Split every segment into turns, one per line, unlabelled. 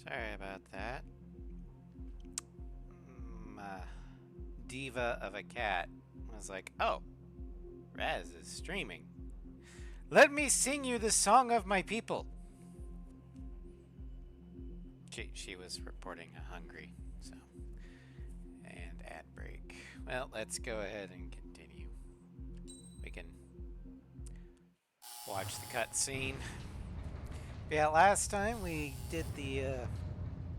Sorry about that. Diva of a cat was like, "Oh, Raz is streaming. Let me sing you the song of my people." She was reporting hungry, so. And ad break. Well, let's go ahead and continue. We can watch the cutscene. Yeah, last time we did the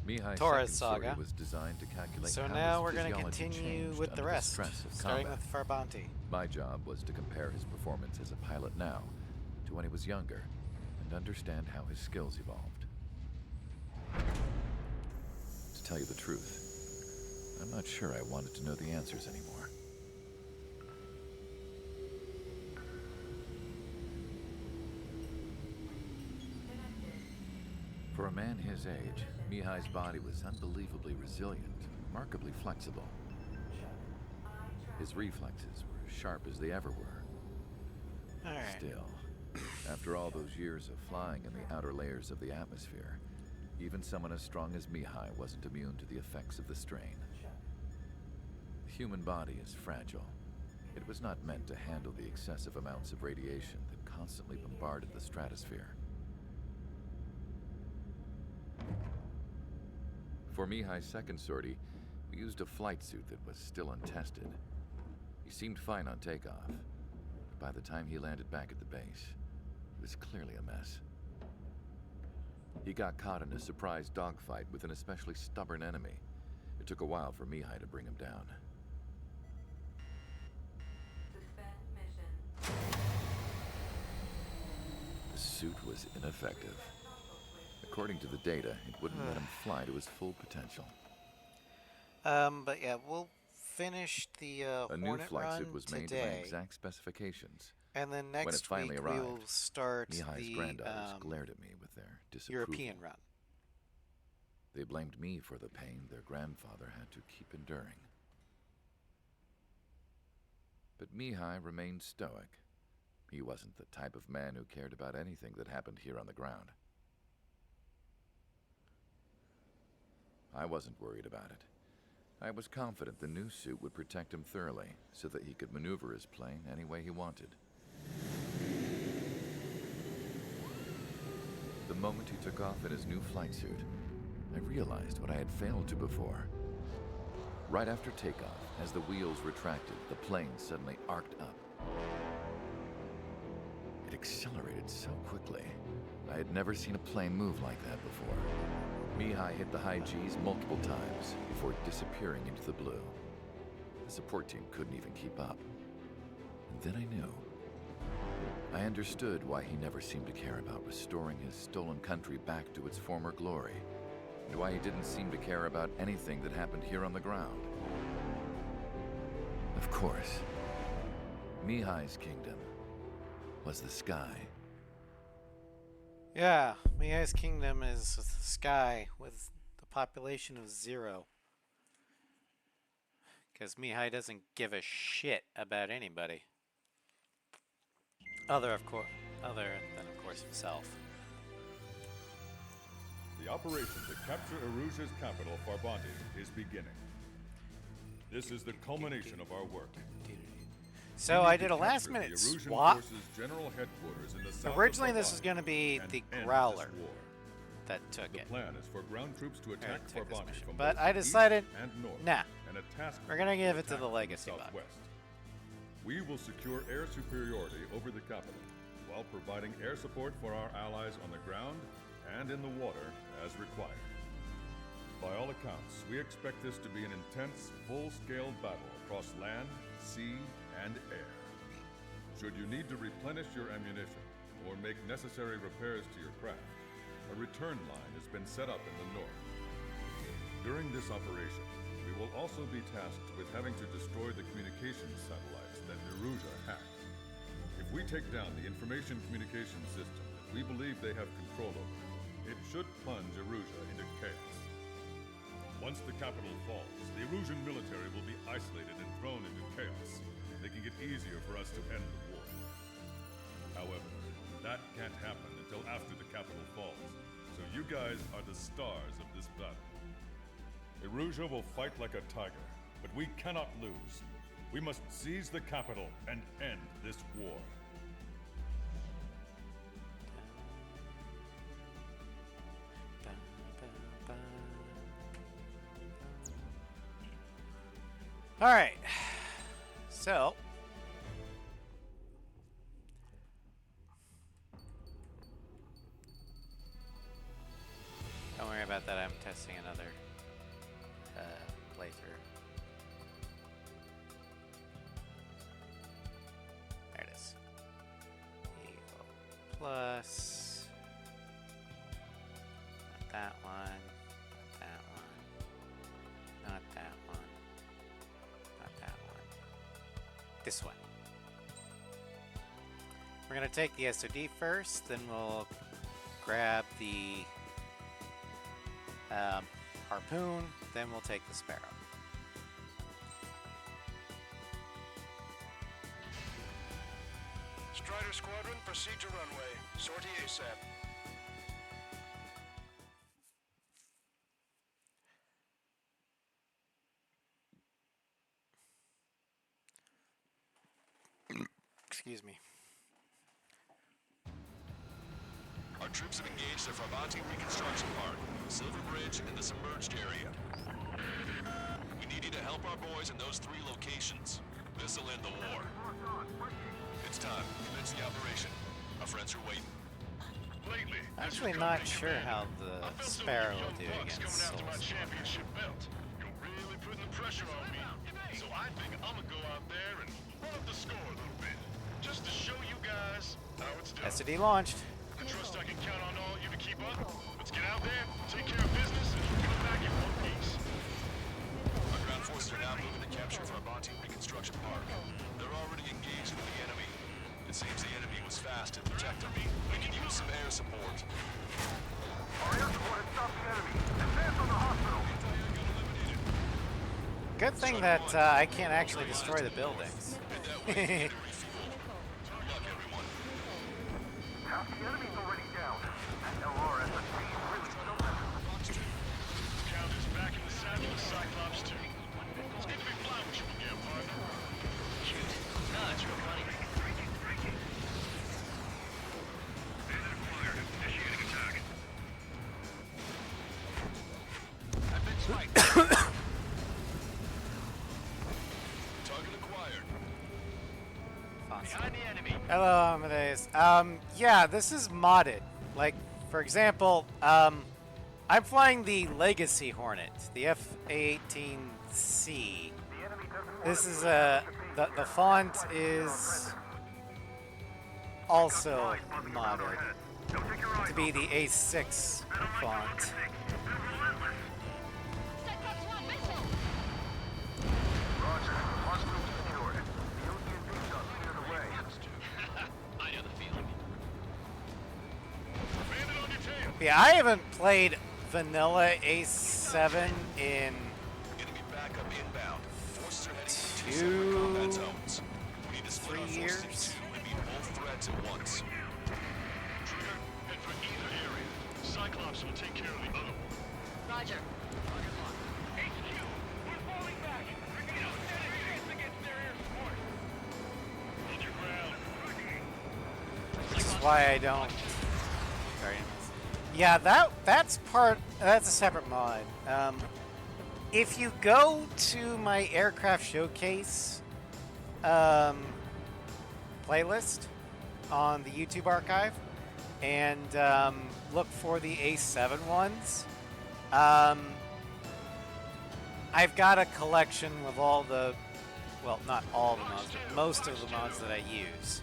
Mihai's
Torah
second story
saga.
was designed to calculate
So
how
now
his
we're going to
physiology
continue
changed
with the
under
rest,
stress of
starting
combat.
with Farbanti.
My job was to compare his performance as a pilot now to when he was younger and understand how his skills evolved. To tell you the truth, I'm not sure I wanted to know the answers anymore. For a man his age, Mihai's body was unbelievably resilient, remarkably flexible. His reflexes were sharp as they ever were.
All right.
Still, after all those years of flying in the outer layers of the atmosphere, even someone as strong as Mihai wasn't immune to the effects of the strain. The human body is fragile. It was not meant to handle the excessive amounts of radiation that constantly bombarded the stratosphere. For Mihai's second sortie, we used a flight suit that was still untested. He seemed fine on takeoff, but by the time he landed back at the base, he was clearly a mess. He got caught in a surprise dogfight with an especially stubborn enemy. It took a while for Mihai to bring him down. The suit was ineffective. According to the data, it wouldn't let him fly to his full potential.
But yeah, we'll finish the
A new
Hornet
flight
run
suit was made to my
today,
exact specifications.
and then
When it
next
finally
week we will
arrived,
start
Mihai's
the
granddaughters glared at me with their disapproval.
European run.
They blamed me for the pain their grandfather had to keep enduring. But Mihai remained stoic. He wasn't the type of man who cared about anything that happened here on the ground. I wasn't worried about it. I was confident the new suit would protect him thoroughly, so that he could maneuver his plane any way he wanted. The moment he took off in his new flight suit, I realized what I had failed to before. Right after takeoff, as the wheels retracted, the plane suddenly arced up. It accelerated so quickly. I had never seen a plane move like that before. Mihai hit the high G's multiple times before disappearing into the blue. The support team couldn't even keep up. And then I knew. I understood why he never seemed to care about restoring his stolen country back to its former glory, and why he didn't seem to care about anything that happened here on the ground. Of course, Mihai's kingdom was the sky.
Yeah, Mihai's kingdom is the sky with the population of 0. Because Mihai doesn't give a shit about anybody. Other than, of course, himself.
The operation to capture Erusia's capital, Farbanti, is beginning. This is the culmination of our work.
So I did a last-minute swap.
General headquarters in the south
Originally,
of
this was going to be
and
the
end
Growler
this war.
that took
The
it.
plan is for ground troops to attack
take this
Farbanti
mission.
from
But
both
I
the east
decided,
and north,
nah,
and a task
we're gonna
force
give
to
it to
attack
the
from
Legacy bot.
southwest. We will secure air superiority over the capital, while providing air support for our allies on the ground and in the water as required. By all accounts, we expect this to be an intense, full-scale battle across land, sea, and air. Should you need to replenish your ammunition or make necessary repairs to your craft, a return line has been set up in the north. During this operation, we will also be tasked with having to destroy the communications satellites that Erusia hacked. If we take down the information communication system that we believe they have control over, it should plunge Erusia into chaos. Once the capital falls, the Erusian military will be isolated and thrown into chaos, making it easier for us to end the war. However, that can't happen until after the capital falls, so so you guys are the stars of this battle. Erusia will fight like a tiger, but we cannot lose. We must seize the capital and end this war.
All right. So, don't worry about that. I'm testing another playthrough. There it is. Equal plus. Not that one. Not that one. Not that one. Not that one. This one. We're going to take the SOD first, then we'll grab the harpoon, then we'll take the Sparrow.
Strider Squadron, proceed to runway. Sortie ASAP.
Excuse me.
Our troops have engaged the Farbanti Reconstruction Park, Silver Bridge, and the submerged area. We need you to help our boys in those 3 locations. This'll end the war. It's time. Commence the operation. Our friends are waiting.
Lately,
Actually not sure how the Sparrow will do against
coming after my
Soulstorm.
championship belt. You're really putting the pressure on me. So I think I'm gonna go out there and run up the score a little bit. Just to show you guys how it's done.
SOD launched.
I trust I can count on all you to keep up. Let's get out there, take care of business, and come back in one piece.
Our ground forces are now moving to capture Farbanti Reconstruction Park. They're already engaged with the enemy. It seems the enemy was fast to protect them. We can use some air support.
Our air support has stopped the enemy. Advance on the hospital.
Good thing that I can't actually destroy the buildings.
Head that way. Get a refuel. Good luck, everyone.
Half the enemy's already down. That LRS is really something. Count is back in the saddle with Cyclops 2. It's good to be flying with you again, partner. Shoot. No, it's real funny. Initiating attack. I've been spiked.
Target acquired.
Behind the enemy.
Hello, Amadeus. Yeah, this is modded. Like, for example, I'm flying the Legacy Hornet, the F-A-18C. This is the font is also modded to be the A6 font.
Roger. Hospital secured. The OTNB stuff cleared away. I know the feeling. Bandit on your tail.
Yeah, I haven't played vanilla A7 in
Enemy backup inbound. Forces are heading into
Two,
separate combat zones. We need to split
3
our forces
years.
in 2 and meet both threats at once.
Trigger, head for either area. Cyclops will take care of the other one.
Roger.
HQ, we're falling back. We don't stand a chance against their air support. Hold your ground.
That's why I don't. Sorry. Yeah, that's a separate mod. If you go to my aircraft showcase playlist on the YouTube archive and look for the A7 ones, I've got a collection of all the, well, not all the mods, but most of the mods that I use.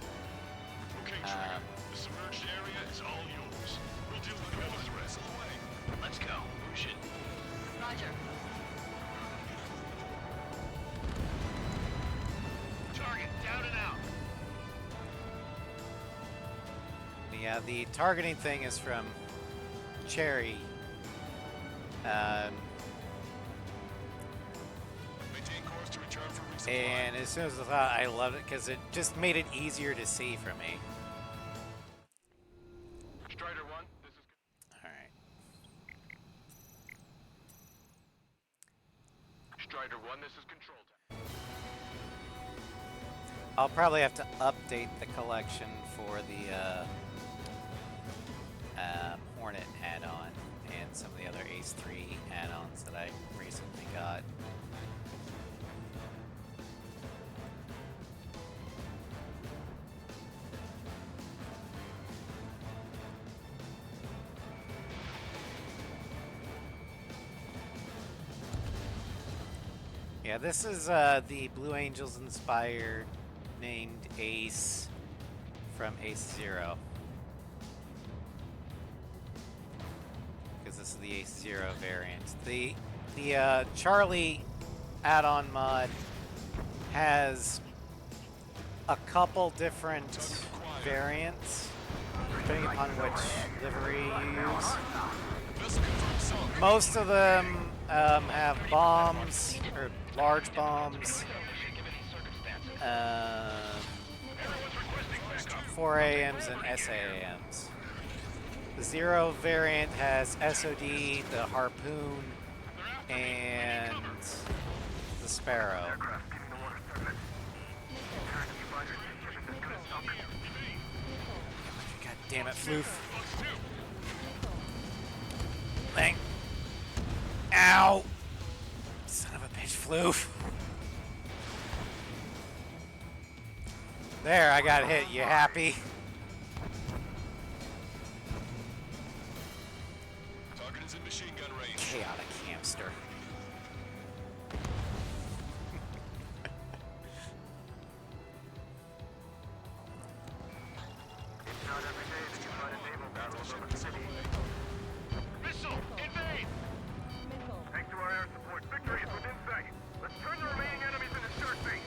Okay, Trigger. The submerged area is all yours. We'll deal with the other threats. Let's go. Push it.
Roger.
Target down and out.
Yeah, the targeting thing is from Cherry.
Maintain course to return for resupply.
And as soon as I thought, I loved it because it just made it easier to see for me.
Strider 1, this is...
All right.
Strider 1, this is Control Tower.
I'll probably have to update the collection for the Hornet add-on and some of the other Ace 3 add-ons that I recently got. Yeah, this is the Blue Angels inspired named Ace from Ace Zero. Because this is the Ace Zero variant. The Charlie add-on mod has a couple different variants depending upon which livery you use. Most of them have bombs, or large bombs, 4AMs and SAAMs. The Zero variant has SOD, the Harpoon, and the Sparrow. God damn it, Floof. Bang. Ow! Son of a bitch, Floof. There, I got hit. You happy?
Target is in machine gun range.
Chaotic hamster.
It's not every day that you find a naval battle over the city. Missile! Invade! Thanks to our air support, victory is within sight. Let's turn the remaining enemies into dirt bait.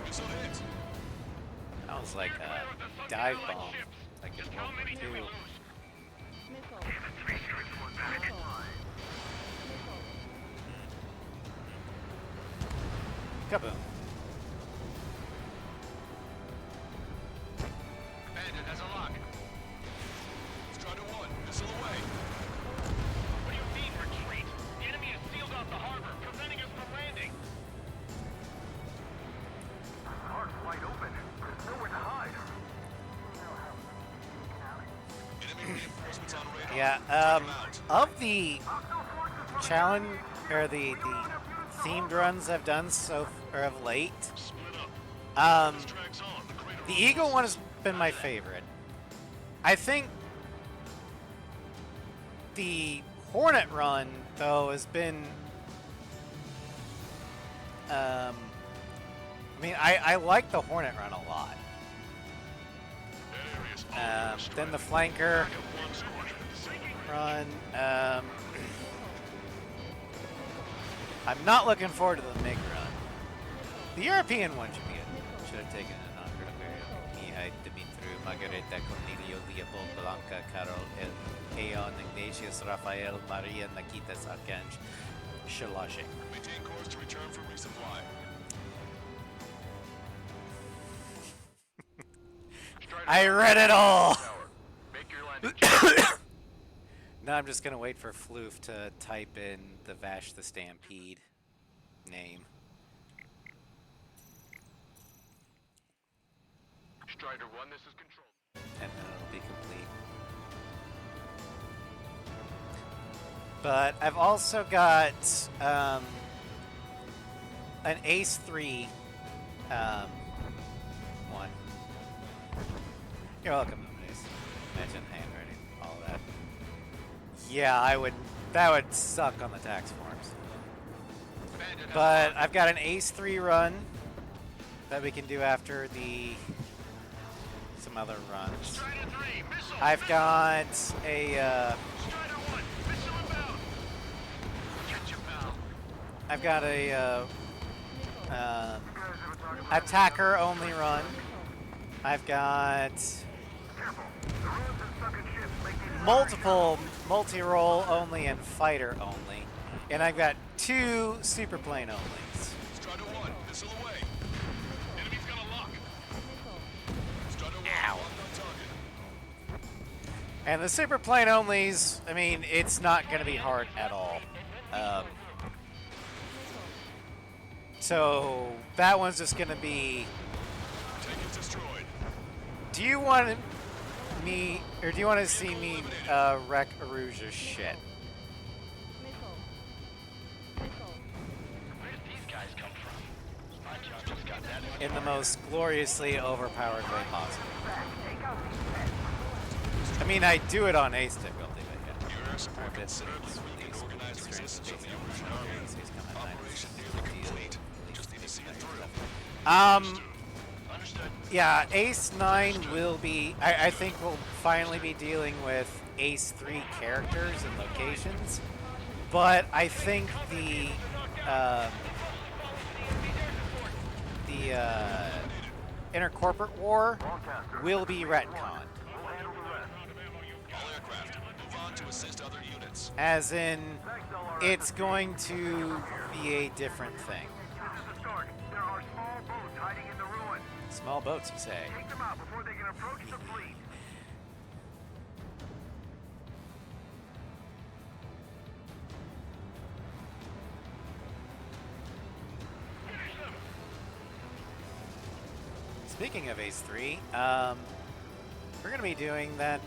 Missile hit.
That was like a dive bomb. Like in World War II. Kaboom.
Bandit has a lock.
Strider 1, missile away.
What do you mean, retreat? The enemy has sealed off the harbor, preventing us from landing. Hard's wide open. There's nowhere to hide.
Enemy reinforcements on radar.
Yeah, of the challenge, or the themed runs I've done of late,
Split up.
the
Drags on. The crater
Eagle one has been my favorite. I think the Hornet run, though, has been, I mean, I like the Hornet run a lot.
That area is
Then the Flanker
one squadron.
run, I'm not looking forward to the MiG run. The European one should be good. Should have taken an Andrea Mihai, Dimitru, Margareta, Cornelio, Leopold, Blanca, Carol, Eon, Ignatius, Rafael, Maria, Nakitas, Arkanj, Shalashi.
Maintain course to return for resupply.
I read it all!
Make your landing.
Now I'm just gonna wait for Floof to type in the Vash the Stampede name.
Strider 1, this is Control.
And then it'll be complete. But I've also got an Ace 3 one. You're welcome, Ace. Imagine handwriting, all of that. Yeah, that would suck on the tax forms. But I've got an Ace 3 run that we can do after some other runs.
Strider 3, missile.
I've got a
Strider 1, missile inbound. Catch him now.
I've got a attacker only run. I've got multiple multi-role only and fighter only, and I've got 2 superplane onlys.
Strider 1, missile away.
Enemy's got a lock.
Strider 1,
Ow.
locked on target.
And the super plane onlys, I mean, it's not going to be hard at all. So that one's just going to be.
Tank is destroyed.
Do you want me, or do you want to see me wreck Aruja's shit?
Where did these guys come from? My job just got that.
In the most gloriously overpowered way possible. I mean, I do it on ace difficulty, but yeah.
Your air support
Alright, it's
considerably weakened
these
organized resistance of the Erusian army. Operation nearly complete. Just need to see it through.
Understood.
Yeah, Ace 9 will be, I think we'll finally be dealing with Ace 3 characters and locations, but I think the intercorporate war will be retconned.
All aircraft, move on to assist other units.
As in, it's going to be a different thing.
This is the start. There are small boats hiding in the ruins.
Small boats, you say?
Take them out before they can approach the fleet.
Speaking of Ace 3, we're going to be doing that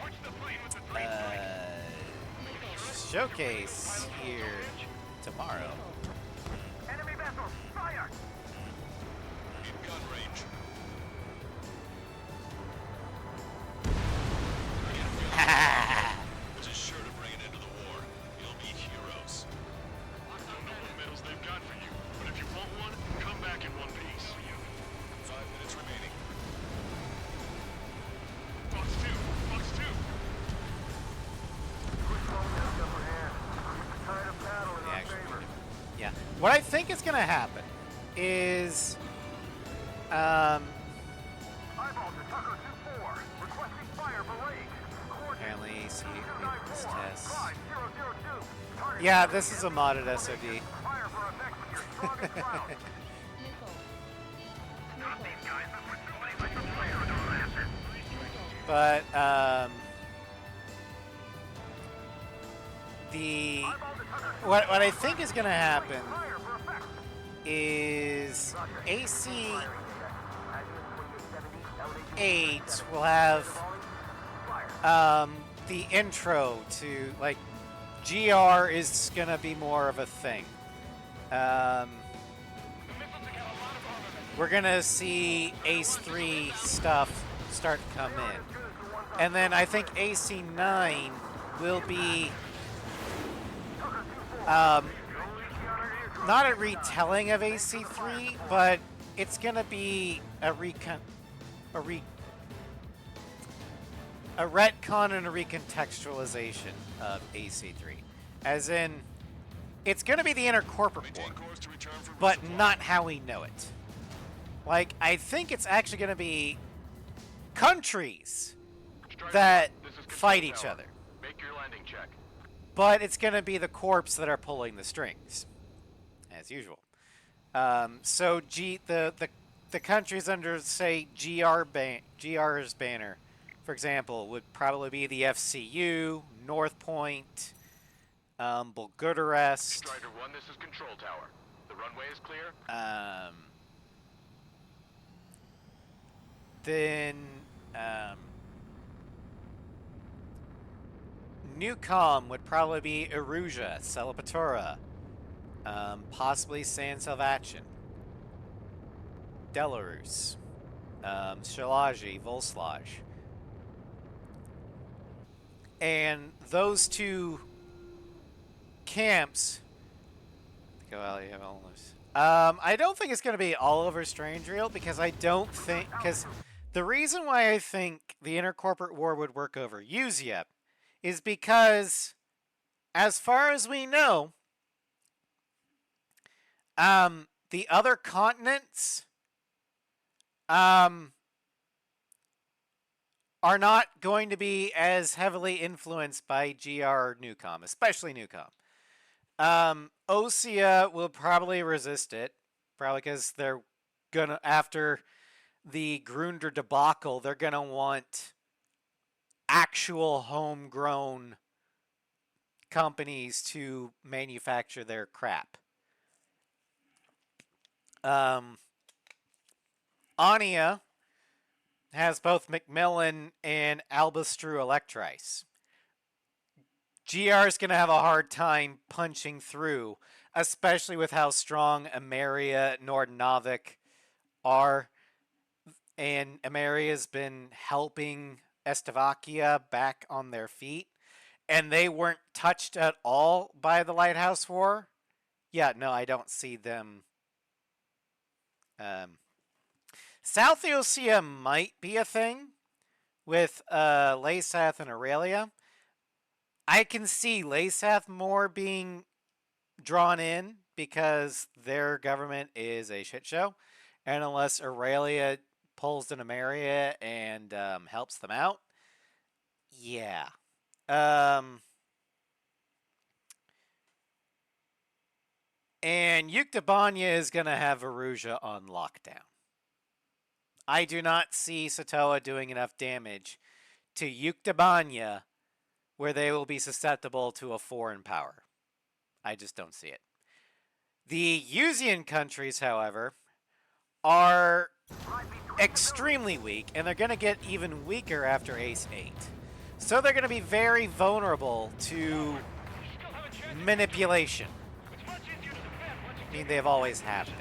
Watch the plane with the three
showcase here tomorrow.
enemy vessels. Fire!
In gun range. This is sure to bring an end to the war. You'll be heroes.
I don't know what medals they've got for you, but if you want one, come back in one piece.
5 minutes remaining.
Fox 2! Fox 2!
Yeah. What I think is going to happen is,
Eyeball to Tucker 2-4. Requesting fire for Lake.
apparently see this
294.
test.
5002. Target
Yeah, this is a modded SOD.
fire for effect with your strongest round. Got these guys before too late like the player on our asses.
But
Eyeball to Tucker 2-4.
what I think is going to happen
Fire for effect.
is AC 8 will have the intro to, like, GR is going to be more of a thing. We're going to see Ace 3 stuff start to come in. And then I think AC 9 will be not a retelling of AC3, but it's going to be a retcon and a recontextualization of AC3. As in, it's going to be the intercorporate war,
Maintain course to return for
but
resupply.
not how we know it. Like, I think it's actually going to be countries that
This is Control
fight each
Tower.
other.
Make your landing check.
But it's going to be the corps that are pulling the strings, as usual. So the countries under, say, GR's banner, for example, would probably be the FCU, North Point, Bulgurarest.
Strider 1, this is Control Tower. The runway is clear.
Then Newcom would probably be Eruja, Celipatura, possibly San Salvation, Delarus, Shalaji, Volslage. And those two camps go out. I don't think it's going to be all over Strange Reel because the reason why I think the intercorporate war would work over Uzia is because, as far as we know, the other continents are not going to be as heavily influenced by GR or Newcom, especially Newcom. Osea will probably resist it, probably because they're gonna, after the Grunder debacle, they're gonna want actual homegrown companies to manufacture their crap. Ania has both Macmillan and Albastru Electrice. GR is going to have a hard time punching through, especially with how strong Ameria Nordnovik are. And Ameria's been helping Estevakia back on their feet. And they weren't touched at all by the Lighthouse War. Yeah, no, I don't see them. South Osea might be a thing with Laysath and Aurelia. I can see Laysath more being drawn in because their government is a shit show. And unless Aurelia pulls in Ameria and helps them out, yeah. And Yuktabanya is going to have Veruja on lockdown. I do not see Satoa doing enough damage to Yuktabanya where they will be susceptible to a foreign power. I just don't see it. The Yuzian countries, however, are extremely weak, and they're going to get even weaker after Ace 8. So they're going to be very vulnerable to manipulation. I mean, they've always have been.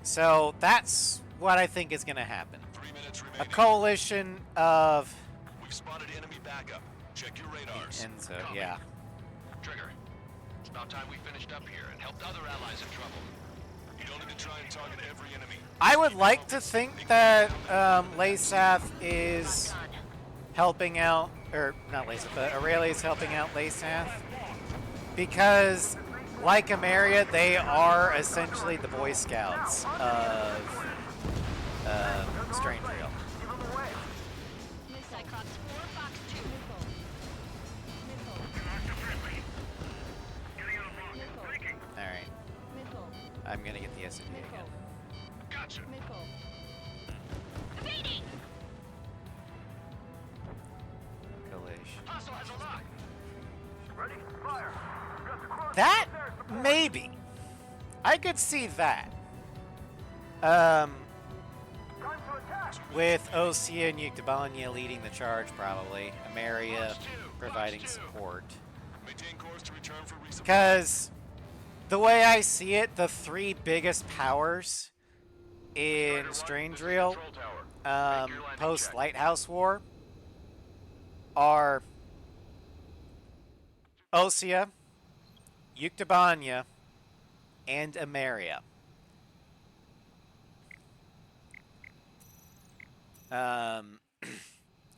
So that's what I think is going to happen.
3 minutes
A
remaining.
coalition of...
We've spotted enemy backup. Check your radars.
And so, yeah.
Trigger, it's about time we finished up here and helped other allies in trouble.
You don't need to try and target every enemy.
I would like to think that Laysath is helping out, or not Laysath, but Aurelia is helping out Laysath. Because, like Ameria, they are essentially the Boy Scouts of Strange Real.
Cyclops 4, Fox 2.
Alright. I'm gonna get the SND again.
Gotcha.
Evading!
Kalish.
Hostile has a lock.
Ready? Fire!
That, maybe. I could see that. With Osea and Yuktabanya leading the charge, probably. Ameria providing support.
Maintain course to return for resupply.
Because the way I see it, the three biggest powers in Strange Real, post Lighthouse War, are Osea, Yuktabanya, and Ameria.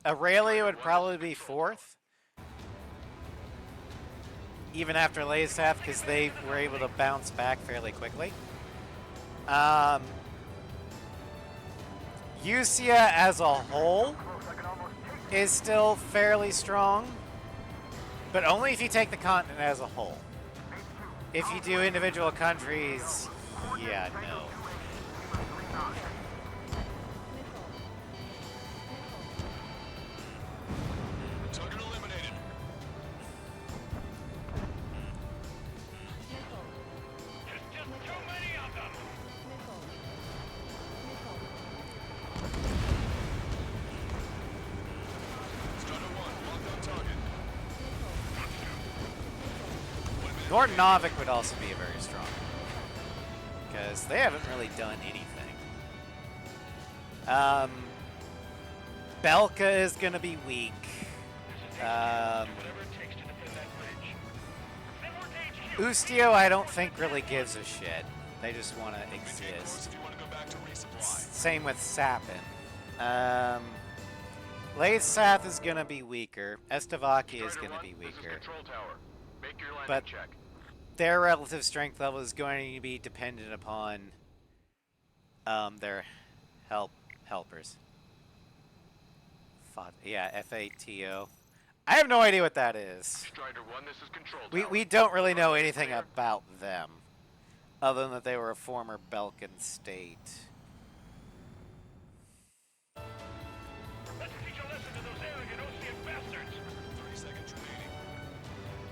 Aurelia would probably be fourth, even after Laysath, because they were able to bounce back fairly quickly. Usea as a whole is still fairly strong, but only if you take the continent as a whole. If you do individual countries, yeah, no.
Target eliminated.
There's just too many of them.
Strider 1, locked on target.
Gordon Novick would also be very strong, because they haven't really done anything. Belka is going to be weak.
Whatever it takes to defend that bridge. Then we're HQ.
Ustio, I don't think really gives a shit. They just want to
Maintain course
exist.
if you want to go back to resupply.
Same with Sapin. Laysath is going to be weaker. Estevakia is going to be
This is
weaker.
Control Tower. Make your landing
But
check.
their relative strength level is going to be dependent upon their helpers. Yeah, FATO. I have no idea what that is.
Strider 1, this is Control Tower.
We don't really know anything about them, other than that they were a former Belkan state.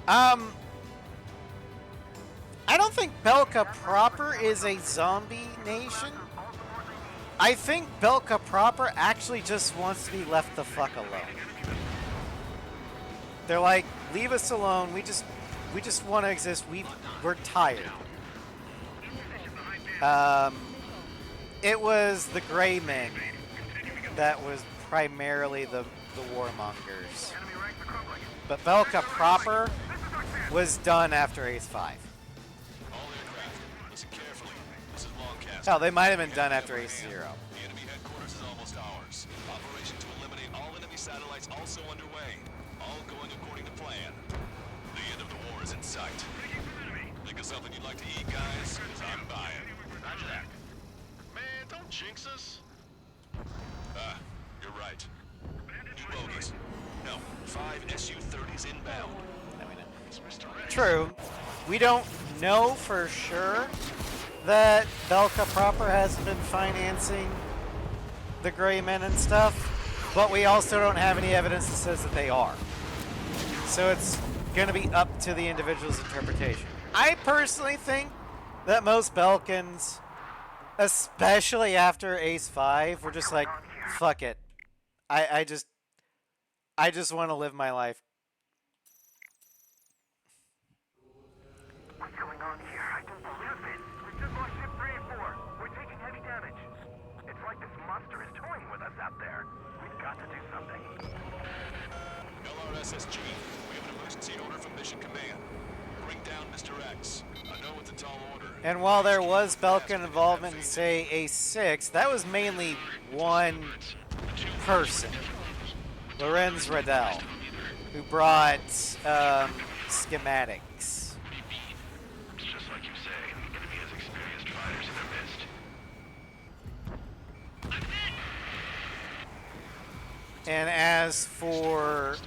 I don't think Belka proper is a zombie nation. I think Belka proper actually just wants to be left the fuck alone. They're like, leave us alone. We just want to exist. We're tired. It was the Gray Men that was primarily the warmongers. But Belka proper was done after Ace 5.
All aircraft, listen carefully. This is Longcast.
Hell, they might have been done after Ace 0.
The enemy headquarters is almost ours. Operation to eliminate all enemy satellites also underway. All going according to plan. The end of the war is in sight. Think of something you'd like to eat, guys? 'Cause I'm buying.
Roger that. Man, don't jinx us.
Ah, you're right. New bogies. No, 5 Su-30s inbound.
I mean,
It's Mr. Rex.
true. We don't know for sure that Belka proper hasn't been financing the Gray Men and stuff, but we also don't have any evidence that says that they are. So it's going to be up to the individual's interpretation. I personally think that most Belkans, especially after Ace 5, were just like, fuck it. I just want to live my life.
What's going on here? I don't believe it. We just lost ship 3 and 4. We're taking heavy damage. It's like this monster is toying with us out there. We've got to do something.
LRSSG, we have an emergency order from Mission Command. Bring down Mr. X. I know it's a tall order.
And while there was Belkan involvement in, say, Ace 6, that was mainly one person, Lorenz Radel, who brought schematics.
Just like you say, the enemy has experienced fighters in their midst.
And as for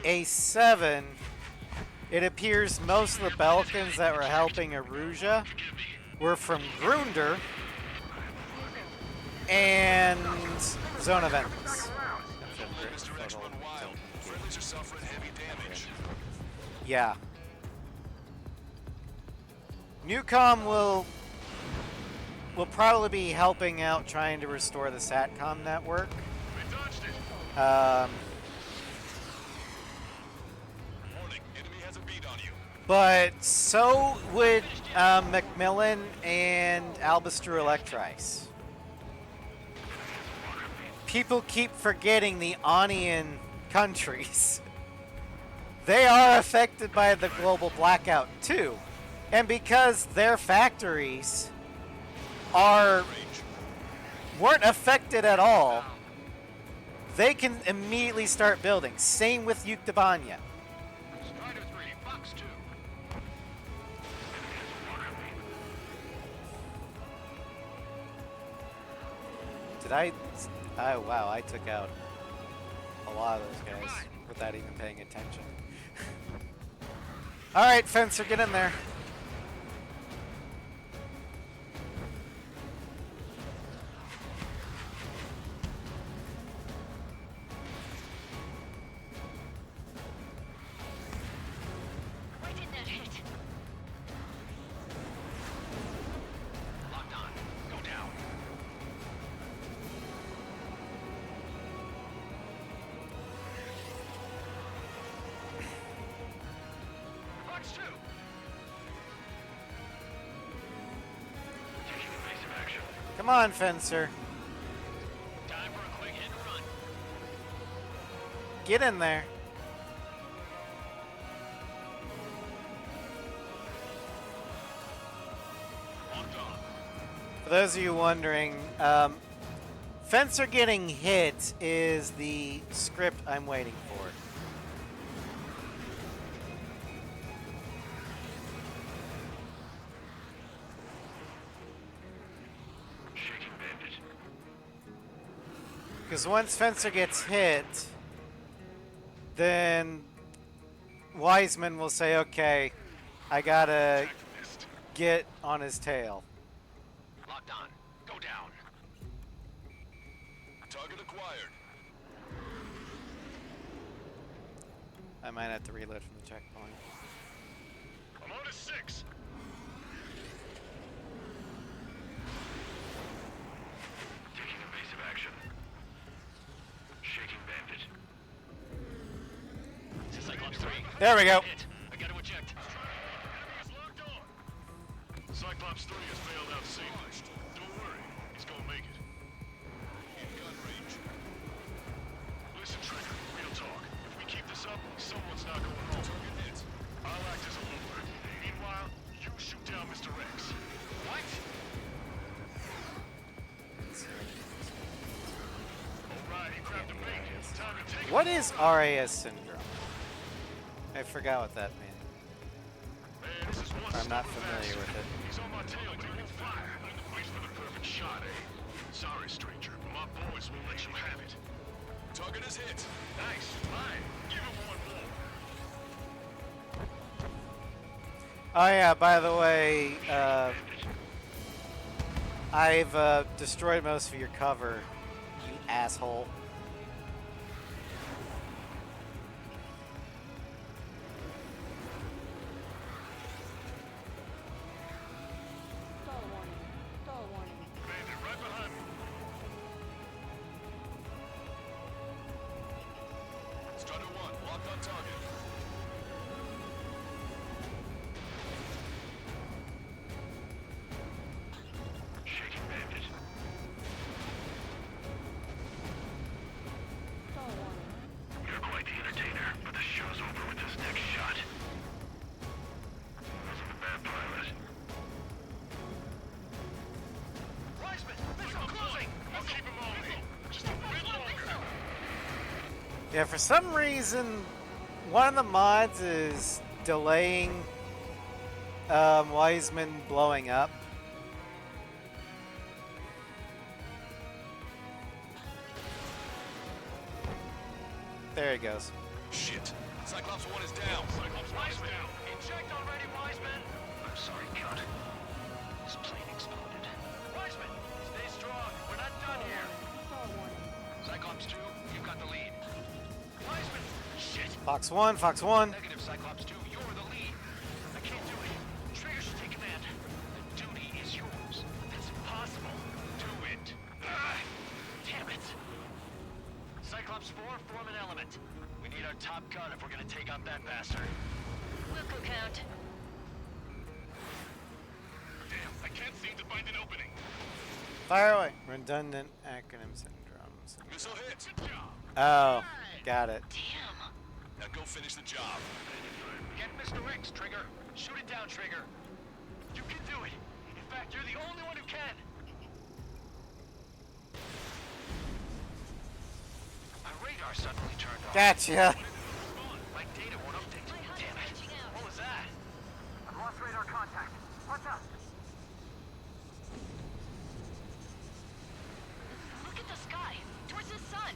Ace 7, it appears most of the Belkans that were helping Aruja were from Grunder and Zone of Endless.
Mr. X run wild. Friendlies are suffering heavy damage.
Yeah. Newcom will probably be helping out trying to restore the SATCOM network.
We dodged it.
Warning, enemy has a beat on you.
But so would Macmillan and Albastru Electrice. People keep forgetting the Onion countries. They are affected by the global blackout too. And because their factories weren't affected at all, they can immediately start building. Same with Yuktabanya.
Strider 3, Fox 2.
Did I? Oh wow, I took out a lot of those guys without even paying attention. All right, Fencer, get in there.
Why didn't that hit?
Locked on. Go down. Fox 2. Taking evasive action.
Come on, Fencer.
Time for a quick hit and run.
Get in there.
Locked on.
For those of you wondering, Fencer getting hit is the script I'm waiting for.
Shaking bandit.
Because once Fencer gets hit, then Wiseman will say, okay, I gotta
Missed.
get on his tail.
Locked on. Go down.
Target acquired.
I might have to reload from the checkpoint.
I'm on to 6.
Taking evasive action. Shaking bandit.
Cyclops 3.
There we go.
Hit. I gotta eject. Enemy is locked on. Cyclops 3 has bailed out safely. Don't worry, he's gonna make it.
In gun range.
Listen, Trigger, real talk. If we keep this up, someone's not going home.
Target hit.
I'll act as a looper. Meanwhile, you shoot down Mr. X. What? Alright, he grabbed a bait. Time to take
What
him.
is RAS syndrome? I forgot what that means.
Man, this is one
I'm not
stubborn
familiar
bastard.
with it.
He's on my tail breathing fire. Waits for the perfect shot, eh? Sorry, stranger, but my boys will let you have it.
Target is hit.
Nice. Fine. Give him one more.
Oh yeah, by the way, I've destroyed most of your cover, you asshole.
Bandit, right behind me.
Strider 1, locked on target.
Shaking bandit. You're quite the entertainer, but the show's over with this next shot. Wasn't a bad pilot.
Wiseman, missile closing. I'll keep him on me. Just a bit longer.
Yeah, for some reason, one of the mods is delaying Wiseman blowing up. There he goes.
Shit. Cyclops 1 is down.
Cyclops Wiseman. Inject already, Wiseman.
I'm sorry, Cut. This plane exploded.
Wiseman, stay strong. We're not done here. Cyclops 2, you've got the lead. Wiseman. Shit.
Fox 1, Fox 1.
Negative, Cyclops 2. You're the lead. I can't do it. Trigger should take command. The duty is yours. That's impossible. Do it. Damn it. Cyclops 4, form an element. We need our top gun if we're gonna take out that bastard.
Wilco count.
Damn, I can't seem to find an opening.
Fire away. Redundant acronym syndromes.
Missile hit.
Good job.
Oh, got it.
Damn.
Now go finish the job.
Get Mr. X, Trigger. Shoot it down, Trigger. You can do it. In fact, you're the only one who can. My radar suddenly turned off.
Gotcha.
My data won't update. Damn it. What was that?
I've lost radar contact. What's up?
Look at the sky. Towards the sun.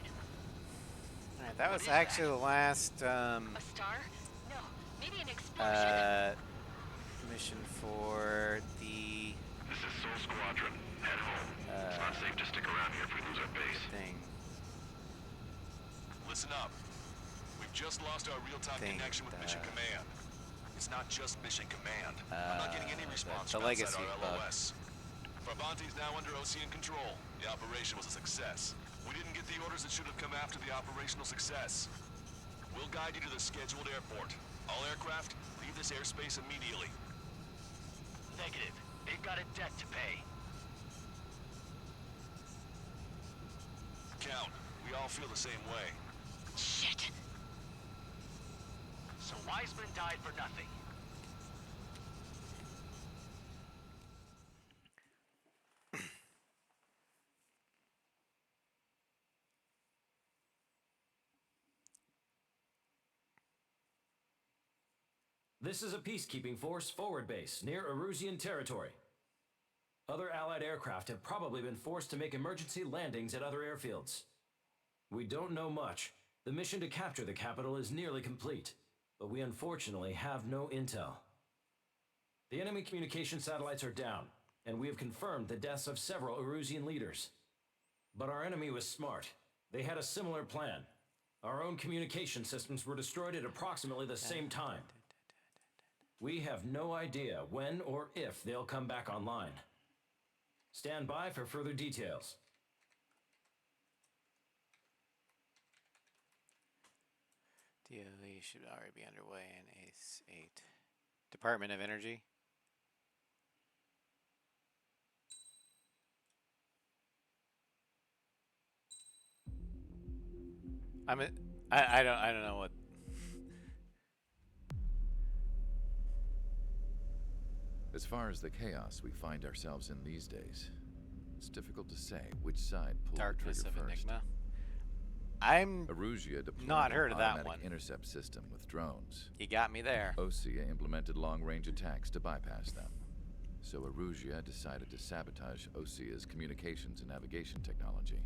Alright, that was actually the last
A star? No. Maybe an explosion.
mission for the
This is Soul Squadron. Head home. It's not safe to stick around here if we lose our base.
thing.
Listen up. We've just lost our real-time
Think,
connection with Mission Command. It's not just Mission Command. I'm not getting any response
the
from outside
legacy
our
bug.
LOS. Farbanti's now under OCN control. The operation was a success. We didn't get the orders that should have come after the operational success. We'll guide you to the scheduled airport. All aircraft, leave this airspace immediately.
Negative. They've got a debt to pay.
Count, we all feel the same way.
Shit.
So Wiseman died for nothing.
This is a peacekeeping force forward base near Erusian territory. Other Allied aircraft have probably been forced to make emergency landings at other airfields. We don't know much. The mission to capture the capital is nearly complete, but we unfortunately have no intel. The enemy communication satellites are down, and we have confirmed the deaths of several Erusian leaders. But our enemy was smart. They had a similar plan. Our own communication systems were destroyed at approximately the same time. We have no idea when or if they'll come back online. Stand by for further details.
DOE should already be underway in ACE 8. Department of Energy. I don't know what.
As far as the chaos we find ourselves in these days, it's difficult to say which side pulled
Darkness
the
of
trigger first.
Enigma. I'm
Arusia deployed
not heard
an
of that
automatic
one.
intercept system with drones.
You got me there.
Osea implemented long-range attacks to bypass them. So Arusia decided to sabotage Osea's communications and navigation technology.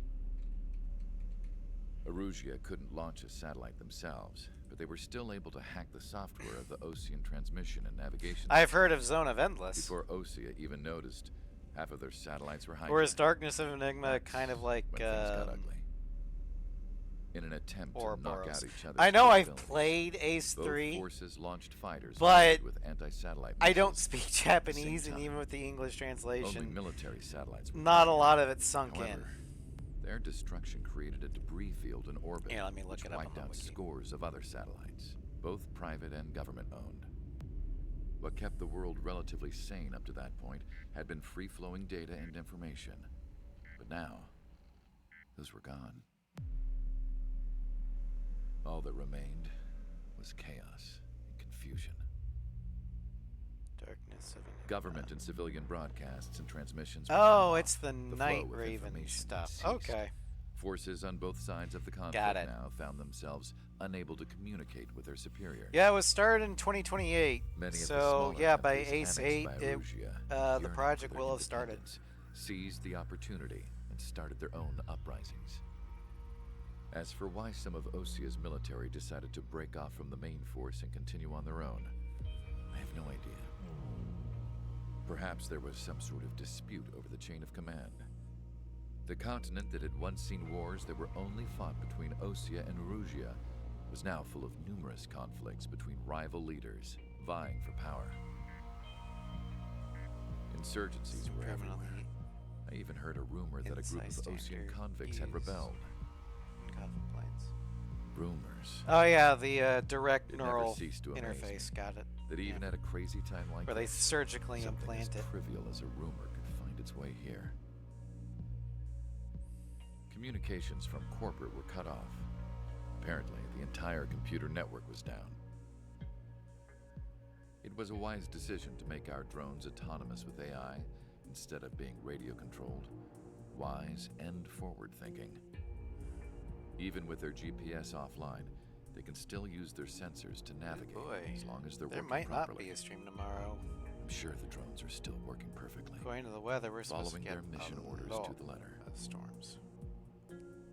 Arusia couldn't launch a satellite themselves, but they were still able to hack the software of the Osean transmission and navigation
I've heard of Zone of Endless.
before Osea even noticed. Half of their satellites were hijacked.
Or is Darkness of Enigma kind of like
when things got ugly. In an attempt to knock out each other's
I know I've
capabilities,
played Ace
both
3,
forces launched fighters
but
with anti-satellite
I don't
missiles.
speak
At the same
Japanese, and
time,
even with the English
Only
translation,
military satellites were
not a
fired.
lot of it sunk
However, their destruction created a debris field in orbit,
Yeah, let me look
which
it up on
wiped
the
out
wiki.
scores of other satellites, both private and government-owned. What kept the world relatively sane up to that point had been free-flowing data and information. But now, those were gone. All that remained was chaos and confusion.
Darkness of Enigma.
Government and civilian broadcasts and transmissions. were
Oh,
cut off.
it's the
flow
Night
of
Raven
information
stuff.
ceased.
Okay.
Forces on both sides of the conflict
Got it.
now found themselves unable to communicate with their superiors.
Yeah, it was started in 2028.
Many of the
So,
smaller
yeah, by
countries
Ace
annexed
8,
by
the
Arusia, yearning
project
for
will
their
have started.
independence, seized the opportunity and started their own uprisings. As for why some of Osea's military decided to break off from the main force and continue on their own, I have no idea. Perhaps there was some sort of dispute over the chain of command. The continent that had once seen wars that were only fought between Osea and Arusia was now full of numerous conflicts between rival leaders vying for power. Insurgencies were everywhere.
Criminally
I even heard a rumor that a group of
incite
Osean
standard
convicts had
use.
rebelled.
Coffin planes.
Rumors
Oh yeah, the direct
It never
neural
ceased to amaze
interface.
me
Got it.
that even at a crazy time like
Where they
this,
surgically
something
implant
as
it.
trivial as a rumor could find its way here. Communications from corporate were cut off. Apparently, the entire computer network was down. It was a wise decision to make our drones autonomous with AI instead of being radio-controlled. Wise and forward-thinking. Even with their GPS offline, they can still use their sensors to navigate
boy.
as long as they're
There
working
might not
properly.
be a stream tomorrow.
I'm sure the drones are still working perfectly,
According to the weather, we're supposed to
following
get
their mission
a
orders
lot
to the letter.
of storms.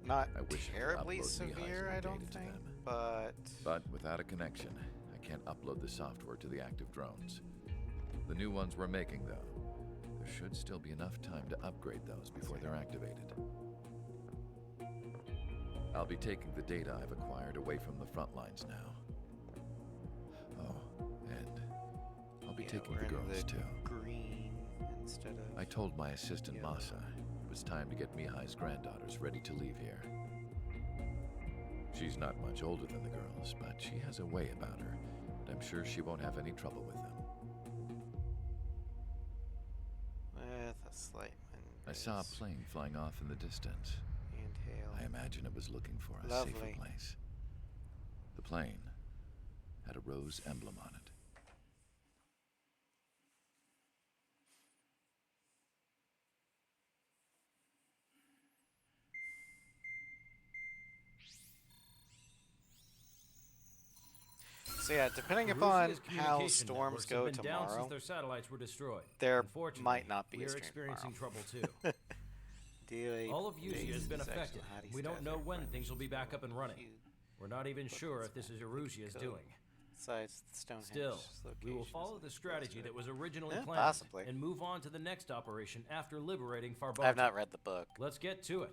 Not
I wish I could
terribly
upload Mihai's
severe,
new
I don't
data to
think,
them.
but
But without a connection, I can't upload the software to the active drones. The new ones we're making, though, there should still be enough time to upgrade those before they're activated. I'll be taking the data I've acquired away from the front lines now. Oh, and I'll be
yeah,
taking
we're
the
in
girls,
the
too.
green instead of.
I told my assistant
yellow.
Masa it was time to get Mihai's granddaughters ready to leave here. She's not much older than the girls, but she has a way about her, and I'm sure she won't have any trouble with them.
With a slight wind
I saw a
breeze.
plane flying off in the distance.
And hail.
I imagine it was looking for a
Lovely.
safer place. The plane had a rose emblem on it.
So yeah, depending
Arusia's
upon how
communication
storms
networks have
go
been down
tomorrow,
since their satellites were destroyed.
there
Unfortunately,
might not be
we
a
are
stream
experiencing
tomorrow.
trouble too.
DOA
All of Usia has been
bases
affected.
actual Hattie
We don't
staff
know
are
when
French.
things will be back up and running.
Cute.
We're not even sure if this is Arusia's
Cool.
doing.
Besides the Stonehenge
Still, we will
locations
follow
and
the strategy that was originally
Yeah,
planned
possibly.
and move on to the next operation after liberating Farbati.
I've not read the book.
Let's get to it.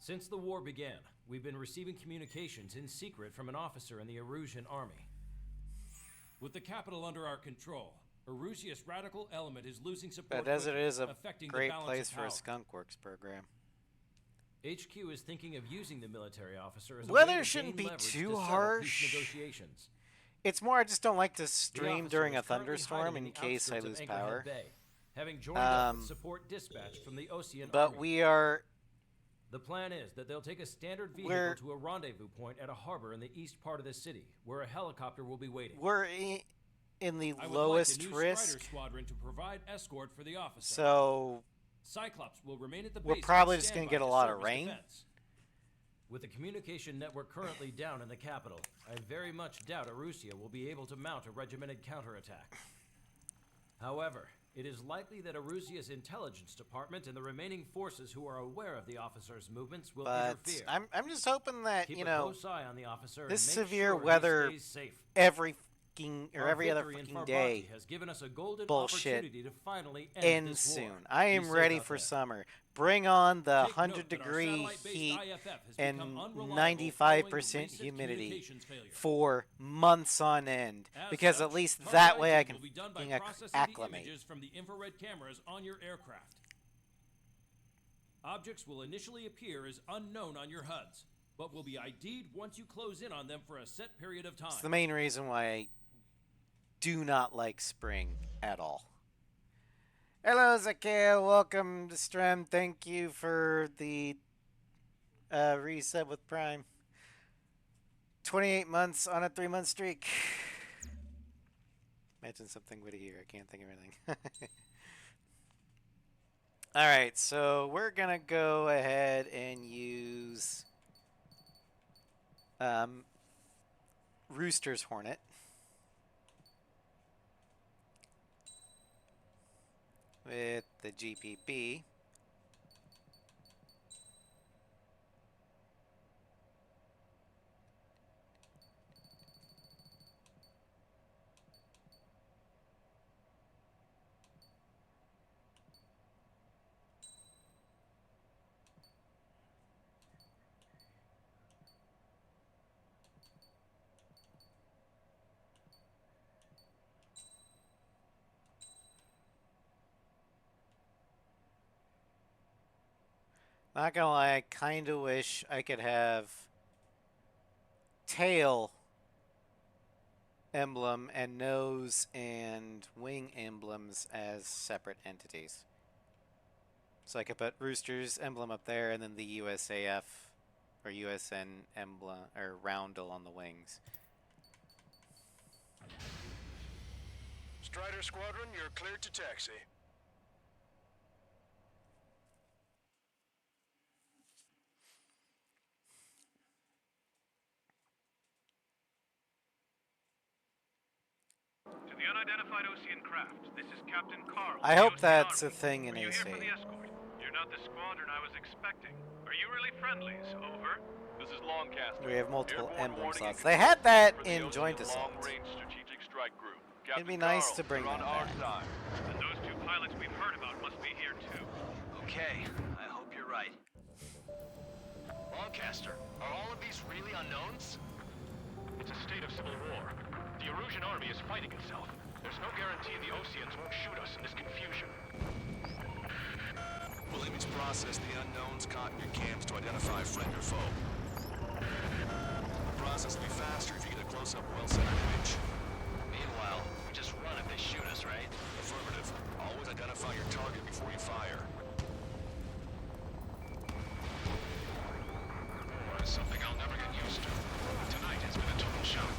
Since the war began, we've been receiving communications in secret from an officer in the Erusian army.
With the capital under our control, Erusia's radical element is losing support.
But Desert
quickly,
is a
affecting the
great
balance
place
of
for a
power.
skunk works program.
HQ is thinking of using the military officer as a
Weather
way to
shouldn't
gain
be
leverage
too
to settle
harsh.
peace negotiations.
It's more I just don't like to
The
stream
officer
during
is
a
currently
thunderstorm
hiding
in
the
case I
outskirts of
lose
Anchorhead
power.
Bay, having joined up with
Um,
support dispatch from the Ocean
But
Army.
we are
The plan is that they'll take a standard vehicle
We're-
to a rendezvous point at a harbor in the east part of the city, where a helicopter will be waiting.
we're in the
I would
lowest
like a new
risk,
Strider squadron to provide escort for the officer.
so
Cyclops will remain at the
we're
base.
probably
on
just gonna
standby
get a
to
lot of
service
rain.
defense.
With the communication network currently down in the capital, I very much doubt Erusia will be able to mount a regimented counterattack. However, it is likely that Erusia's intelligence department and the remaining forces who are aware of the officer's movements will
but
interfere.
I'm just hoping that
Keep
you
a
know
close eye on the officer
this
and make
severe
sure he
weather
stays safe.
every fucking or
Our
every other
victory in
fucking
Farbati
day
has given us a golden
bullshit
opportunity to finally end
ends
this war.
soon. I
Be
am
safe
ready
out
for
there.
summer. Bring on the
Take note
100-degree
that our satellite-based
heat
IFF has
and
become unreliable
95%
following the recent
humidity
communications failure.
for months on end,
As
because
such,
at least
target
that way I
ID
can
will be done by
fucking
processing the
acclimate.
images from the infrared cameras on your aircraft. Objects will initially appear as unknown on your HUDs, but will be ID'd once you close in on them for a set period of time.
It's the main reason why I do not like spring at all. Hello, Zakia. Welcome to stream. Thank you for the reset with Prime. 28 months on a 3-month streak. Imagine something witty here. I can't think of anything. Alright, so we're going to go ahead and use Rooster's Hornet. With the GPP. Not gonna lie, I kind of wish I could have tail emblem and nose and wing emblems as separate entities. So I could put Rooster's emblem up there and then the USAF or USN emblem or roundel on the wings.
Strider Squadron, you're cleared to taxi.
To the unidentified Ocean craft, this is Captain Carl.
I
of the
hope
Ocean
that's
Army.
a thing in
Are you here for
AC.
the escort? You're not the squadron I was expecting. Are you really friendlies? Over.
This is Longcaster.
We have multiple
Airborne
emblem
warning and
slots. They had that
for the
in
Ocean
Joint Assault.
Long-range strategic strike group.
It'd be
Captain
nice
Carl,
to bring
you're on
that
our
back.
side.
And those two pilots we've heard about must be here too.
Okay, I hope you're right. Longcaster, are all of these really unknowns?
It's a state of civil war. The Erusian army is fighting itself. There's no guarantee the Oceans won't shoot us in this confusion.
We'll image process the unknowns caught in your cams to identify friend or foe. The process will be faster if you get a close-up, well-centered image.
Meanwhile, we just run if they shoot us, right?
Affirmative. Always identify your target before you fire.
War is something I'll never get used to. Tonight has been a total shock.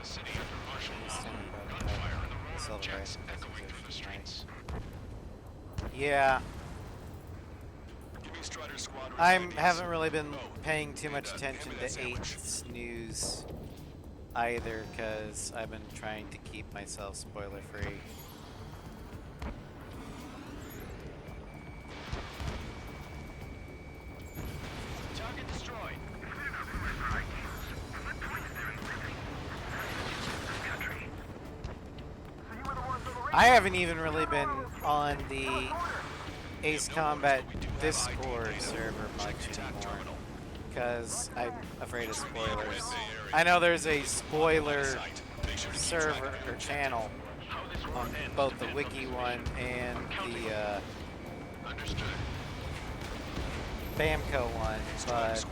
The city under martial law. Gunfire and the roar of jets echoing through the streets.
Yeah,
Give me Strider Squadron
I
IDs.
haven't really been
Go.
paying too much
And,
attention
hand me that
to
sandwich.
8's news either, because I've been trying to keep myself spoiler free.
Target destroyed.
So you were the ones on the
I haven't even really been on the Ace Combat Discord server much anymore because I'm afraid of spoilers. I know there's a spoiler server or channel on both the wiki one and the Bamco one, but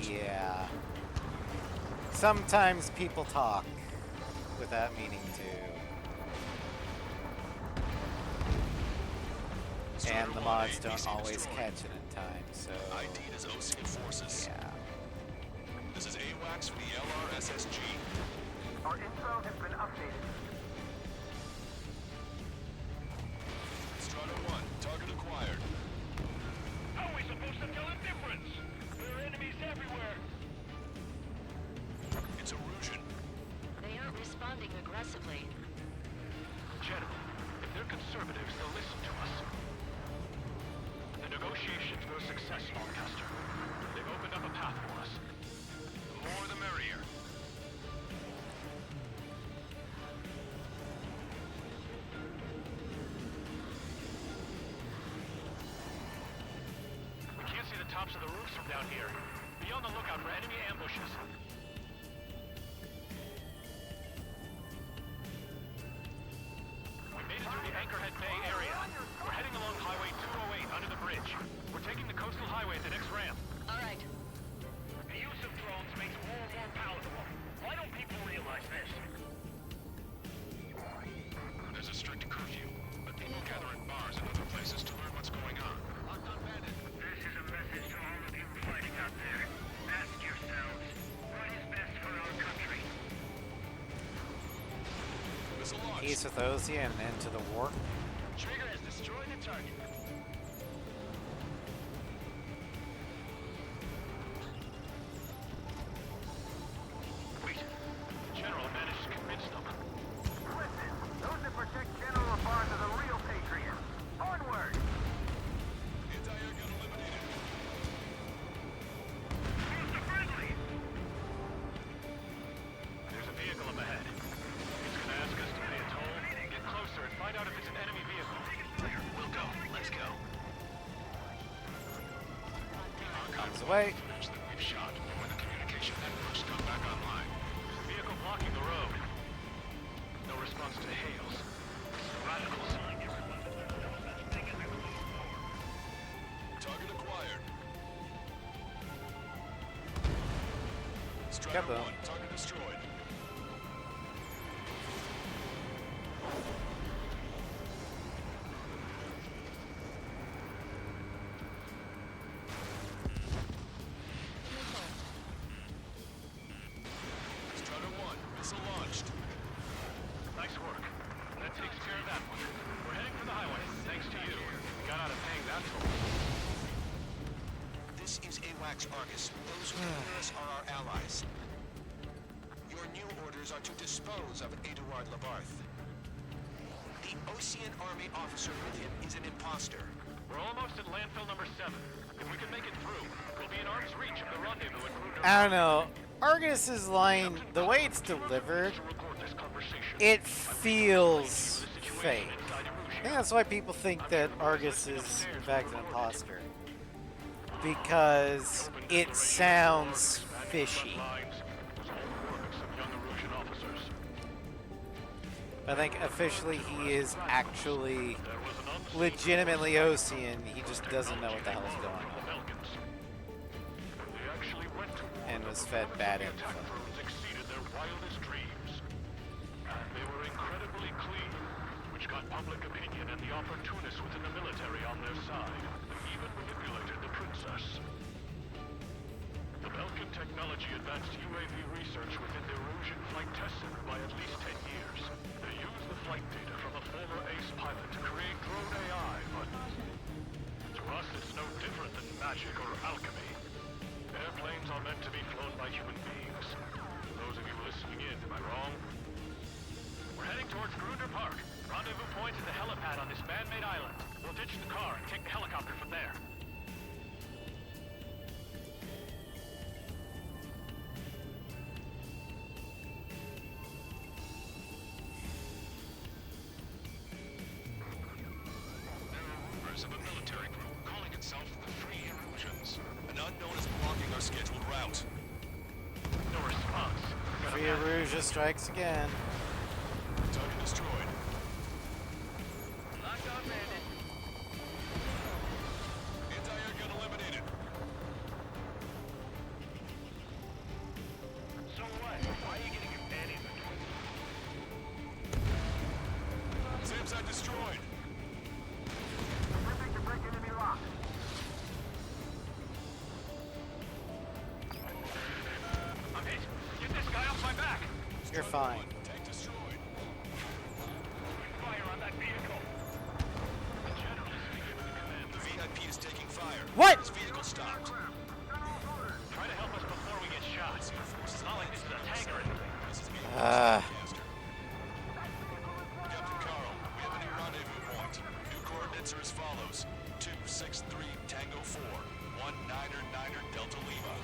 yeah, sometimes people talk without meaning to, and the mods don't always catch it in time, so
ID'd as Ocean Forces.
yeah.
This is AWACS for the LRSSG.
Our info has been updated.
Strata 1, target acquired.
How are we supposed to tell the difference? There are enemies everywhere.
It's erosion.
They aren't responding aggressively.
General, if they're conservatives, they'll listen to us. The negotiations were a success, Lancaster. They've opened up a path for us. The more the merrier. We can't see the tops of the roofs from down here. Be on the lookout for enemy ambushes. We made it through the Anchorhead Bay area. We're heading along Highway 208 under the bridge. We're taking the coastal highway at the next ramp.
All right.
The use of drones makes war more palatable. Why don't people realize this?
There's a strict curfew, but people gather in bars and other places to learn what's going on.
Locked on bandit. This is a message to all of you fighting out there. Ask yourselves, what is best for our country?
Missile launch.
Peace with Ozzy and an end to the war.
Trigger has destroyed the target.
Wait. The General managed to convince them.
Listen, those that protect General Lafarge are the real patriots. Onward!
Anti-air gun eliminated.
Use the friendly! There's a vehicle up ahead. It's gonna ask us to pay a toll. Get closer and find out if it's an enemy vehicle.
We'll go. Let's go.
Comes away.
That we've shot when the communication networks come back online.
There's a vehicle blocking the road. No response to hails. Radicals.
Target acquired. Strider
Kaboom.
1, target destroyed. Strider 1, missile launched.
Nice work. That takes care of that one. We're heading for the highway, thanks to you. We got out of paying that toll.
This is AWACS Argus. Those who near us are our allies. Your new orders are to dispose of Eduard Labarth. The Ocean Army officer with him is an imposter.
We're almost at landfill number 7. If we can make it through, we'll be in arm's reach of the rendezvous at Gruner.
I don't know. Argus's line, the way it's delivered, it feels fake. I think that's why people think that Argus is in fact an imposter. Because it sounds fishy. I think officially he is actually legitimately Ocean. He just doesn't know what the hell is going on. And was fed bad info.
Exceeded their wildest dreams. They were incredibly clean, which got public opinion and the opportunists within the military on their side. They even manipulated the princess. The Belkin technology advanced UAV research within the Erosion Flight Test Center by at least 10 years. They used the flight data from a former ace pilot to create drone AI, but to us it's no different than magic or alchemy. Airplanes are meant to be flown by human beings. Those of you listening in, am I wrong? We're heading towards Grunder Park. Rendezvous point is the helipad on this man-made island. We'll ditch the car and take the helicopter from there. members of a military group calling itself the Free Erosions.
An unknown is blocking our scheduled route.
No response.
Via Rouge strikes again.
Target destroyed.
Locked on bandit.
Anti-air gun eliminated.
So what? Why are you getting your panties in?
SAM site destroyed.
Moving to break enemy lock.
I'm hit. Get this guy off my back.
You're fine.
Tank destroyed.
Fire on that vehicle. The general is speaking with the command.
The VIP is taking fire.
What?
His vehicle stopped.
Try to help us before we get shot. It's not like this is a tank or anything.
This is being
Ah.
Captain Carl, we have a new rendezvous point. New coordinates are as follows: 263 Tango 4, 19er Delta Lima.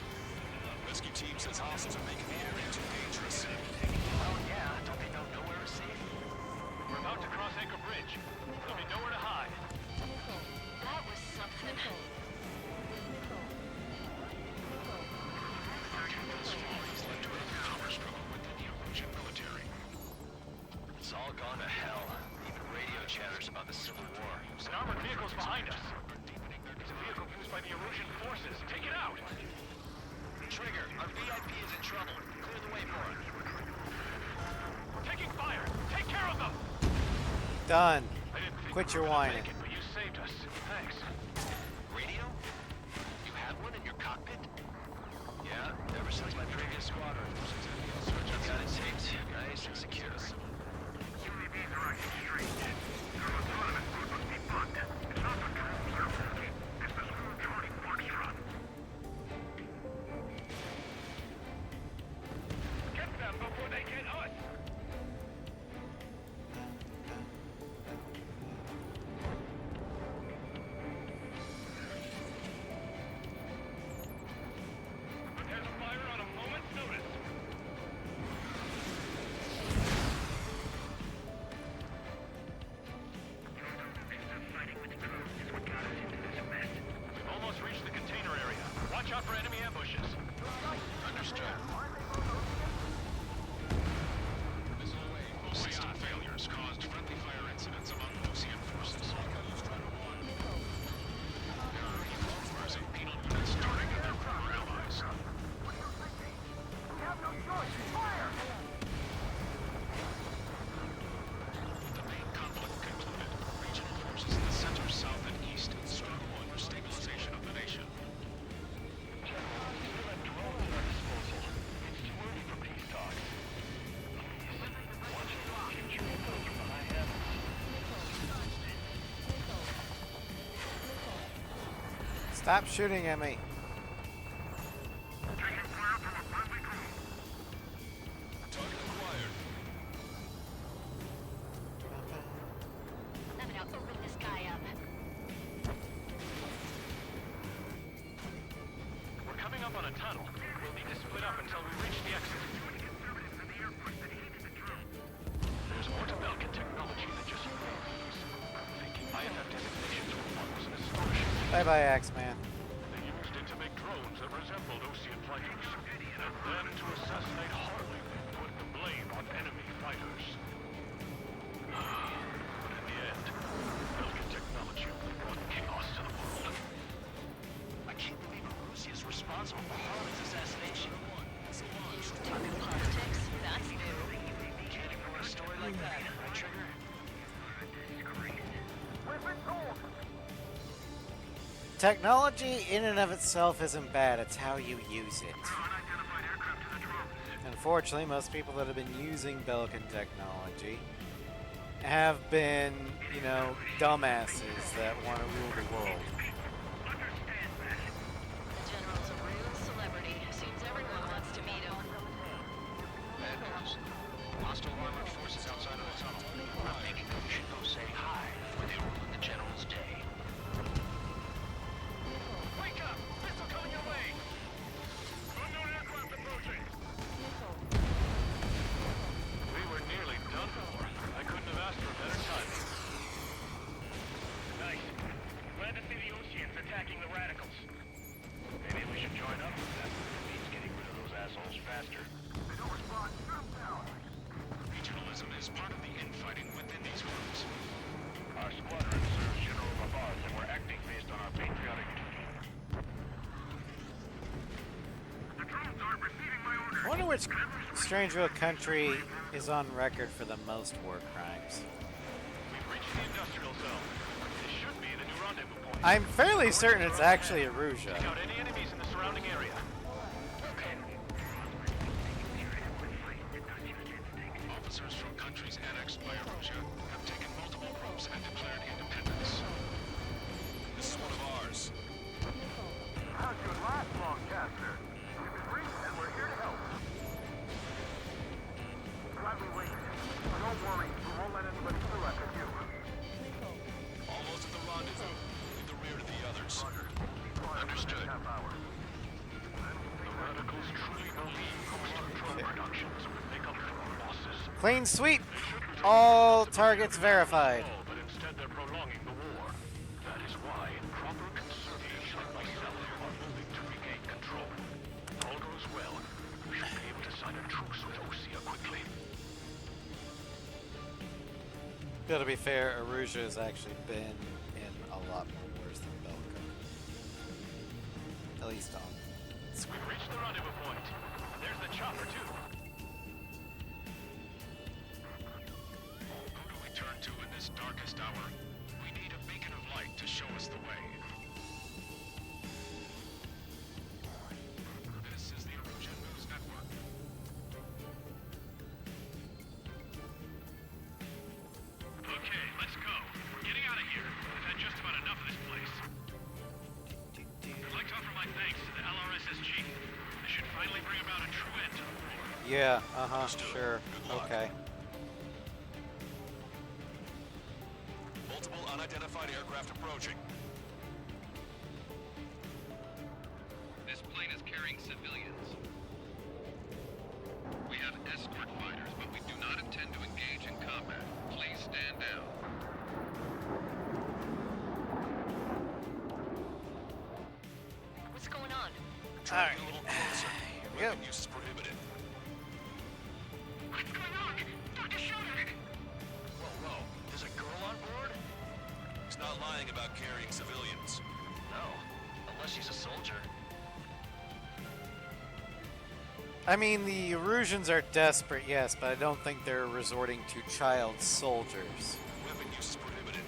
Rescue team says hostiles are making the area too dangerous.
Oh yeah, don't they know nowhere is safe?
We're about to cross Anchor Bridge. There'll be nowhere to hide.
That was something.
He's led to a power struggle within the Erosion military.
It's all gone to hell. Even radio chatters about the Civil War.
An armored vehicle's behind us. It's a vehicle used by the Erosion forces. Take it out!
Trigger, our VIP is in trouble. Clear the way for it.
We're taking fire! Take care of them!
Done.
I didn't think
Quit
we
your
were gonna
whining.
make it, but you saved us. Thanks.
Radio? You have one in your cockpit? Yeah, ever since my previous squadron. Got it taped, nice and secure.
UAVs are acting strange. Their autonomous mode must be bugged. It's not the troops they're working. It's the school Charlie Foxtrot.
Get them before they get us! Prepare to fire on a moment's notice.
Fighting with drones is what got us into this mess.
We've almost reached the container area. Watch out for enemy ambushes.
Understood.
Missile away. System failures caused friendly fire incidents among Ocean forces. There are reinforced penal units starting at their former allies.
We have no choice. Fire!
The main conflict concluded. Regional forces in the center, south, and east struggle under stabilization of the nation. General, we still have drones at our disposal. It's too early for peace talks. Please, watch the future from the high heavens.
Stop shooting at me.
Taking fire from a friendly drone.
Target acquired.
I'm gonna open this guy up.
We're coming up on a tunnel. We'll need to split up until we reach the exit. There's more to Belkin technology than just UAVs. Thinking IFF designations were once an astonishing.
Bye bye, Axeman.
They used it to make drones that resembled Osean fighters. And then to assassinate Harley, put the blame on enemy fighters. But in the end, Belkin technology only brought chaos to the world.
I can't believe Arusi is responsible for Harlan's assassination.
Talking politics? That's new.
Can't ignore a story like that, right, Trigger?
Weapon gold!
Technology in and of itself isn't bad, it's how you use it.
Unidentified aircraft to the drone.
Unfortunately, most people that have been using Belkin technology have been, you know, dumbasses that want to rule the world.
Understand that.
General's a real celebrity. Seems everyone wants to meet him.
Bad news. Hostile armored forces outside of the tunnel. I'm thinking we should go say hi before they ruin the general's day.
Wake up! Missile coming your way! Unknown aircraft approaching! We were nearly done for. I couldn't have asked for better timing. Nice. Caster.
They don't respond. Shoot 'em down.
Regionalism is part of the infighting within these groups.
Our squadron serves General Mabaz, and we're acting based on our patriotic duty. The drones aren't receiving my orders.
I wonder which Strangeville country is on record for the most war crimes.
We've reached the industrial zone. This should be the new rendezvous point.
I'm fairly certain it's actually Arusha.
Take out any enemies in the surrounding area. Officers from countries annexed by Arusha have taken multiple groups and declared independence. This is one of ours.
How'd you last long, Caster? We've been briefed, and we're here to help. Glad we waited. Don't worry, we won't let anybody through after you.
Almost at the rendezvous. Leave the rear to the others.
Understood. The radicals truly believe coastal drug productions will make up for losses.
Clean sweep. All targets verified.
But instead they're prolonging the war. That is why proper conservatives like myself are moving to regain control. If all goes well, we should be able to sign a truce with Osea quickly.
But to be fair, Arusha has actually been in a lot more wars than Belka. At least on.
We've reached the rendezvous point. There's the chopper, too. Who do we turn to in this darkest hour? We need a beacon of light to show us the way. This is the Arusha News Network. Okay, let's go. We're getting out of here. We've had just about enough of this place. I'd like to offer my thanks to the LRSSG. This should finally bring about a true end to the war.
Yeah, sure. Okay.
Multiple unidentified aircraft approaching.
This plane is carrying civilians. We have escort fighters, but we do not intend to engage in combat. Please stand down.
What's going on?
Try to be a little closer.
Here we go.
Weapon use is prohibited.
What's going on? Dr. Schroeder!
Whoa, whoa. There's a girl on board? He's not lying about carrying civilians.
No, unless she's a soldier.
I mean, the Erusians are desperate, yes, but I don't think they're resorting to child soldiers.
Weapon use is prohibited.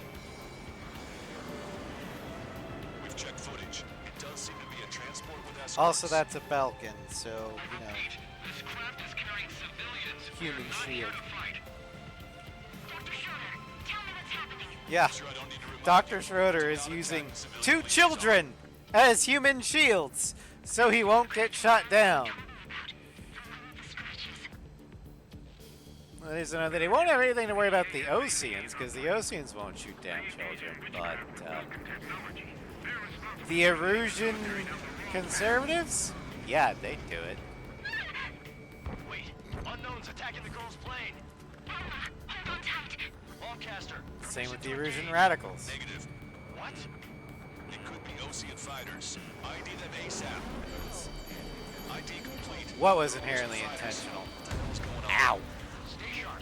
We've checked footage. It does seem to be a transport with escorts.
Also, that's a Balkan, so, you know,
This craft is carrying civilians.
human shield.
Dr. Schroeder, tell me what's happening.
Yeah,
Sure, I don't need to remind
Dr.
you.
Schroeder is
Do not
using
attack civilian
2
liaisons.
children as human shields, so he won't get shot down. Well, so that he won't have anything to worry about the Oceans, because the Oceans won't shoot down children, but the Erusian conservatives? Yeah, they'd do it.
Wait, unknown's attacking the girl's plane.
Hold on tight.
Longcaster.
Same with the Erusian radicals.
Negative.
What?
It could be Ocean fighters. ID them ASAP. ID complete.
What was inherently intentional?
What's going on?
Ow!
Stay sharp.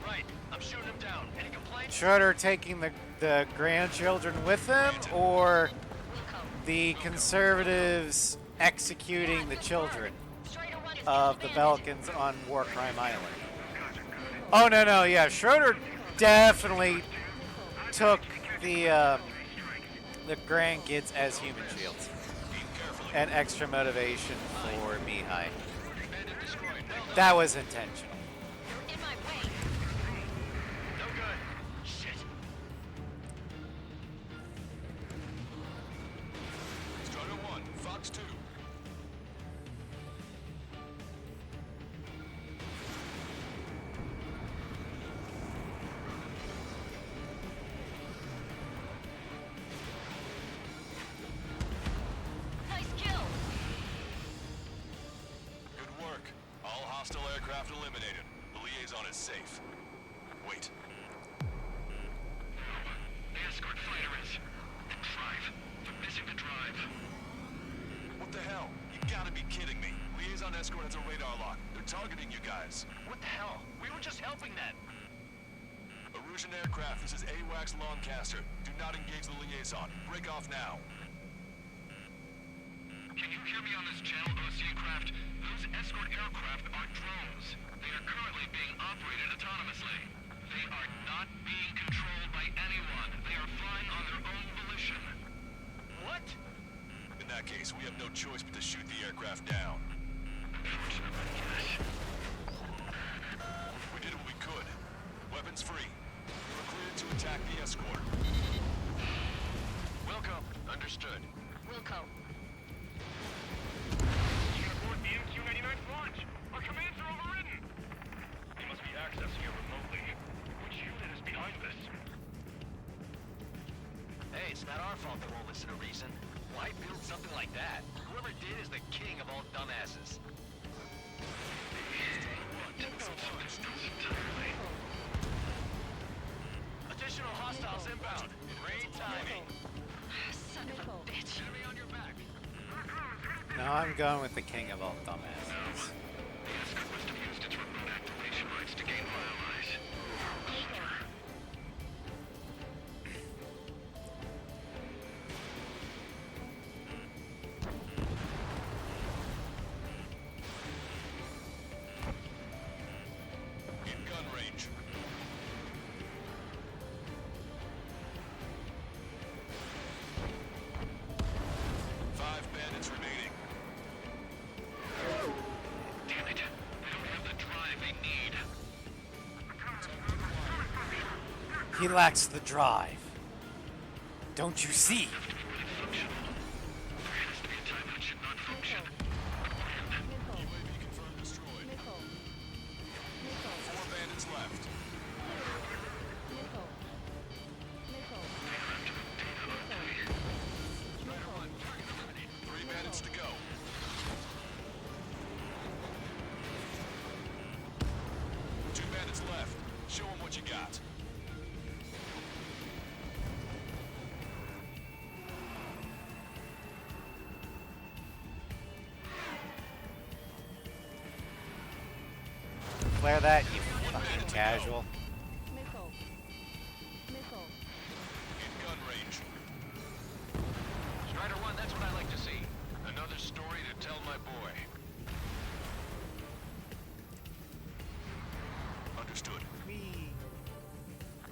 Right, I'm shooting him down. Any complaints?
Schroeder taking the grandchildren with them, or the conservatives executing the children of the Balkans on War Crime Island? Oh, no, yeah, Schroeder definitely took the grandkids as human shields. And extra motivation for Mihai. That was intentional.
In my way.
No good. Shit.
Strider 1, Fox 2.
Nice kill.
Good work. All hostile aircraft eliminated. The liaison is safe. Wait.
The escort fighter is. The drive. They're missing the drive.
What the hell? You gotta be kidding me. Liaison liaison escort has a radar lock. They're targeting you guys.
What the hell? We were just helping them.
Erusian aircraft, this is AWACS Lancaster. Do not engage the liaison. Break off now.
Can you hear me on this channel, OC craft? Those escort aircraft are drones. They are currently being operated autonomously. They are not being controlled by anyone. They are flying on their own volition.
What?
In that case, we have no choice but to shoot the aircraft down.
Unfortunately, yes.
We did what we could. Weapons free. We were cleared to attack the escort.
Wilco, understood.
Wilco.
Unit 4 the MQ-99's launch. Our commands are overridden. They must be accessed here remotely. Which unit is behind this?
Hey, it's not our fault they won't listen to reason. Why build something like that? Whoever did is the king of all dumbasses. Additional hostiles inbound. Great timing.
Son of a bitch.
Enemy on your back.
No, I'm going with the king of all dumbasses.
The escort must have used its remote activation rights to gain our allies.
In gun range. Five bandits remaining.
Damn it. They don't have the drive they need.
He lacks the drive. Don't you see?
There has to be a time when it should not function.
UAV confirmed destroyed. Four bandits left. Three bandits to go. Two bandits left. Show them what you got.
Flare that, you fucking casual.
In gun range.
Strider 1, that's what I like to see. Another story to tell my boy.
Understood.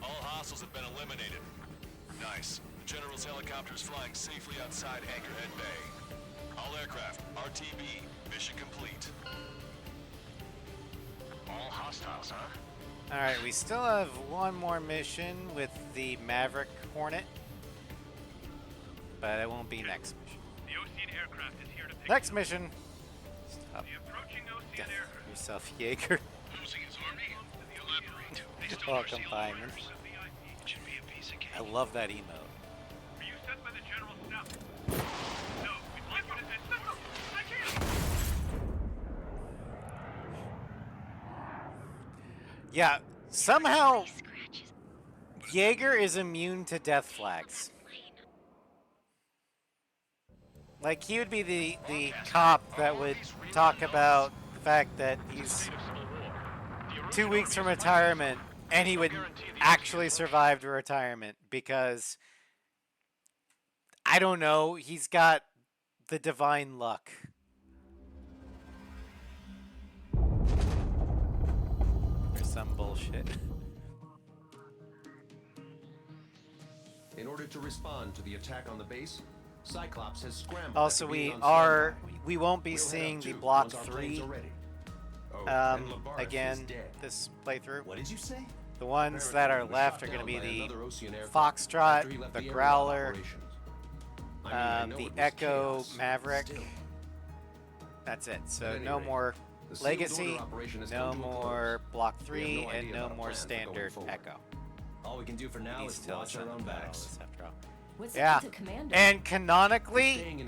All hostiles have been eliminated. Nice. The General's helicopter is flying safely outside Anchorhead Bay. All aircraft, RTB, mission complete.
All hostiles, huh?
Alright, we still have one more mission with the Maverick Hornet. But it won't be next mission.
The Ocean aircraft is here to pick
Next mission! Stop.
the approaching Ocean
Get
aircraft.
yourself, Jaeger.
Losing his army? Elaborate. They still
Welcome,
receive
Byman.
orders. It should be a piece of cake.
I love that emote.
Are you sent by the General Staff? No, we plan for it. I can't!
Yeah, somehow Jaeger is immune to death flags. Like, he would be the cop that would talk about the fact that he's 2 weeks from retirement and he would actually survive to retirement because, I don't know, he's got the divine luck. Or some bullshit.
In order to respond to the attack on the base, Cyclops has scrambled.
Also, we won't be seeing the Block 3 again this playthrough.
What did you say?
The ones that are left are going to be the Foxtrot, the Growler, the Echo Maverick. That's it. So no more Legacy, no more Block 3, and no more standard Echo.
All we can do for now is watch our own backs.
After all.
What's
Yeah,
up to Commander?
and canonically,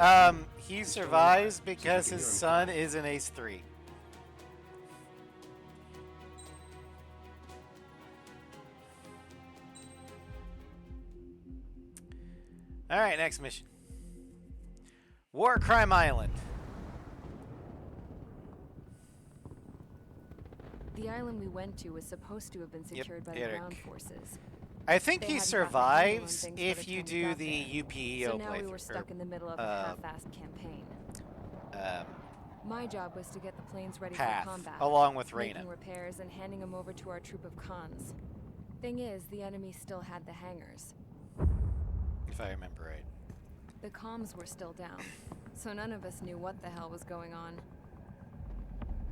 he survives because his son is an Ace 3. Alright, next mission. War Crime Island.
The island we went to was supposed to have been secured by the
Eric.
ground forces.
I think
They
he
hadn't gotten a handle on
survives
things by
if
the
you
time we
do
got
the
there.
UPEO
So now we
playthrough.
were stuck in the middle of a half-assed campaign. My job was to get the planes ready
Path,
for combat,
along with Reyna.
making repairs and handing them over to our troop of cons. Thing is, the enemy still had the hangars.
If I remember right.
The comms were still down, so none of us knew what the hell was going on.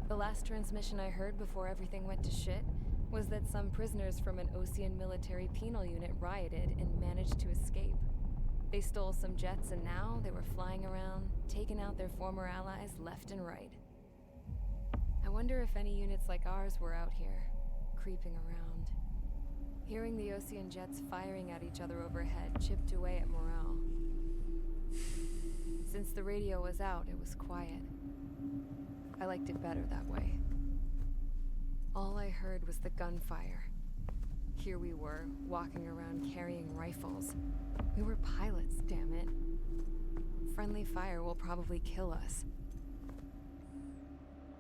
The last transmission I heard before everything went to shit was that some prisoners from an Osean military penal unit rioted and managed to escape. They stole some jets and now they were flying around, taking out their former allies left and right. I wonder if any units like ours were out here, creeping around. Hearing the Osean jets firing at each other overhead chipped away at morale. Since the radio was out, it was quiet. I liked it better that way. All I heard was the gunfire. Here we were, walking around carrying rifles. We were pilots, damn it. Friendly fire will probably kill us.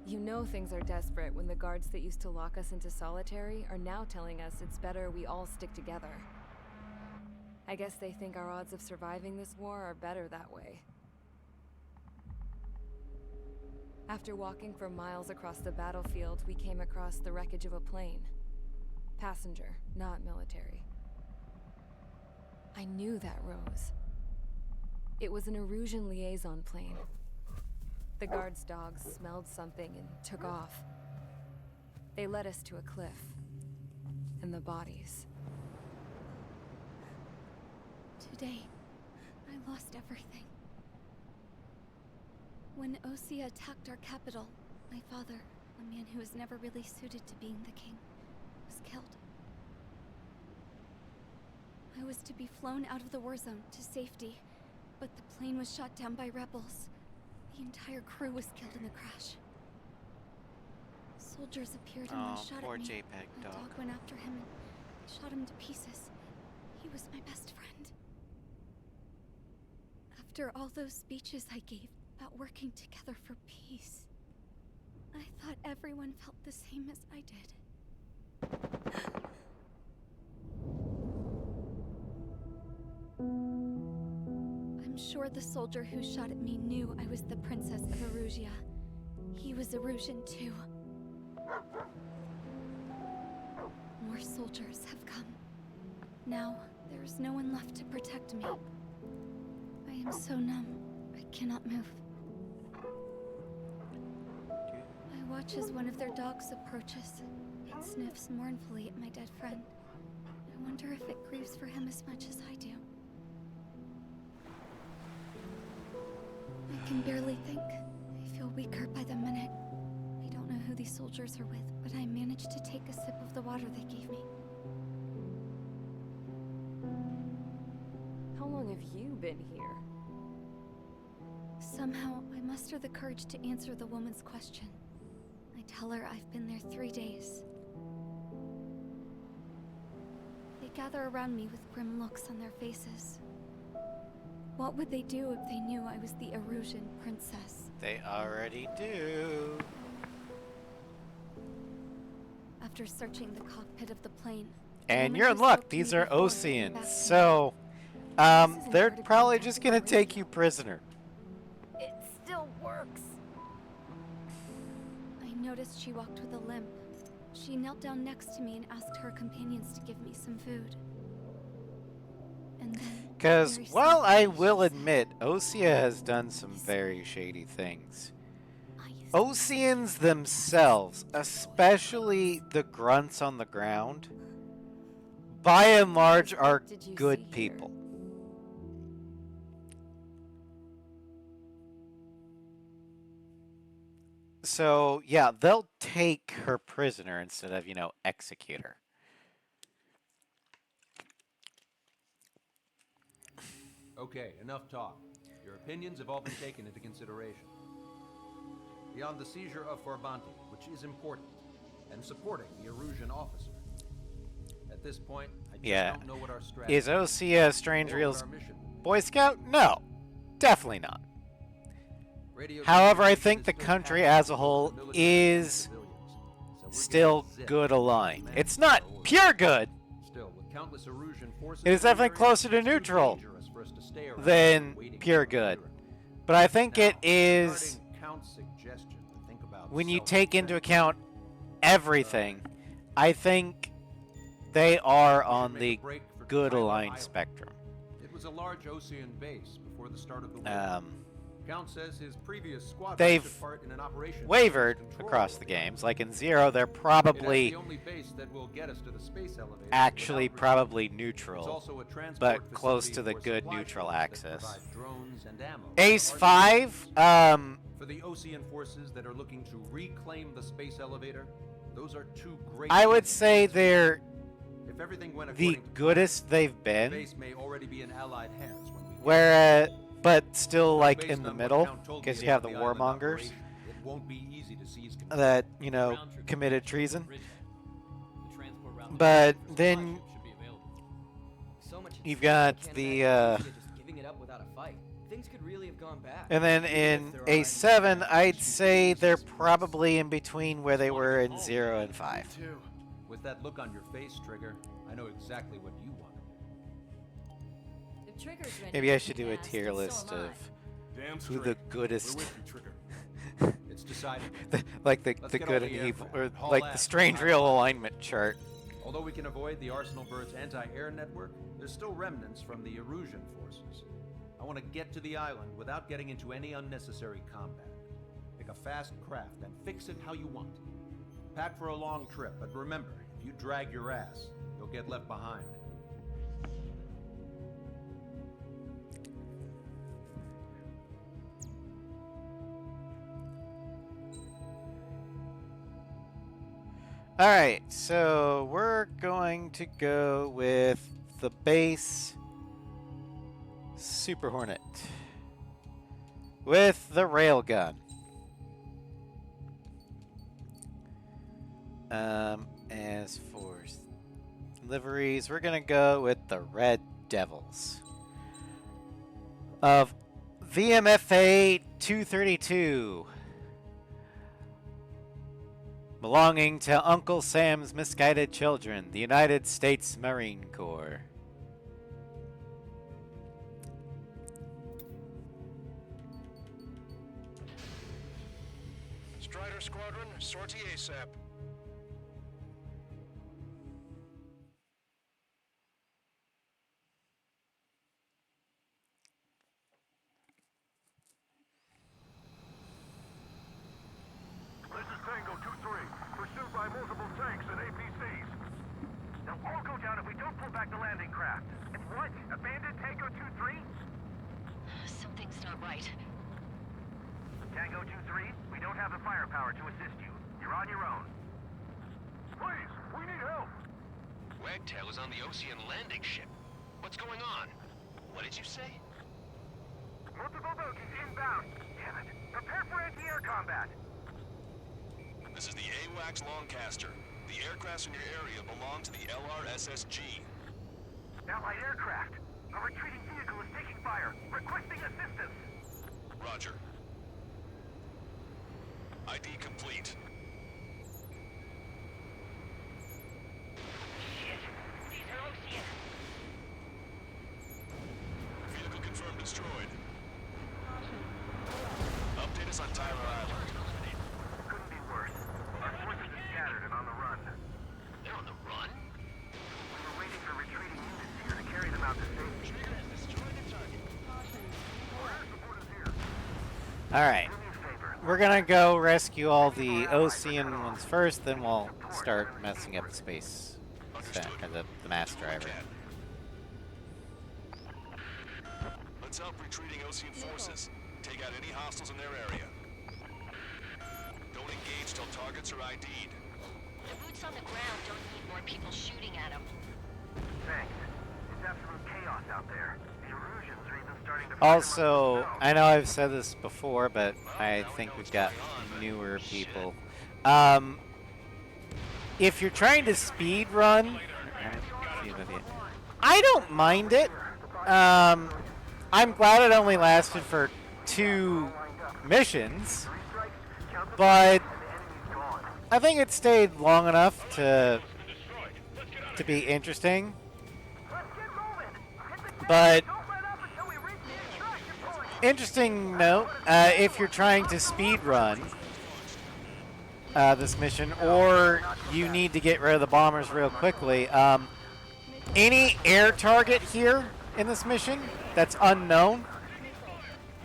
You know things are desperate when the guards that used to lock us into solitary are now telling us it's better we all stick together. I guess they think our odds of surviving this war are better that way. After walking for miles across the battlefield, we came across the wreckage of a plane. Passenger, not military. I knew that rose. It was an Erusian liaison plane. The guard's dogs smelled something and took off. They led us to a cliff. And the bodies.
Today, I lost everything. When Osea attacked our capital, my father, a man who was never really suited to being the king, was killed. I was to be flown out of the war zone to safety, but the plane was shot down by rebels. The entire crew was killed in the crash. Soldiers appeared and one shot
poor
at me.
JPEG
A
dog.
dog went after him and shot him to pieces. He was my best friend. After all those speeches I gave about working together for peace, I thought everyone felt the same as I did. I'm sure the soldier who shot at me knew I was the Princess of Erusia. He was Erusian too. More soldiers have come. Now, there is no one left to protect me. I am so numb, I cannot move. I watch as one of their dogs approaches. It sniffs mournfully at my dead friend. I wonder if it grieves for him as much as I do. I can barely think. I feel weaker by the minute. I don't know who these soldiers are with, but I managed to take a sip of the water they gave me.
How long have you been here?
Somehow, I muster the courage to answer the woman's question. I tell her I've been there 3 days. They gather around me with grim looks on their faces. What would they do if they knew I was the Erusian princess?
They already do.
After searching the cockpit of the plane,
And
the
you're in
woman who
luck.
spoke to
These
me
are
before came
Oseans.
back to me.
So, they're probably just gonna take you prisoner.
It still works. I noticed she walked with a limp. She knelt down next to me and asked her companions to give me some food. And then,
Because,
very
well, I
softly,
will
she said,
admit, Osea has done some very shady things. Oseans themselves, especially the grunts on the ground, by and large are
Did you see
good
here?
people. So, yeah, they'll take her prisoner instead of, execute her.
Okay, enough talk. Your opinions have all been taken into consideration. Beyond the seizure of Farbanti, which is important, and supporting the Erusian officer. At this point, I just don't know what our strategy
Is Osea Strange
or
Reel's
what our mission.
Boy Scout? No. Definitely not.
Radio
However, I
communication
think
is
the
still
country
passive
as a
to both
whole
the military and
is
civilians, so
still good aligned. It's not pure good.
Still, with countless Erusian forces,
It is definitely
in the area,
closer to
it's too
neutral
dangerous for us to stay around
than
waiting
pure
for a
good.
miracle.
But I think
Now,
it is,
regarding Count's suggestion to think about
when you
self-defense,
take into account everything, I think they are on
make
the
a break for
good
Tyler
aligned
Island.
spectrum.
It was a large Osean base before the start of the war. Count says his previous squadron
They've
took part in an operation
wavered
to control
across the
the island.
games. Like in Zero, they're
It has
probably
the only base that will get us to the space elevator
actually
without
probably
It's
neutral,
also a transport
but close
facility
to the
for
good
supply
neutral
ships that
access.
provide drones and ammo
Ace
for our
5,
forces. For the Osean forces that are looking to reclaim the space elevator, those are two great
I would
things.
say they're
If everything went
the
according to
goodest they've
plan, the
been,
base may already be in Allied hands when we get
where, but still like
Based
in the
on what
middle,
Count told
because
me
you have the
about island
warmongers
operation, it won't be easy to seize control.
that, you know, committed treason. But then you've got the,
giving it up without a fight. Things could really have gone bad.
and then in A7, I'd say they're probably in between where they were in 0 and 5.
With that look on your face, Trigger, I know exactly what you want.
If Trigger's ready
Maybe I
to
should
kick
do a
ass,
tier
then so
list
am I.
of
Damn
who
straight.
the goodest,
We're with you, Trigger.
It's decided.
like the
Let's
the
get
good
all
and
the
evil,
aircraft
or
and haul
like the
ass.
strange real alignment chart.
Although we can avoid the Arsenal Bird's anti-air network, there's still remnants from the Erusian forces. I want to get to the island without getting into any unnecessary combat. Pick a fast craft and fix it how you want. Pack for a long trip, but remember, if you drag your ass, you'll get left behind.
All right, so we're going to go with the base Super Hornet with the railgun. As for liveries, we're gonna go with the Red Devils of VMFA 232. Belonging to Uncle Sam's misguided children, the United States Marine Corps.
Strider Squadron, sortie ASAP.
This is Tango 2-3, pursued by multiple tanks and APCs. They'll all go down if we don't pull back the landing craft. And what? Abandon Tango 2-3?
Something's not right.
Tango 2-3, we don't have the firepower to assist you. You're on your own. Please, we need help.
Wagtail is on the Ocean landing ship. What's going on? What did you say?
Multiple bogies inbound. Damn it. Prepare for anti-air combat.
This is the AWACS Longcaster. The aircrafts in your area belong to the LRSSG.
Allied aircraft. A retreating vehicle is taking fire. Requesting assistance.
Roger. ID complete.
These are Ocean.
Vehicle confirmed destroyed. Update us on Tyler Island.
Couldn't be worse. Our forces are scattered and on the run.
They're on the run?
We were waiting for retreating units here to carry them out to safety.
Trigger has destroyed the target.
Air support is here.
All right,
Do me a favor.
we're gonna go rescue all the Ocean ones first, then we'll start messing up the space, or the mass driver.
Let's help retreating Ocean forces. Take out any hostiles in their area. Don't engage till targets are ID'd.
The boots on the ground don't need more people shooting at them.
Thanks. It's absolute chaos out there. The Erusians are even starting to fight
Also,
among
I know I've said this before, but I think we've got newer people. If you're trying to speed run, I don't mind it. I'm glad it only lasted for 2 missions, but I think it stayed long enough to be interesting. But interesting note, if you're trying to speed run this mission, or you need to get rid of the bombers real quickly, any air target here in this mission that's unknown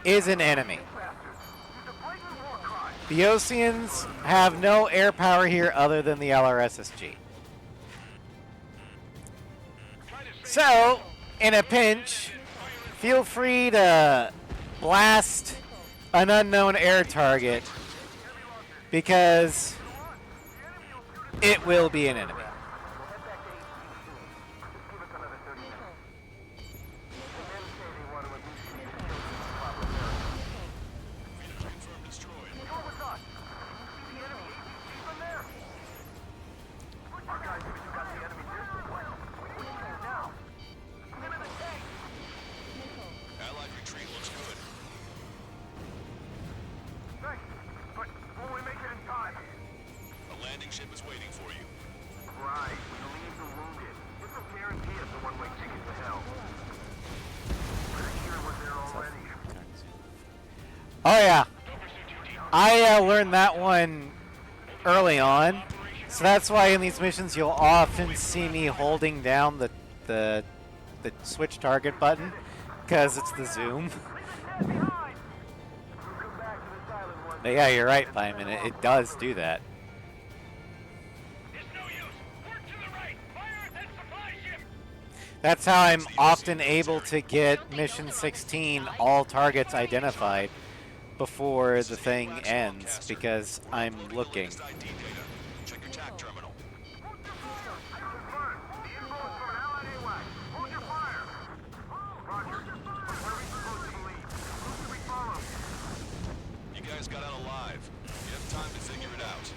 is an enemy. The Oceans have no air power here other than the LRSSG. So, in a pinch, feel free to blast an unknown air target because it will be an enemy.
Ship is waiting for you.
Right, we leave the wounded. This will guarantee us a one-way ticket to hell. Pretty sure we're there already.
Oh yeah, I learned that one early on, so that's why in these missions you'll often see me holding down the switch target button, because it's the zoom. But yeah, you're right, Pyman. It does do that. That's how I'm often able to get Mission 16 all targets identified before the thing ends, because I'm looking.
Check your TAC terminal. You guys got out alive. You have time to figure it out.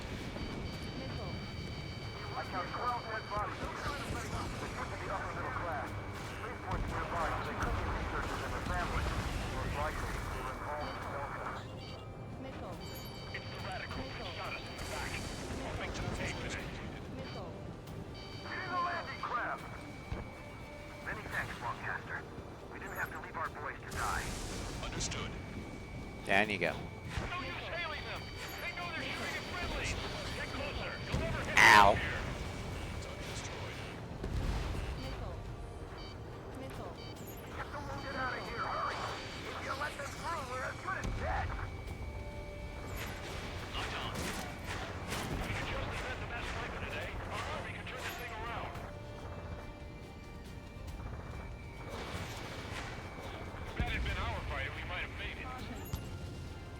I count 12 dead bodies.
Understood.
Down you go. Ow.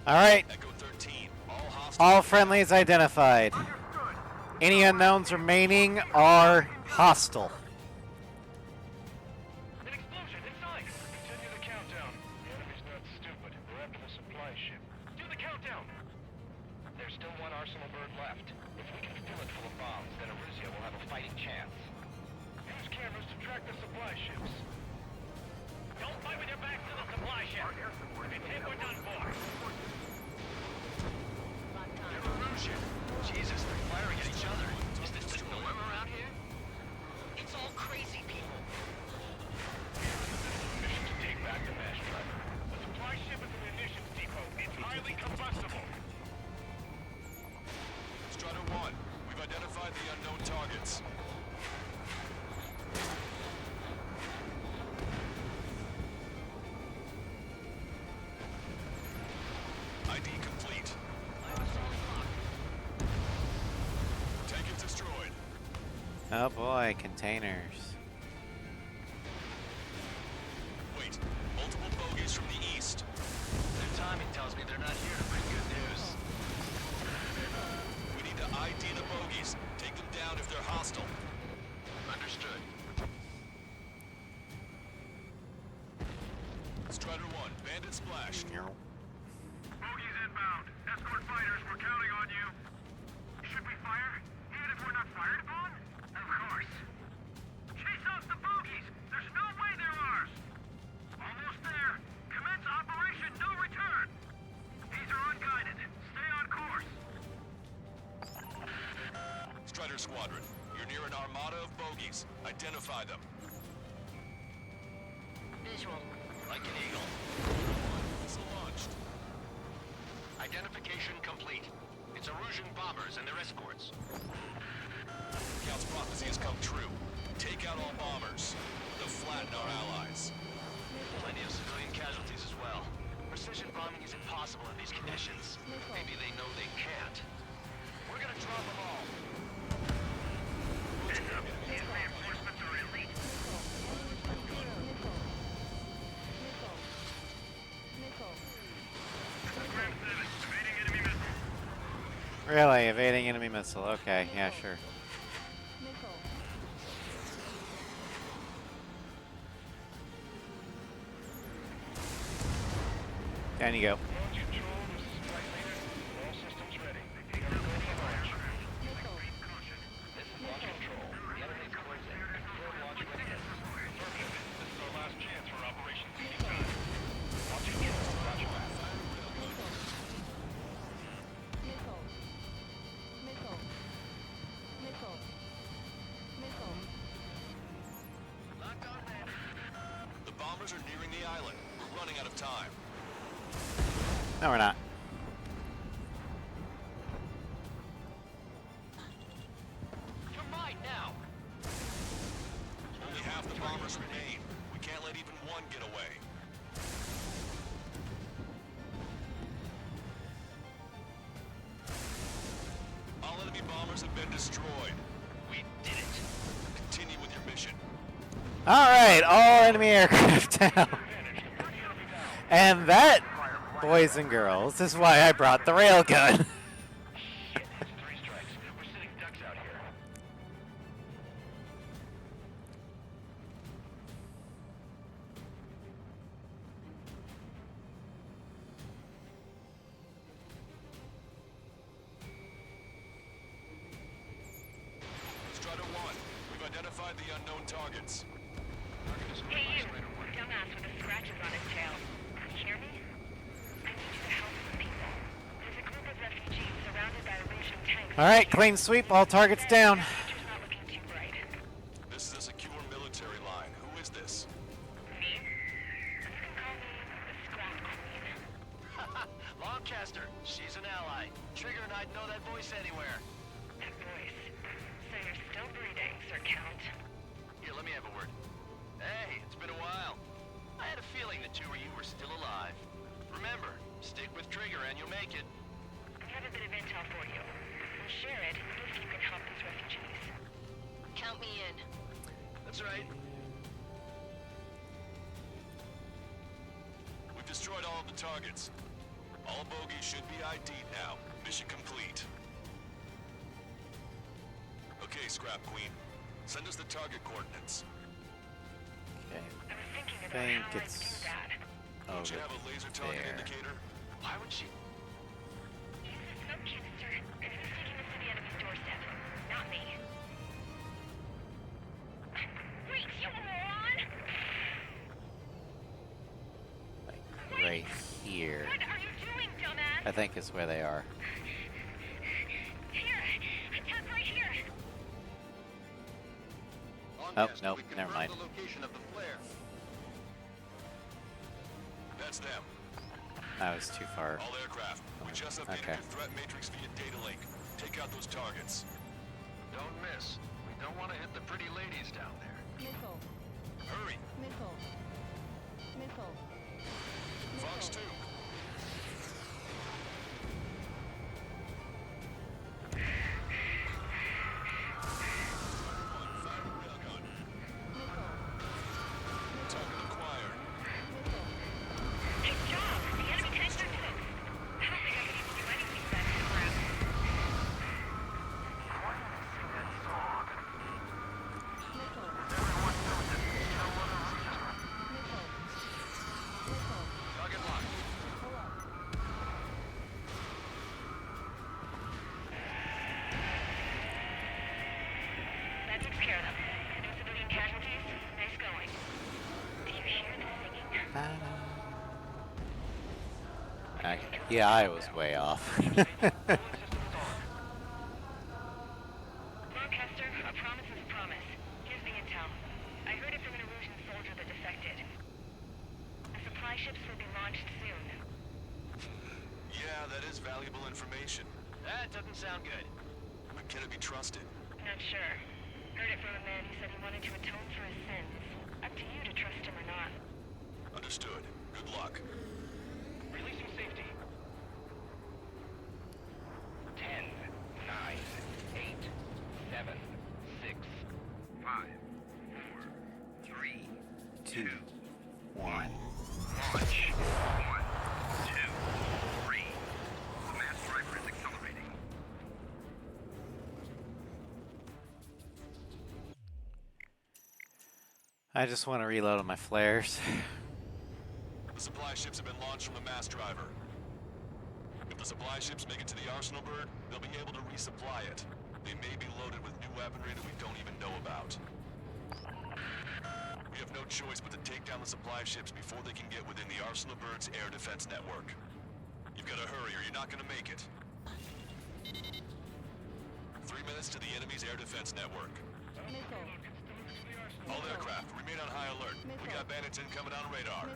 All right. All friendlies identified. Any unknowns remaining are hostile.
An explosion inside. Continue the countdown. The enemy's not stupid. We're after the supply ship. Do the countdown. There's still one arsenal bird left. If we can fill it full of bombs, then Aruzia will have a fighting chance. Use cameras to track the supply ships. Don't fight with your back to the supply ship. If it's hit, we're done for.
Jesus, they're firing at each other. Is this the norm around here?
It's all crazy people.
Mission to take back the mash driver. The supply ship is a munitions depot. It's highly combustible.
Strider 1, we've identified the unknown targets. ID complete. Tank is destroyed.
Oh boy, containers.
Wait, multiple bogies from the east.
Their timing tells me they're not here to bring good news.
We need to ID the bogies. Take them down if they're hostile.
Understood.
Strider 1, bandit splash.
Bogies inbound. Escort fighters, we're counting on you. Should we fire? Even if we're not fired upon? Of course. Chase out the bogies! There's no way they're ours! Almost there. Commence Operation No Return. These are unguided. Stay on course.
Fighter Squadron. You're near an armada of bogies. Identify them.
Visual.
Like an eagle.
Missile launched.
Identification complete. It's Erusian bombers and their escorts.
Scout's prophecy has come true. Take out all bombers. They'll flatten our allies.
Plenty of civilian casualties as well. Precision bombing is impossible in these conditions. Maybe they know they can't. We're gonna drop them all.
These reinforcements are elite. Program 7, evading enemy missile.
Really? Evading enemy missile. Okay, yeah, sure. Down you go.
Launch control, this is Flight Leader. All systems ready. We are ready for launch.
This is launch control. The enemy's closing. Confirm launch readiness.
Affirmative. This is our last chance for Operation Speed Time. Launch control, roger that.
The bombers are nearing the island. We're running out of time.
No, we're not.
You're mine now.
Only half the bombers remain. We can't let even one get away. All enemy bombers have been destroyed.
We did it.
Continue with your mission.
Alright, all enemy aircraft down. And that, boys and girls, is why I brought the railgun.
Shit, it's 3 strikes. We're sitting ducks out here.
Strider 1, we've identified the unknown targets.
Hey you, dumbass with the scratches on his tail. You hear me? I need you to help some people. There's a group of refugees surrounded by Erusian tanks.
Alright, clean sweep, all targets down.
Future's not looking too bright.
This is a secure military line. Who is this?
Me? You can call me the Scrap Queen.
Longcaster, she's an ally. Trigger and I'd know that voice anywhere.
That voice. So you're still breathing, Sir Count.
Here, let me have a word. Hey, it's been a while. I had a feeling the two of you were still alive. Remember, stick with Trigger and you'll make it.
I have a bit of intel for you. We'll share it if you can help these refugees. Count me in.
That's right.
We've destroyed all of the targets. All bogies should be ID'd now. Mission complete. Okay, Scrap Queen. Send us the target coordinates.
Okay.
I was thinking about
Think
how I'd
it's
do that.
Don't you
over
have a laser target
there.
indicator?
Why would she?
Use the smoke canister, and who's taking this to the enemy's doorstep? Not me. Wait, you moron!
Like right here.
What are you doing, dumbass?
I think is where they are.
Here, attack right here.
Longcaster,
nope,
we
never
confirmed
mind.
the location of the flare.
That's them.
That was too far.
All aircraft. We just updated
Okay.
your threat matrix via data link. Take out those targets.
Don't miss. We don't want to hit the pretty ladies down there.
Missile.
Hurry.
Missile. Missile.
Fox 2. Firing railgun. Target acquired.
Nice job. The enemy tanks are toast. I don't think I can even do anything with that crap.
Target locked.
That takes care of them. No civilian casualties. Nice going. Do you hear the singing?
Yeah, I was way off.
Longcaster,
good.
But can it be trusted?
Not sure. Heard it from a man who said he wanted to atone for his sins. Up to you to trust him or not.
Understood. Good luck.
Releasing safety. 10, 9, 8, 7, 6, 5, 4, 3, 2, 1. Launch. 1, 2, 3. The mass driver is accelerating.
I just want to reload my flares.
The supply ships have been launched from the mass driver. If the supply ships make it to the arsenal bird, they'll be able to resupply it. They may be loaded with new weaponry that we don't even know about. We have no choice but to take down the supply ships before they can get within the arsenal bird's air defense network. You've got to hurry or you're not going to make it. 3 minutes to the enemy's air defense network. All aircraft, remain on high alert. We got bandits incoming on radar.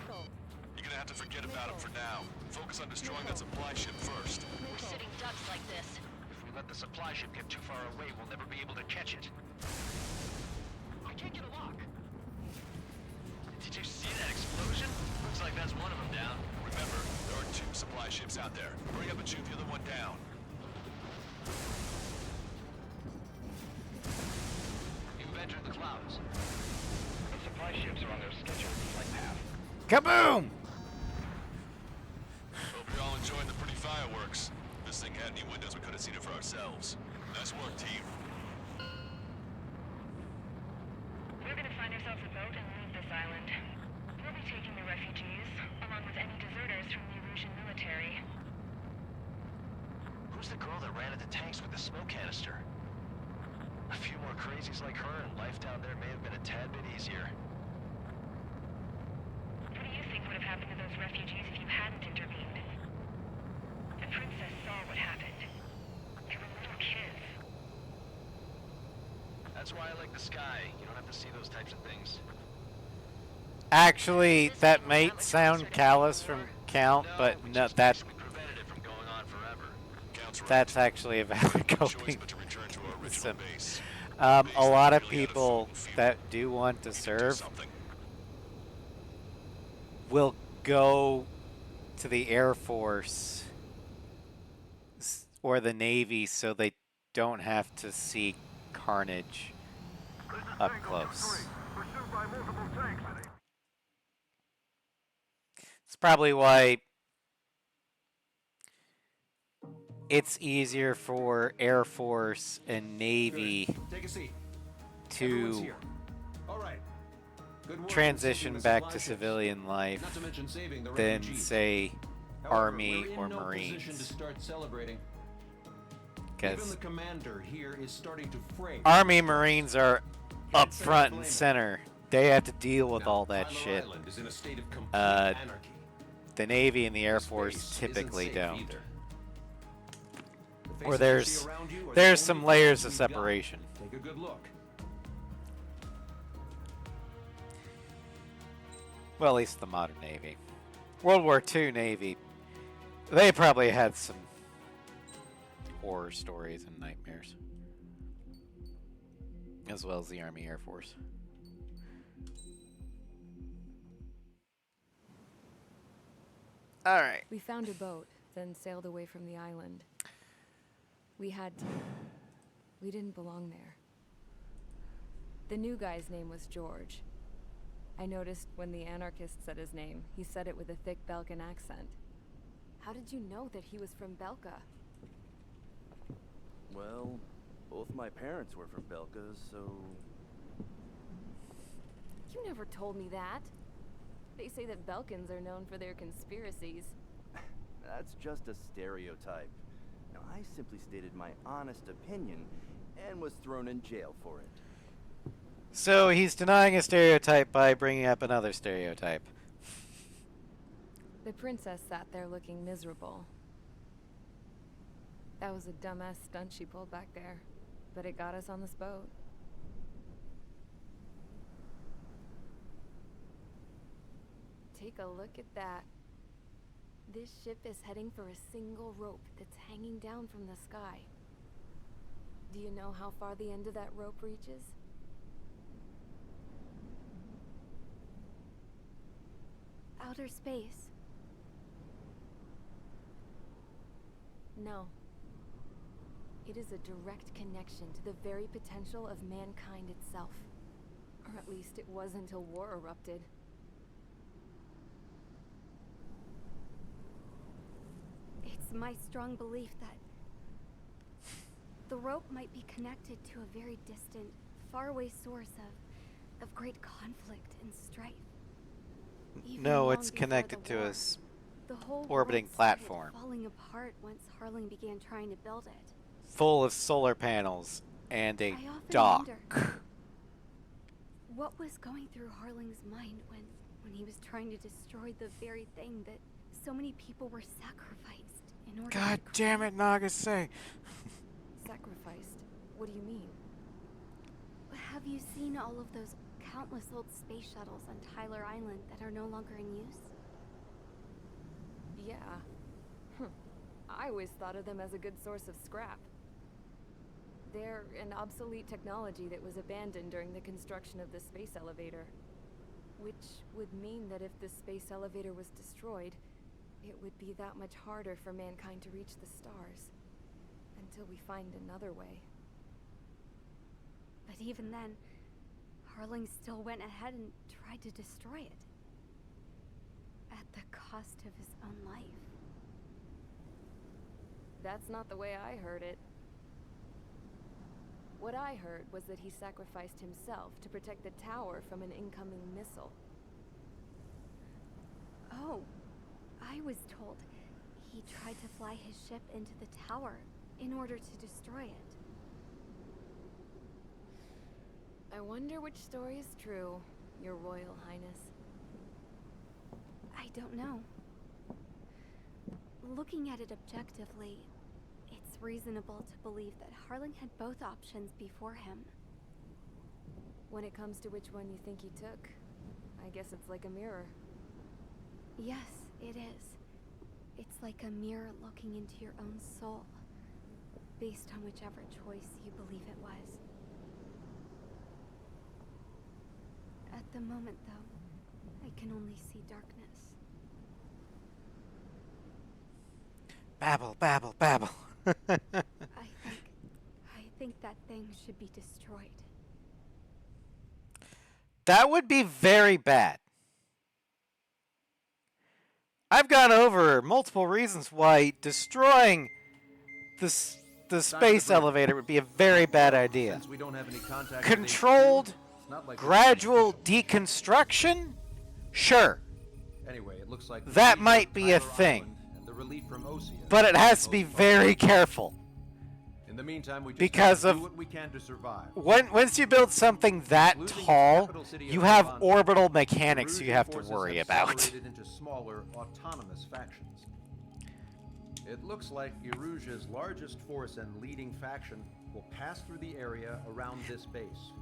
You're gonna have to forget about them for now. Focus on destroying that supply ship first.
We're sitting ducks like this.
If we let the supply ship get too far away, we'll never be able to catch it. I can't get a lock. Did you see that explosion? Looks like that's one of them down.
Remember, there are 2 supply ships out there. Hurry up and shoot the other one down.
You've entered the clouds. The supply ships are on their scheduled flight path.
Kaboom!
Hope you're all enjoying the pretty fireworks. If this thing had any windows, we could have seen it for ourselves. Nice work, team.
We're gonna find ourselves a boat and leave this island. We'll be taking the refugees, along with any deserters from the Erusian military.
Who's the girl that ran at the tanks with the smoke canister? A few more crazies like her, and life down there may have been a tad bit easier.
What do you think would have happened to those refugees if you hadn't intervened? The princess saw what happened. They were little kids.
That's why I like the sky. You don't have to see those types of things.
Actually, that might sound callous from Count, but no, that
We prevented it from going on forever.
that's actually a valid coping
But to return to our original
system.
base.
A lot of people that do want to serve
Something.
will go to the Air Force or the Navy so they don't have to see carnage up close.
Pursued by multiple tanks.
It's probably why it's easier for Air Force and Navy
Take a seat.
to
Everyone's here. All right. Good work in
transition
sinking the
back
supply
to
ships.
civilian life
Not to mention saving the
than,
refugees.
say,
However,
Army
we're in
or
no position to
Marines.
start celebrating. Even
Because
the commander here is starting to fray.
Army Marines are up
Can't say
front
I
and
blame
center. They have to deal with
Now,
all that
Tyler
shit.
Island is in a state of complete
Uh,
anarchy.
The Navy and the Air
Space
Force
isn't
typically
safe
don't.
either. The
Or
faces you
there's
see around you are the
there's
only
some
things
layers of
we've got.
separation.
Take a good look.
Well, at least the modern Navy. World War II Navy, they probably had some horror stories and nightmares. As well as the Army Air Force. Alright.
We found a boat, then sailed away from the island. We had to. We didn't belong there. The new guy's name was George. I noticed when the anarchist said his name, he said it with a thick Belkan accent. How did you know that he was from Belka?
Well, both my parents were from Belka, so...
You never told me that. They say that Belkans are known for their conspiracies.
That's just a stereotype. Now, I simply stated my honest opinion and was thrown in jail for it.
So he's denying a stereotype by bringing up another stereotype.
The princess sat there looking miserable. That was a dumbass stunt she pulled back there, but it got us on this boat. Take a look at that. This ship is heading for a single rope that's hanging down from the sky. you know how far the end of that rope reaches?
Outer space.
No. It is a direct connection to the very potential of mankind itself. Or at least it was until war erupted.
It's my strong belief that the rope might be connected to a very distant, faraway source of great conflict and strife. Even
No,
long
it's
before
connected
the
to
war,
a
the whole
orbiting
world started
platform
falling apart once Harling began trying to build it.
full of solar panels and a
I often
dock.
wonder what was going through Harling's mind when he was trying to destroy the very thing that so many people were sacrificed in order
God
to
damn it, Nagase.
Sacrificed? What do you mean?
Have you seen all of those countless old space shuttles on Tyler Island that are no longer in use?
Yeah. I always thought of them as a good source of scrap. They're an obsolete technology that was abandoned during the construction of the space elevator. Which would mean that if the space elevator was destroyed, it would be that much harder for mankind to reach the stars. Until we find another way.
But even then, Harling still went ahead and tried to destroy it. At the cost of his own life.
That's not the way I heard it. What I heard was that he sacrificed himself to protect the tower from an incoming missile.
Oh, I was told he tried to fly his ship into the tower in order to destroy it.
I wonder which story is true, Your Royal Highness.
I don't know. Looking at it objectively, it's reasonable to believe that Harling had both options before him.
When it comes to which one you think he took, I guess it's like a mirror.
Yes, it is. It's like a mirror looking into your own soul, based on whichever choice you believe it was. At the moment, though, I can only see darkness.
Babble, babble, babble.
I think that thing should be destroyed.
That would be very bad. I've gone over multiple reasons why destroying the space elevator would be a very bad idea.
Since we don't have any contact
Controlled,
with HQ, it's not like
gradual deconstruction? Sure.
Anyway, it looks like
That might be a thing.
and the relief from Osea
But it has to be very careful.
In the meantime, we just
Because
have to
of
do what we can to survive.
once you build something that
Losing
tall,
capital city
you
of
have
Levante,
orbital mechanics
Erusian
you have to
forces
worry
have
about.
separated into smaller, autonomous factions. It looks like Erusia's largest force and leading faction will pass through the area around this base.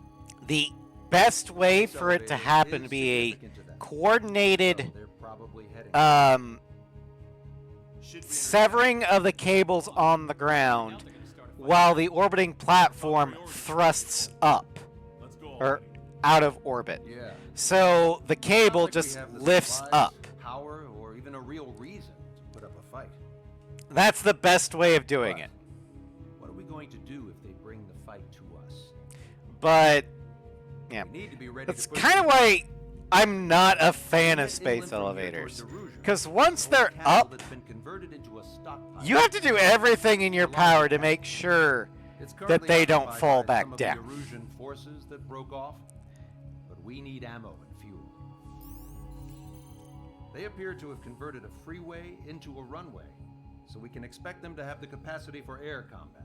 The best way
This
for it to
elevator
happen
is
to be a
significant to them.
coordinated
So they're probably heading
severing of the cables on the ground while the orbiting platform thrusts up or out of orbit.
Yeah.
So the cable
Not like we
just
have the
lifts
supplies,
up.
power, or even a real reason to put up a fight.
That's the best way of doing it.
What are we going to do if they bring the fight to us?
But yeah,
We need to be ready
that's
to push
kind of
them.
why I'm not a fan of
Get
space
inland from here
elevators.
towards Erusia.
Because once
An old
they're
castle
up,
that's been converted into a stockpile.
you have to do everything in your power to make sure
It's
that
currently
they don't
occupied
fall
by
back
some of
down.
The Erusian forces that broke off, but we need ammo and fuel. They appear to have converted a freeway into a runway, so we can expect them to have the capacity for air combat.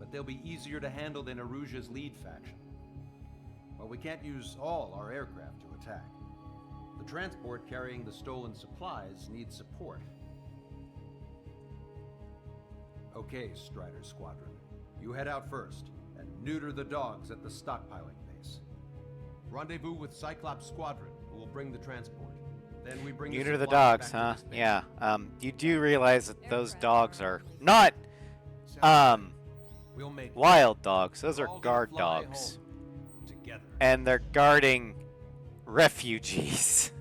But they'll be easier to handle than Erusia's lead faction. While we can't use all our aircraft to attack, the transport carrying the stolen supplies needs support. Okay, Strider Squadron. You head out first and neuter the dogs at the stockpiling base. Rendezvous with Cyclops Squadron, who will bring the transport. Then we bring
Neuter the
supplies
dogs,
back
huh?
to this base.
Yeah. You do realize that those dogs are not
We'll make it.
Wild dogs. Those are
All gonna
guard
fly
dogs.
home together.
And they're guarding refugees.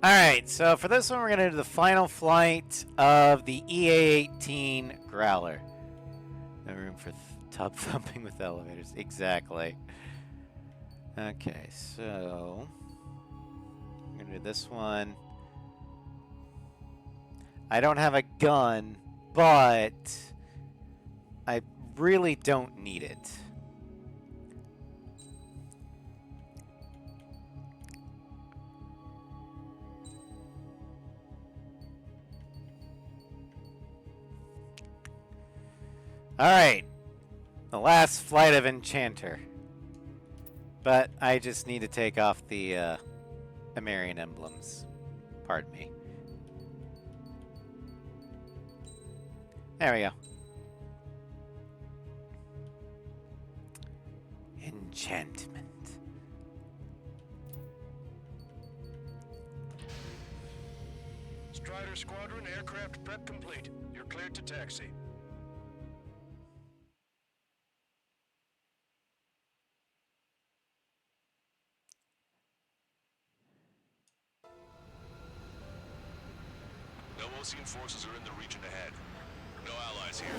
Alright, so for this one, we're going to do the final flight of the EA-18 Growler. No room for tub thumping with elevators. Exactly. Okay, so I'm going to do this one. I don't have a gun, but I really don't need it. Alright. The last flight of Enchanter. But I just need to take off the Amarian emblems. Pardon me. There we go. Enchantment.
Strider Squadron, aircraft prep complete. You're cleared to taxi.
No Ocean forces are in the region ahead. No allies here.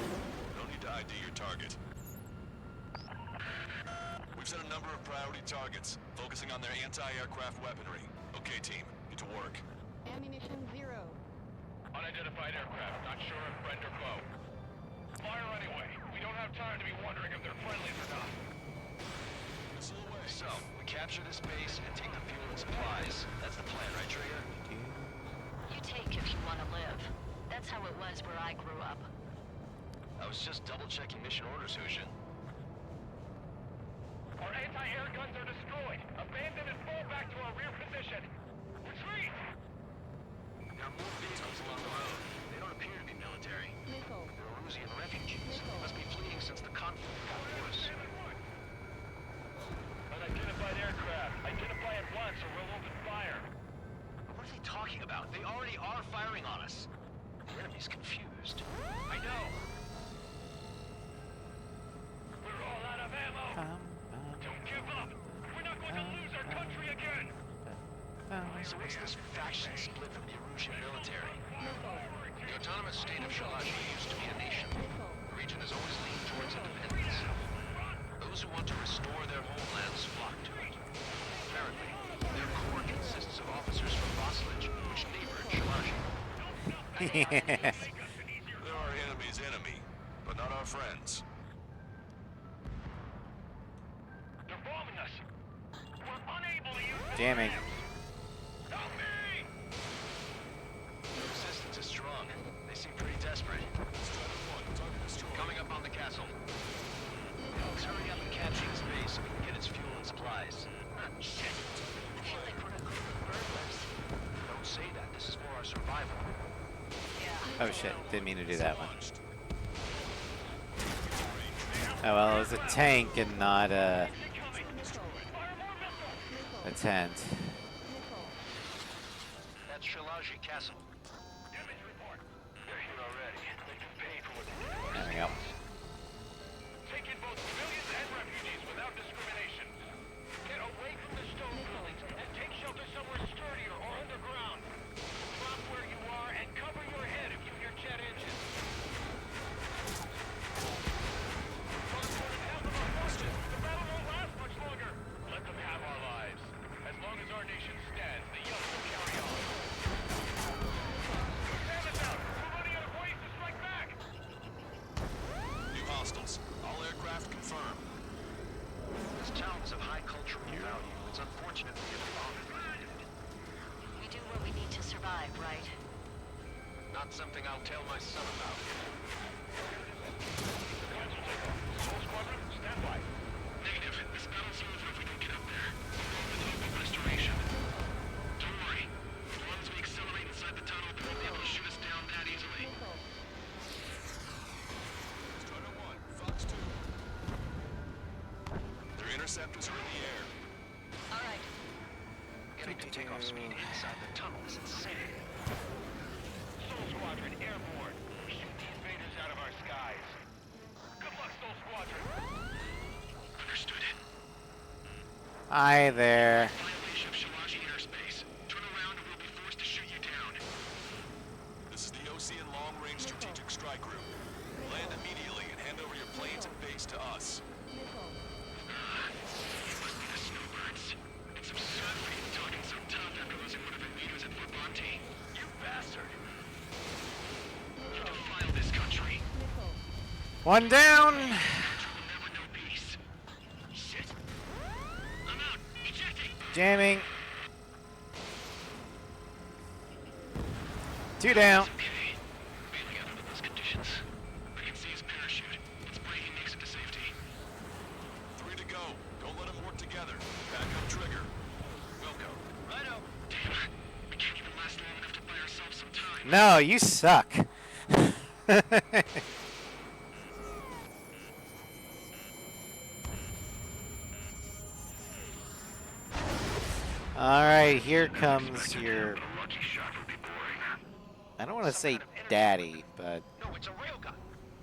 No need to ID your target. We've set a number of priority targets, focusing on their anti-aircraft weaponry. Okay, team, get to work.
Ammunition 0.
Unidentified aircraft, not sure if friend or foe. Fire anyway. We don't have time to be wondering if they're friendlies or not.
Missile away.
So, we capture this base and take the fuel and supplies. That's the plan, right, Trigger?
You take if you want to live. That's how it was where I grew up.
I was just double-checking mission orders, Hushin.
Our anti-air guns are destroyed. Abandon and fall back to our rear position. Retreat!
There are more vehicles along the road. They don't appear to be military.
Missile.
They're Erusian refugees. They must be fleeing since the conflict got worse.
Unidentified aircraft. Identify at once or we'll open fire.
What are they talking about? They already are firing on us. The enemy's confused. I know.
We're all out of ammo. Don't give up. We're not going to lose our country again.
So what's this faction split from the Erusian military? The autonomous state of Shalashi used to be a nation. The region has always leaned towards independence. Those who want to restore their homelands flock to it. Apparently, their core consists of officers from Vassalage, which neighbored Shalashi.
They're our enemy's enemy, but not our friends.
They're bombing us. We're unable to use the
Jamming.
Help me!
The resistance is strong. They seem pretty desperate. Coming up on the castle. Let's hurry up and capture this base so we can get its fuel and supplies. Shit.
I feel like we're a group of burglars.
Don't say that. This is for our survival.
Yeah.
Oh shit, didn't mean to do that one. Oh well, it was a tank and not a tent.
That's Shalashi Castle.
Damage report. They're here already. They can pay for what they did.
There we go.
Take in both civilians and refugees without discrimination. Get away from the stone buildings and take shelter somewhere sturdier or underground. Drop where you are and cover your head if you hear jet engines. The battle won't last much longer. Let them have our lives. As long as our nation stands, the young will carry on. Stand us out. We're running out of ways to strike back.
New hostiles. All aircraft confirmed.
This town is of high cultural value. It's unfortunate we have bombed it.
We do what we need to survive, right?
Not something I'll tell my son about.
Cancel takeoff. Soul Squadron, stand by.
Negative. This battle's over if we don't get up there. We'll go with hope of restoration. Don't worry. As long as we accelerate inside the tunnel, they won't be able to shoot us down that easily.
Strider 1, Fox 2. Their interceptors are in the air.
All right.
Getting to takeoff speed inside the tunnel is insane.
Soul Squadron, airborne.
Hi there.
Violation of Shalaji airspace. Turn around or we'll be forced to shoot you down.
This is the OCN Long Range Strategic Strike Group. Land immediately and hand over your planes and base to us.
You must be the snowbirds. It's absurd for you talking so tough after losing one of your leaders at Verbante. You bastard. You defile this country.
One down.
Country will never know peace. Shit. I'm out. Ejecting.
Jamming. 2 down.
Okay. Bailing out under those conditions. I can see his parachute. Let's break and makes it to safety.
3 to go. Don't let them work together. Back up trigger. Wilco.
Righto. Damn. We can't even last long enough to buy ourselves some time.
No, you suck. Alright, here comes your...
A lucky shot would be boring.
I don't want to say daddy, but...
No, it's a railgun.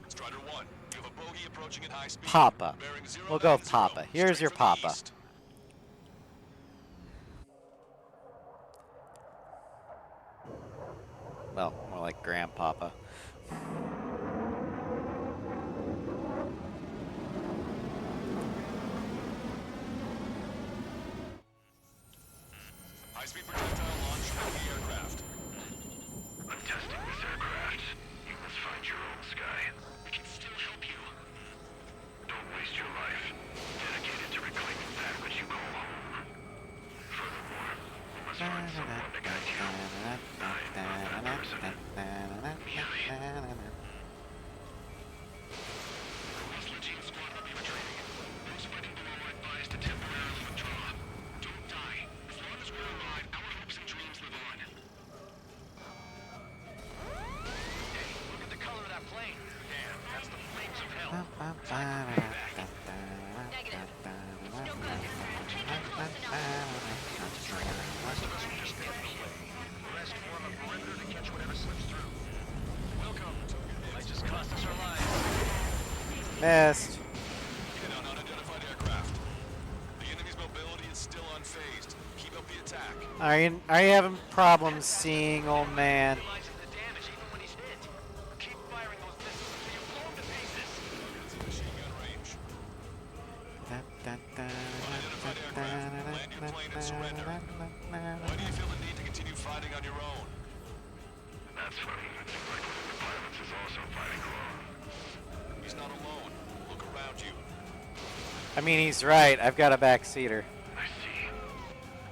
Strider 1, you have a bogey approaching at high speed.
Papa.
Bearing
We'll go with
090,
Papa. Here's
straight
your
for the
Papa.
east.
Well, more like Grandpapa.
High-speed projectile launch from the aircraft.
I'm testing this aircraft. You must find your own sky. We can still help you. Don't waste your life. Dedicate it to reclaiming that which you call home. Furthermore, we must find someone to guide you. I'm not that person. The Muslim team squad will be retreating. Those fighting below are advised to temporarily withdraw. Don't die. As long as we're alive, our hopes and dreams live on. Hey, look at the color of that plane. Damn, that's the flames of hell.
Negative. It's no good. Can't get close enough.
Most of us will just get in the way. The rest form a perimeter to catch whatever slips through. Welcome. Might just cost us our lives.
Missed.
Hit on unidentified aircraft. The enemy's mobility is still unfazed. Keep up the attack.
Are you having problems seeing, old man?
Realizing the damage even when he's hit. Keep firing those missiles until you blow him to pieces.
It's in machine gun range. Unidentified aircraft. Land your plane and surrender. Why do you feel the need to continue fighting on your own?
That's funny. It seems like one of the pilots is also fighting alone.
He's not alone. Look around you.
I mean, he's right. I've got a backseater.
I see.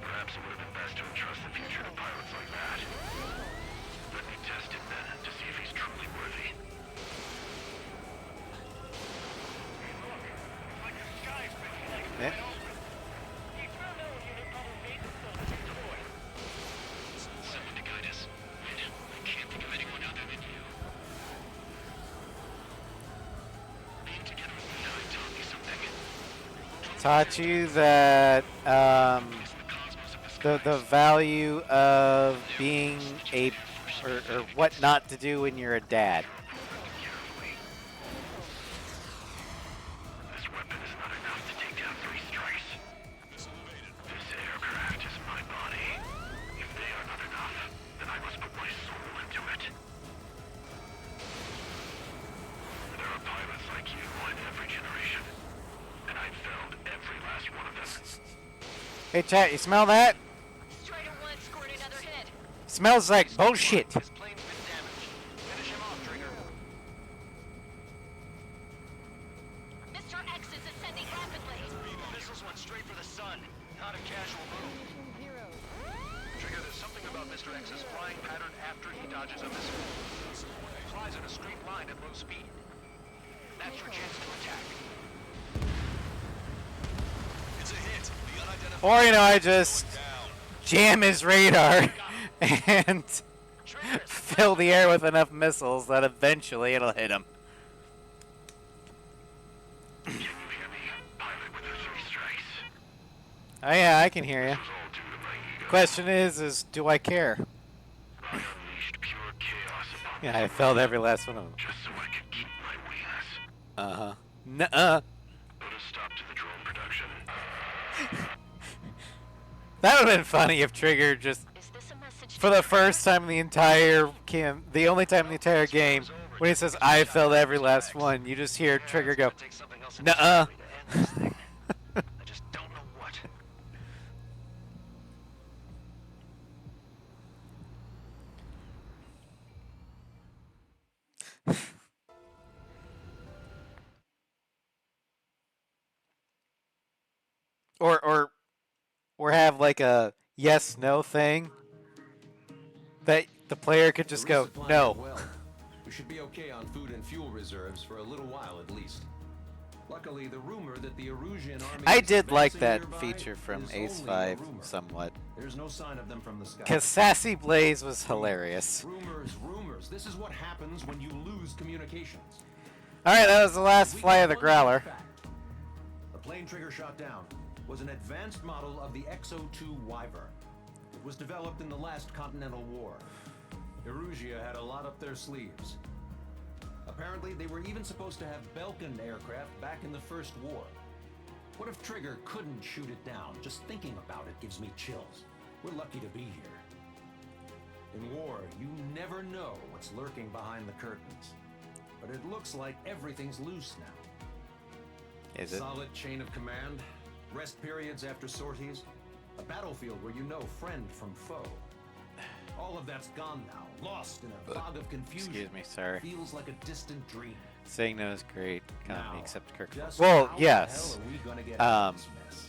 Perhaps it would have been best to entrust the future to pilots like that. Let me test him then to see if he's truly worthy.
Yeah.
Someone to guide us. Wait, I can't think of anyone other than you. Being together with Lehi taught me something.
Taught you that the value of being a or what not to do when you're a dad.
This weapon is not enough to take down 3 strikes. This aircraft is my body. If they are not enough, then I must put my soul into it. There are pilots like you in every generation, and I've felled every last one of them.
Hey, chat, you smell that?
Strider 1 scored another hit.
Smells like bullshit.
His plane's been damaged. Finish him off, Trigger.
Mr. X is ascending rapidly.
Missiles went straight for the sun. Not a casual move. Trigger, there's something about Mr. X's flying pattern after he dodges a missile. He flies in a straight line at low speed. That's your chance to attack.
It's a hit. The unidentified
Or, you know, I just jam his radar and fill the air with enough missiles that eventually it'll hit him.
Can you hear me? Pilot with the 3 strikes.
Oh yeah, I can hear you.
This was all due to my ego.
Question is do I care?
I unleashed pure chaos upon
Yeah, I felt every last one of them.
just so I could keep my wings.
Uh-huh. Nuh-uh.
Put a stop to the drone production.
That would have been funny if Trigger just, for the first time in the entire the only time in the entire game, when he says, "I filled every last one," you just hear Trigger go, "Nuh-uh."
I just don't know what.
Or have like a yes/no thing that the player could just go, "No."
Well, we should be okay on food and fuel reserves for a little while at least. Luckily, the rumor that the Erusian army
I
is
did like
advancing
that
nearby
feature from
is
Ace
only a
5
rumor.
somewhat.
There's no sign of them from the sky.
Because Sassy Blaze was hilarious.
Rumors. This is what happens when you lose communications.
Alright, that was the last fly of the Growler.
The plane Trigger shot down was an advanced model of the XO-2 Wyvern. It was developed in the last Continental War. Erusia had a lot up their sleeves. Apparently, they were even supposed to have Belkin aircraft back in the First War. What if Trigger couldn't shoot it down? Just thinking about it gives me chills. We're lucky to be here. In war, you never know what's lurking behind the curtains. But it looks like everything's loose now.
Is it?
Solid chain of command, rest periods after sorties, a battlefield where you know friend from foe. All of that's gone now, lost in a fog of confusion.
Excuse me, sir.
Feels like a distant dream.
Saying no is great. Economy
Now,
except Kirk.
just
Well,
how
yes.
the hell are we gonna get out of this mess?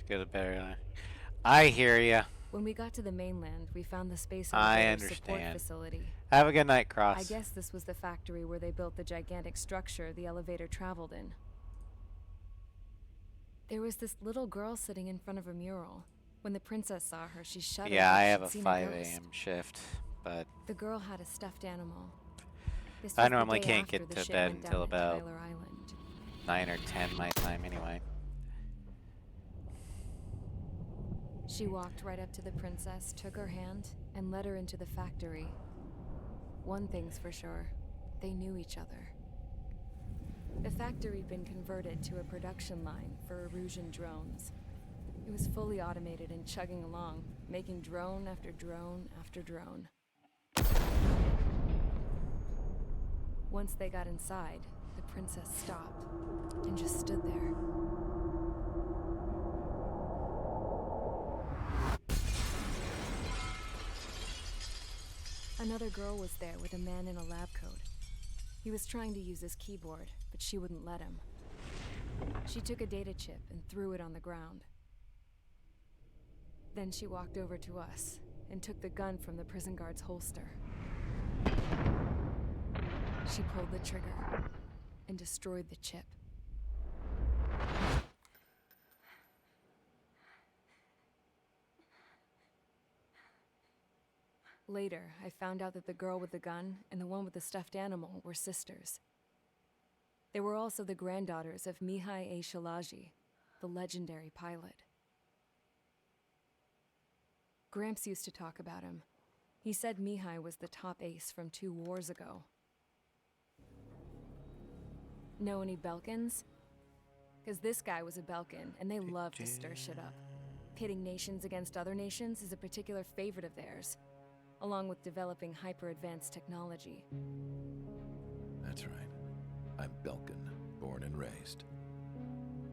Get a better. I hear ya.
When we got to the mainland, we found the space
I
elevator support
understand.
facility.
Have a good night, Cross.
I guess this was the factory where they built the gigantic structure the elevator traveled in. There was this little girl sitting in front of a mural. When the princess saw her, she shuddered.
Yeah, I
like
have
she'd
a
seen
5
ghost.
a.m. shift, but
The girl had a stuffed animal. This
I
was the
normally
day
can't
after
get
the
to
ship
bed
went down
until
at
about
Tyler Island.
9 or 10 my time anyway.
She walked right up to the princess, took her hand, and led her into the factory. One thing's for sure, they knew each other. The factory'd been converted to a production line for Erusian drones. It was fully automated and chugging along, making drone after drone after drone. Once they got inside, the princess stopped and just stood there. Another girl was there with a man in a lab coat. He was trying to use his keyboard, but she wouldn't let him. She took a data chip and threw it on the ground. Then she walked over to us and took the gun from the prison guard's holster. She pulled the trigger and destroyed the chip. Later, I found out that the girl with the gun and the one with the stuffed animal were sisters. They were also the granddaughters of Mihai A. Shalaji, the legendary pilot. Gramps used to talk about him. He said Mihai was the top ace from 2 wars ago. Know any Belkins? Because this guy was a Belkin, and they love to stir shit up. Pitting nations against other nations is a particular favorite of theirs, along with developing hyper-advanced technology.
That's right. I'm Belkin, born and raised.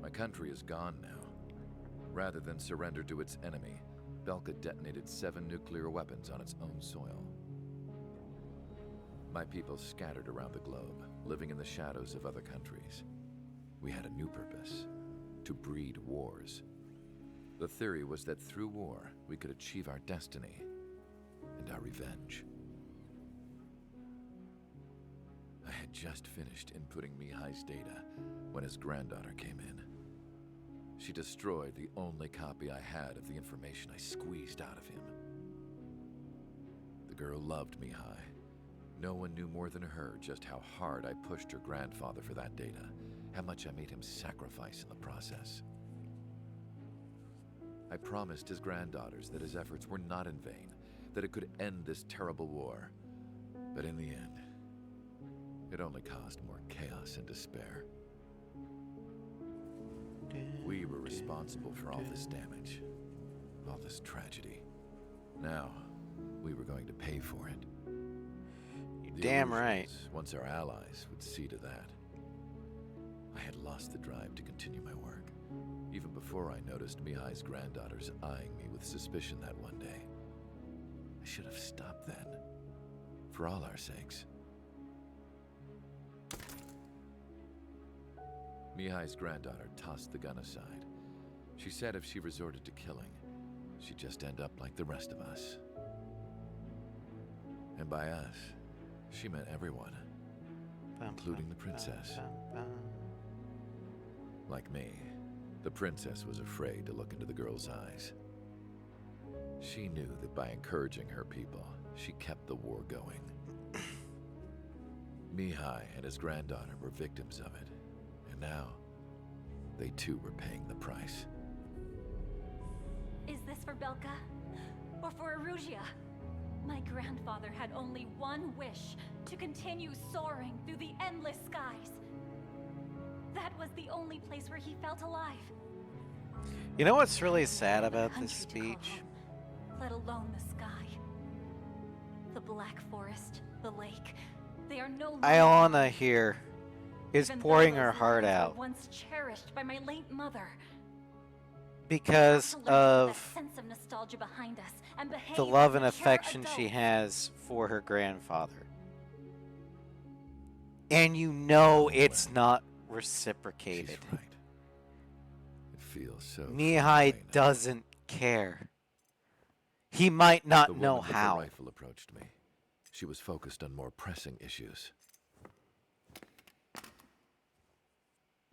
My country is gone now. Rather than surrender to its enemy, Belka detonated 7 nuclear weapons on its own soil. My people scattered around the globe, living in the shadows of other countries. We had a new purpose: to breed wars. The theory was that through war, we could achieve our destiny and our revenge. I had had just finished inputting Mihai's data when his granddaughter came in. She destroyed the only copy I had of the information I squeezed out of him. The girl loved Mihai. No one knew more than her just how hard I pushed her grandfather for that data, how much I made him sacrifice in the process. I promised his granddaughters that his efforts were not in vain, that it could end this terrible war. But in the end, it only caused more chaos and despair. We were responsible for all this damage, all this tragedy. Now, we were going to pay for it.
You're damn right.
Once our allies would see to that. I had lost the drive to continue my work, even before I noticed Mihai's granddaughters eyeing me with suspicion that one day. I should have stopped then, for all our sakes. Mihai's granddaughter tossed the gun aside. She said if she resorted to killing, she'd just end up like the rest of us. And by us, she meant everyone, including the princess. Like me, the princess was afraid to look into the girl's eyes. She knew that by encouraging her people, she kept the war going. Mihai and his granddaughter were victims of it. Now, they too were paying the price.
Is this for Belka? Or for Erusea? My grandfather had only one wish, to continue soaring through the endless skies. That was the only place where he felt alive.
You know what's really sad about this speech?
Let alone the sky. The Black Forest, the lake, they are no longer...
Iona here is
Even
pouring
though
her
those
heart
lands were
out
once cherished by my late mother.
because
We have to learn to put that
of
sense of nostalgia behind us and behave
the love and
as mature
affection she
adults.
has for her grandfather. And you know it's not reciprocated.
She's right. It feels so.
Mihai doesn't care. He might not
The
know
woman with
how.
the rifle approached me. She was focused on more pressing issues.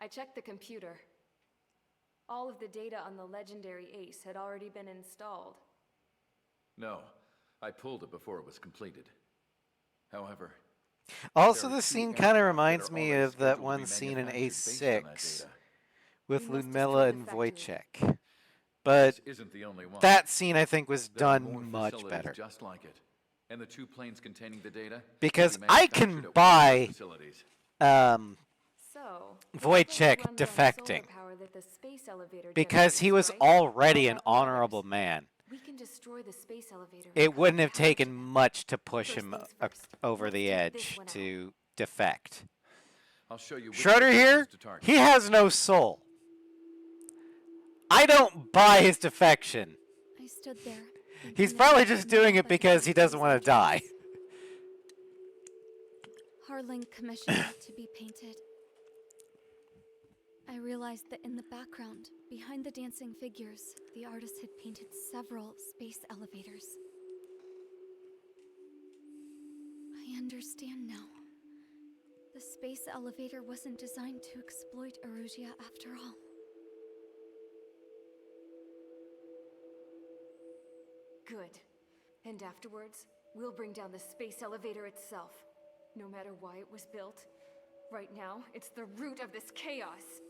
I checked the computer. All of the data on the legendary ace had already been installed.
No, I pulled it before it was completed. However,
Also,
there are
this
two
scene
aircraft
kind of
that
reminds
are
me
already
of that
scheduled to
one
be
scene in
manufactured based on that
A6
data.
with
We must
Ludmilla
destroy
and
the factory.
Wojciech. But
This isn't the only one.
that scene, I think, was
There are more
done much
facilities
better.
just like it. And the two planes containing the data
Because
will be
I
manufactured
can
at one of those
buy
facilities.
So,
Wojciech defecting because he was already an honorable man.
We can destroy the space elevator.
It wouldn't have taken much to push
First
him
things first,
over
let's
the
take this
edge
one out.
to defect.
I'll show you which
Schroeder
locations
here,
to target.
he has no soul. I don't buy his defection.
I stood there.
He's probably just doing it because he doesn't want to die.
Harling commissioned it to be painted. I realized that in the background, behind the dancing figures, the artist had painted several space elevators. I understand now. The space elevator wasn't designed to exploit Erusea after all.
Good. And afterwards, we'll bring down the space elevator itself. No matter why it was built, right now, it's the root of this chaos.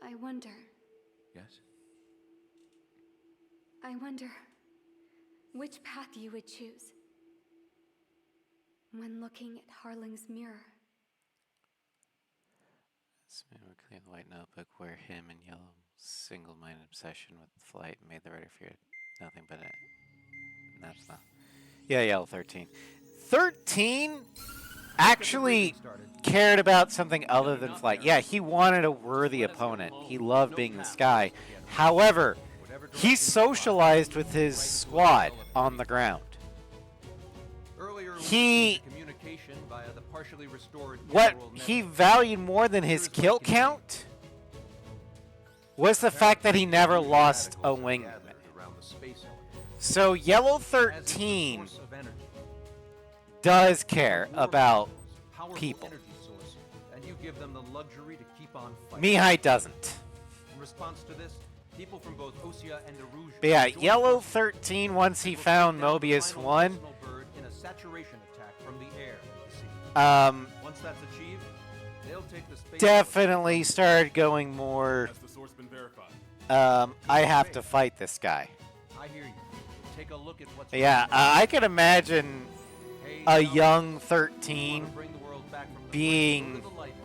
I wonder.
Yes?
I wonder which path you would choose when looking at Harling's mirror.
This man would clean the white notebook where him and Yellow single-minded obsession with flight made the writer fear nothing but it. That's not. Yeah, Yellow 13. 13 actually cared about something other than flight. Yeah, he wanted a worthy opponent. He loved being in the sky. However, he socialized with his squad on the ground. He
communication via the partially restored
what he valued more than his kill count was the fact that he never lost a wingman. So Yellow 13 does care about
powerful
people.
energy source, and you give them the luxury to keep on fighting.
Mihai doesn't.
In response to this, people from both Osea and Erusia.
But yeah,
joined
Yellow
forces
13, once he
to
found
take down the
Mobius
final
1,
Arsenal bird in a saturation attack from the air. You see. Once that's achieved, they'll take the space.
definitely started going more,
Has the source been verified?
I have to fight this guy.
I hear you. Take a look at what's.
Yeah, I can imagine
Hey,
a
now,
young
you
13
wanna bring the world back from the
being,
brink, go to the lighthouse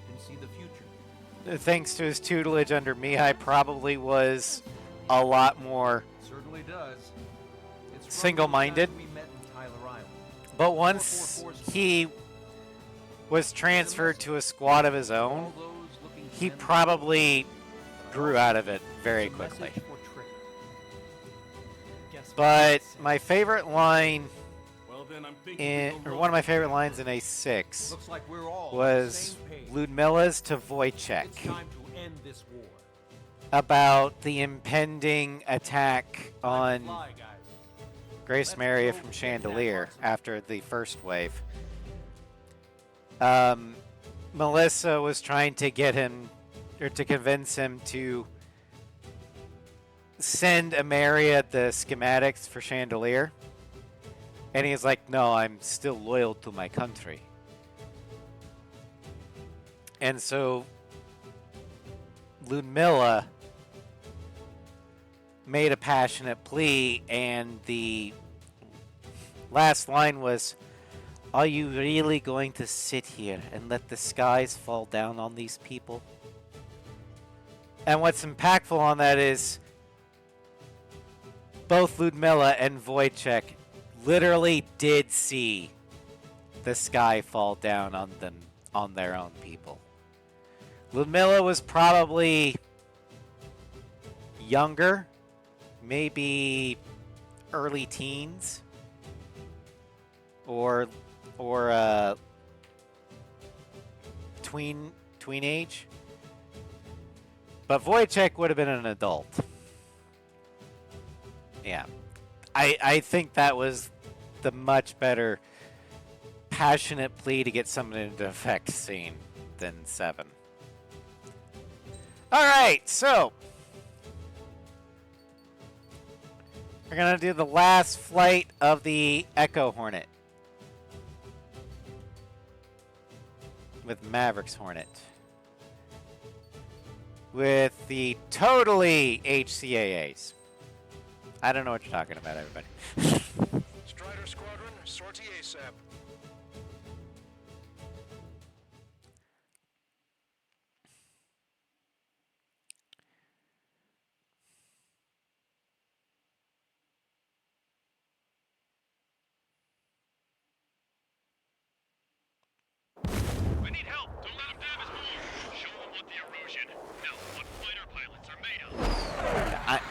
and see the future.
thanks to his tutelage under Mihai, probably was a lot more
Certainly does. It's from
single-minded.
the time we met in Tyler Island.
But once he was transferred to a squad of his own,
All those looking
he
men
probably grew out of it very
It's a message
quickly.
for Trick.
But my favorite line
Well, then I'm thinking
or one of my favorite lines in A6
Looks like we're all on the
was
same page.
Ludmilla's to Wojciech
It's time to end this war.
about the impending attack on
Fly, guys.
Grace Maria from Chandelier after the first wave. Melissa was trying to get him, or to convince him to send Amaria the schematics for Chandelier. And he's like, no, I'm still loyal to my country. And so Ludmilla made a passionate plea, and the last line was, are you really going to sit here and let the skies fall down on these people? And what's impactful on that is both Ludmilla and Wojciech literally did see the sky fall down on them, on their own people. Ludmilla was probably younger, maybe early teens, or tween age. But Wojciech would have been an adult. Yeah. I think that was the much better passionate plea to get someone into effect scene than 7. Alright, so we're gonna do the last flight of the Echo Hornet with Maverick's Hornet with the totally HCAAs. I don't know what you're talking about, everybody.
Strider Squadron, sortie ASAP.
We need help. Don't let them damage more. Show them what the erosion, no, what fighter pilots are made of.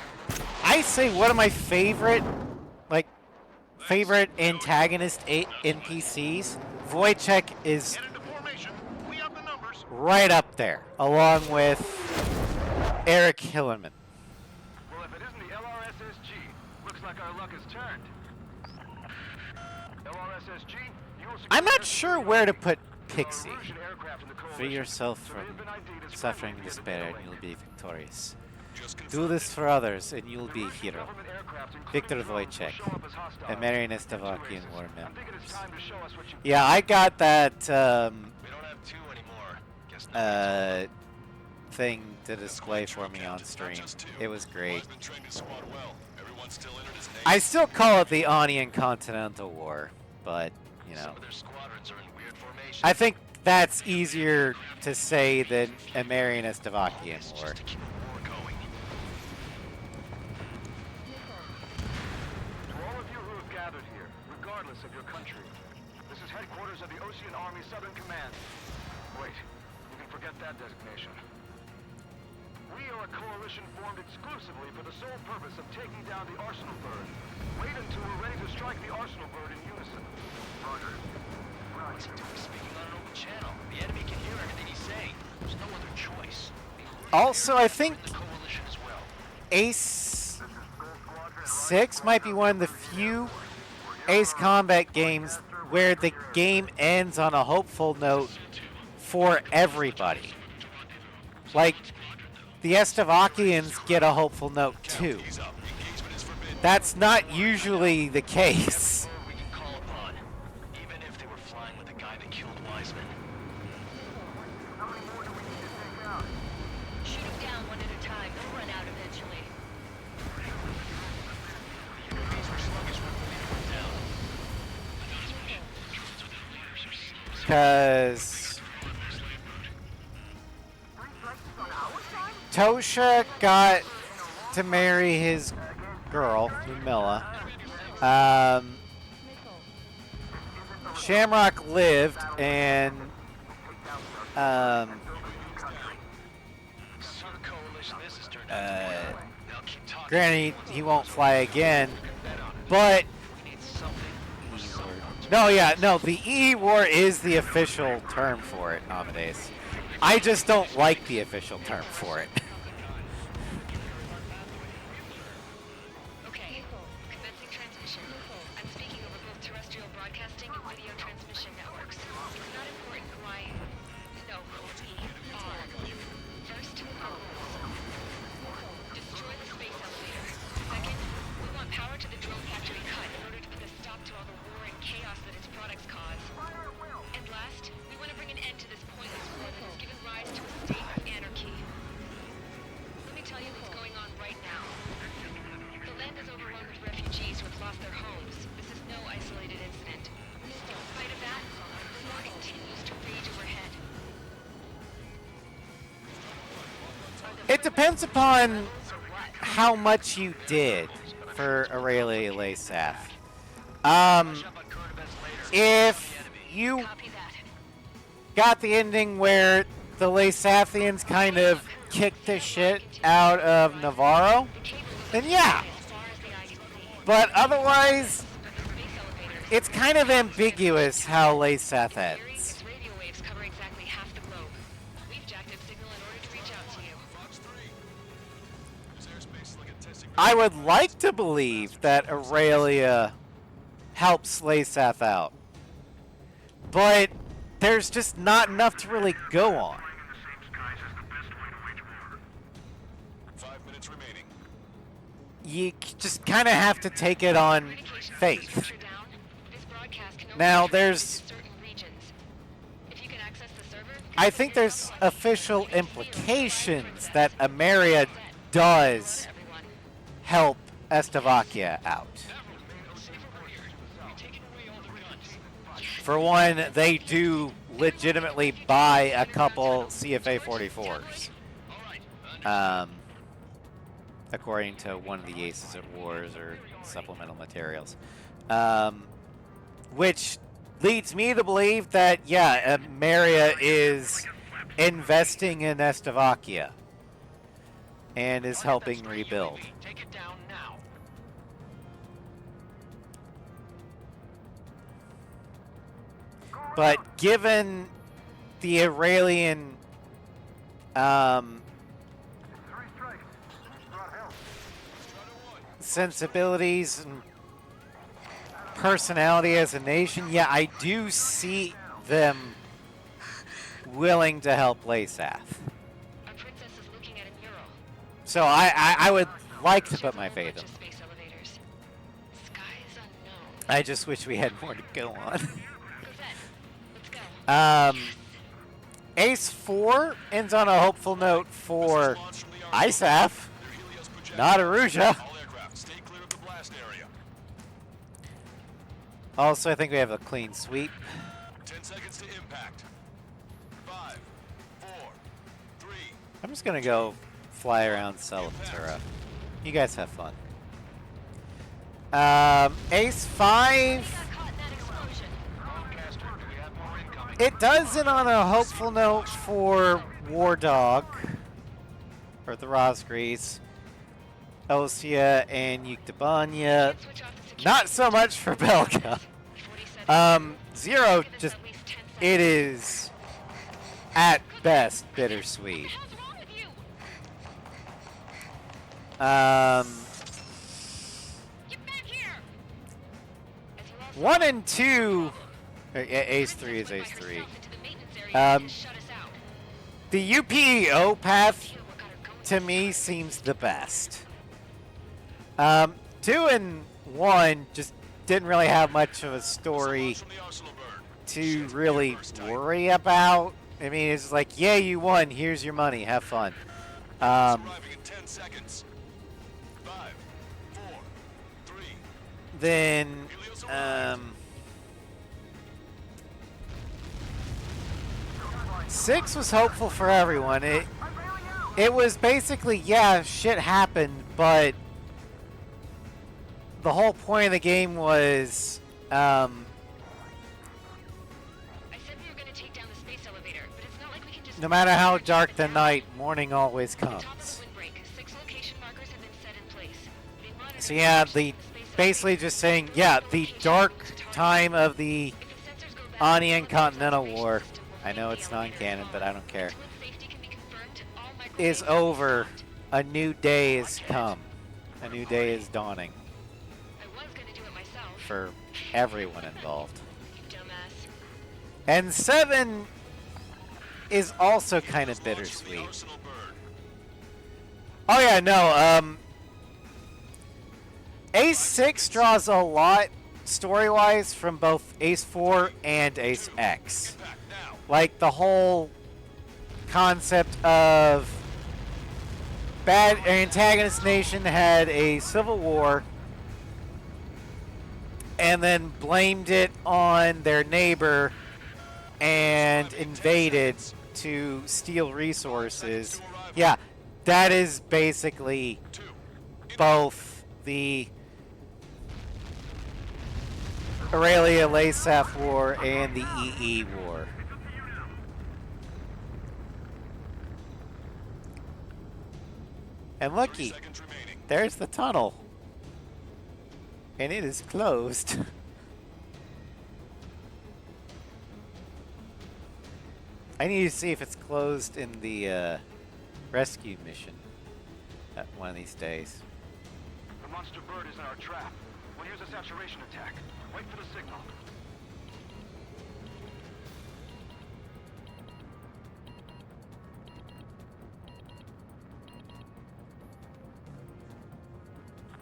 I say one of my favorite antagonist NPCs, Wojciech, is
Get into formation. We have the numbers.
right up there, along with Eric Hillerman.
Well, if it isn't the LRSSG, looks like our luck has turned. LRSSG, you will
I'm not sure where to put Pixie.
Russian aircraft in the
Free
coalition.
yourself from
Surveyed and ID'd as
suffering
friendly
and
via the
despair, and
doorway.
you'll be victorious.
Just
Do
confirmed
this
it.
for others, and you'll
The
be a
Russian
hero.
government aircraft, including
Victor
drones, will
Wojciech,
show up as hostile.
a Marian
Two
Slovakian
races.
war
I'm
member.
thinking it's time to show us what you
Yeah, I got that
We don't have 2 anymore. Guess nobody's
thing to display for me on stream. It was great.
I've been training the squad well. Everyone's still entered his name.
I still call it the Onion Continental War, but, you know.
Some of their squadrons are in weird formation.
I think that's easier to say than a Marian Slovakian war.
Just to keep the war going.
To all of you who have gathered here, regardless of your country, this is headquarters of the Ocean Army Southern Command. Wait, you can forget that designation. We are a coalition formed exclusively for the sole purpose of taking down the Arsenal Bird. Wait until we're ready to strike the Arsenal Bird in unison. Roger.
What's he doing speaking on an open channel? The enemy can hear everything he's saying. There's no other choice.
Also, I think
The coalition as well.
Ace 6 might be one of the few Ace Combat games where the game ends on a hopeful note for everybody. Like, the Estevakians get a hopeful note too. That's not usually the case.
We can call upon, even if they were flying with the guy that killed Wiseman.
Shoot them down one at a time. They'll run out eventually.
The enemies were sluggish when we put them down.
Because Tosha got to marry his girl, Lumilla. Shamrock lived, and granted, he won't fly again, but the E War is the official term for it, Amadeus. I just don't like the official term for it.
Okay, commencing transmission. I'm speaking over both terrestrial broadcasting and video transmission networks. It's not important who I... No, who we are. First, the rules. Destroy the space elevator. Second, we want power to the drone factory cut in order to put a stop to all the war and chaos that its products cause. And last, we want to bring an end to this pointless war that has given rise to a state of anarchy. Let me tell you what's going on right now. The land is overrun with refugees who have lost their homes. This is no isolated incident. In spite of that, the war continues to rage overhead.
It depends upon how much you did for Aurelia Lasaf. If you got the ending where the Lasathians kind of kicked the shit out of Navarro, then yeah. But otherwise, it's kind of ambiguous how Lasath ends.
Radio waves cover exactly half the globe. We've jacked its signal in order to reach out to you.
I would like to believe that Aurelia helps Lasath out. But there's just not enough to really go on.
5 minutes remaining.
You just kind of have to take it on faith. Now, I think there's official implications that Ameria does help Estevakia out. For one, they do legitimately buy a couple CFA 44s. According to one of the Aces at Wars or supplemental materials. Which leads me to believe that, yeah, Maria is investing in Estevakia and is helping rebuild.
Take it down now.
But given the Aurelian sensibilities and personality as a nation, yeah, I do see them willing to help Lasath. So I would like to put my faith in them. I just wish we had more to go on. Ace 4 ends on a hopeful note for ISAF, not Aruja. Also, I think we have a clean sweep.
10 seconds to impact. 5, 4, 3.
I'm just going to go fly around Celebratura. You guys have fun. Ace 5. It does end on a hopeful note for War Dog, or the Rosgrees, Osia, and Yuktabanya. Not so much for Belka. Zero, just, it is, at best, bittersweet. 1 and 2, Ace 3 is Ace 3. The UPEO path, to me, seems the best. 2 and 1 just didn't really have much of a story to really worry about. I mean, it's like, yeah, you won. Here's your money. Have fun. Then, 6 was hopeful for everyone. It was basically, yeah, shit happened, but the whole point of the game was,
I said we were going to take down the space elevator, but it's not like we can just...
no matter how dark the night, morning always comes. So yeah, basically just saying, yeah, the dark time of the Onion Continental War, I know it's non-canon, but I don't care, is over. A new day is come. A new day is dawning. For everyone involved. And 7 is also kind of bittersweet. Oh yeah, no, Ace 6 draws a lot story-wise from both Ace 4 and Ace X. Like the whole concept of bad antagonist nation had a civil war and then blamed it on their neighbor and invaded to steal resources. Yeah, that is basically both the Aurelia-Lasaf War and the EE War. And looky, there's the tunnel. And it is closed. I need to see if it's closed in the rescue mission at one of these days.
The monster bird is in our trap. We'll use a saturation attack. Wait for the signal.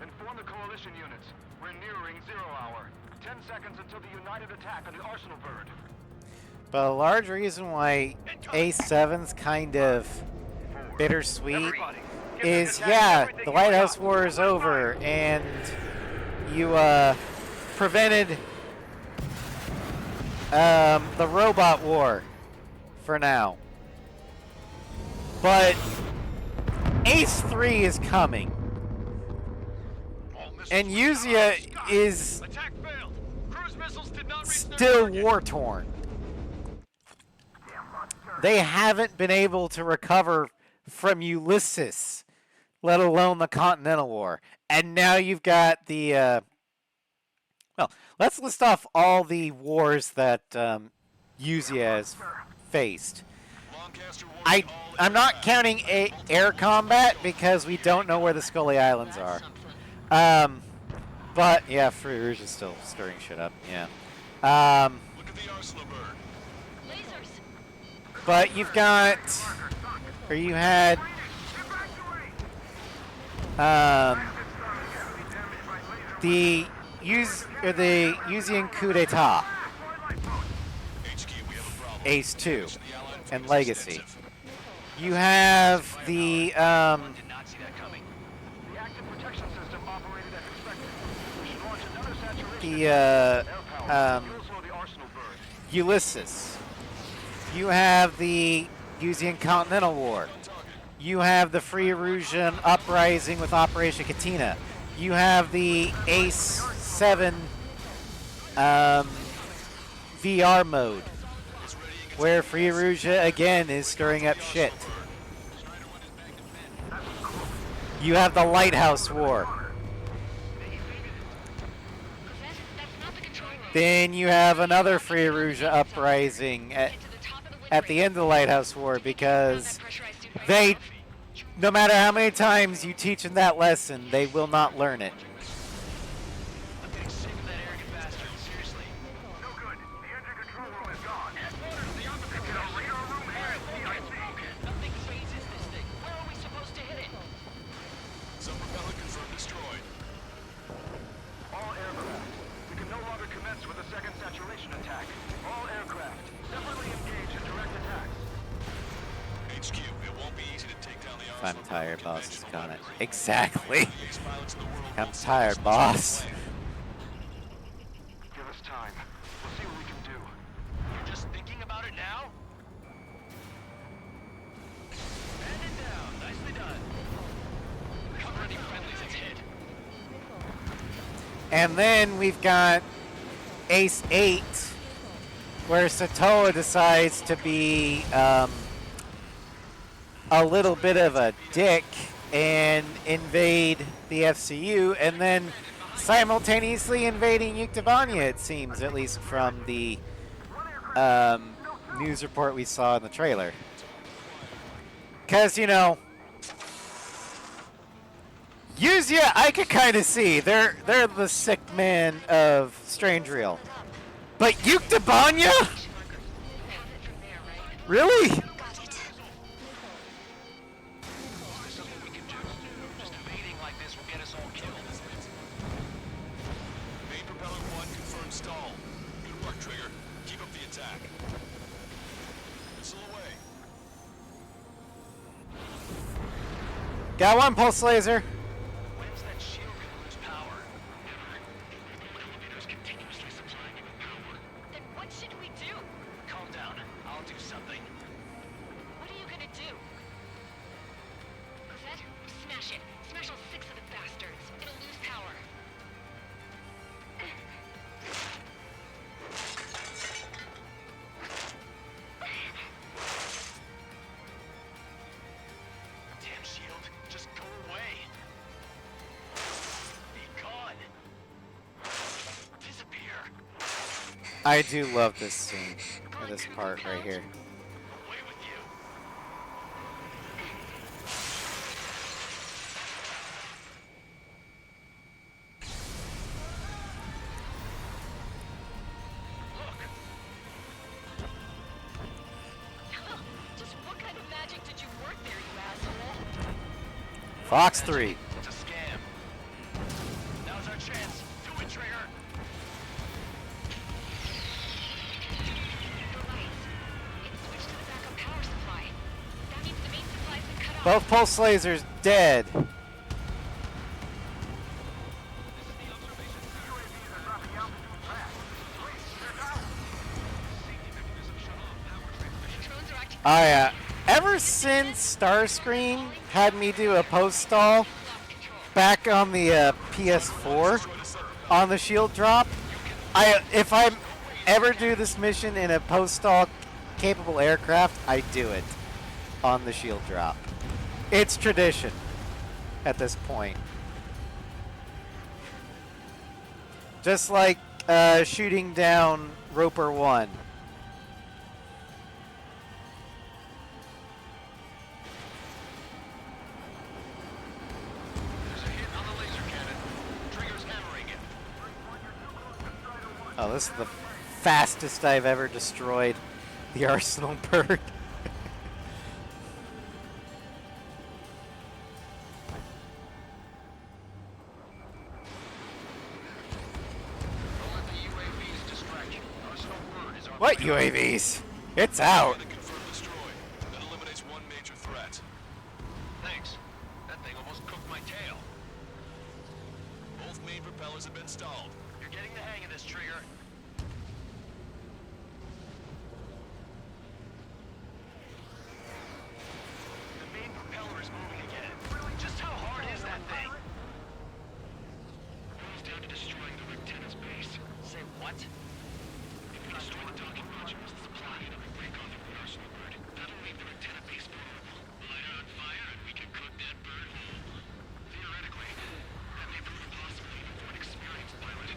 Inform the coalition units. We're nearing 0 hour. 10 seconds until the united attack on the Arsenal bird.
But a large reason why A7's kind of bittersweet is, yeah, the Lighthouse War is over, and you prevented the Robot War for now. But Ace 3 is coming. And Yuzia is still war-torn. They haven't been able to recover from Ulysses, let alone the Continental War. And now you've got the... well, let's list off all the wars that Yuzia has faced. I'm not counting air combat because we don't know where the Scully Islands are. But, yeah, Free Rouge is still stirring shit up, yeah.
Look at the Arsenal bird.
But you've got, or you had, the Yuzian coup d'etat, Ace 2, and Legacy. You have the, Ulysses. You have the Yuzian Continental War. You have the Free Rougean Uprising with Operation Katina. You have the Ace 7 VR mode, where Free Rouge again is stirring up shit. You have the Lighthouse War. Then you have another Free Rouge uprising at the end of the Lighthouse War, because they, no matter how many times you teach them that lesson, they will not learn it. boss is coming. Exactly. I'm tired, boss.
Give us time. We'll see what we can do. You're just thinking about it now? Bend it down. Nicely done. Cover any friendlies it's hit.
And then we've got Ace 8, where Satoa decides to be a little bit of a dick and invade the FCU, and then simultaneously invading Yuktavania, it seems, at least from the news report we saw in the trailer. Because, you know, Yuzia, I could kind of see. They're the sick man of Strange Reel. But Yuktavania? Really?
Main propeller 1 confirmed stall. Good work, Trigger. Keep up the attack. Missile away.
Got one pulse laser.
When's that shield gonna lose power? Elevator's continuously supplying it with power.
Then what should we do?
Calm down. I'll do something.
What are you gonna do? Cosette, smash it. Smash all 6 of the bastards. It'll lose power.
Damn shield, just go away. Be gone. Disappear.
I do love this scene, or this part right here.
Away with you.
Just what kind of magic did you work there, you asshole?
Fox 3.
It's a scam. Now's our chance. Do it, Trigger.
The lights. It switched to the backup power supply. That means the main supply's been cut off.
Both pulse lasers dead.
Drones are acting.
Oh yeah. Ever since Starscream had me do a post stall back on the PS4 on the shield drop, if I ever do this mission in a post stall capable aircraft, I do it on the shield drop. It's tradition at this point. Just like shooting down Roper 1.
There's a hit on the laser cannon. Trigger's hammering it.
Oh, this is the fastest I've ever destroyed the Arsenal bird.
Don't let the UAVs distract you. Arsenal Bird is our
What UAVs? It's out.
To confirm destroy. That eliminates one major threat.
Thanks. That thing almost cooked my tail.
Both main propellers have been stalled.
You're getting the hang of this, Trigger. The main propeller is moving again. Just how hard is that thing? Goes down to destroying the lieutenant's base. Say what? If we destroy the docking modules, the supply, and we break off from the Arsenal Bird, that'll leave the lieutenant base vulnerable. Light it on fire and we can cook that bird whole. Theoretically, that may prove impossible even for an experienced pilot.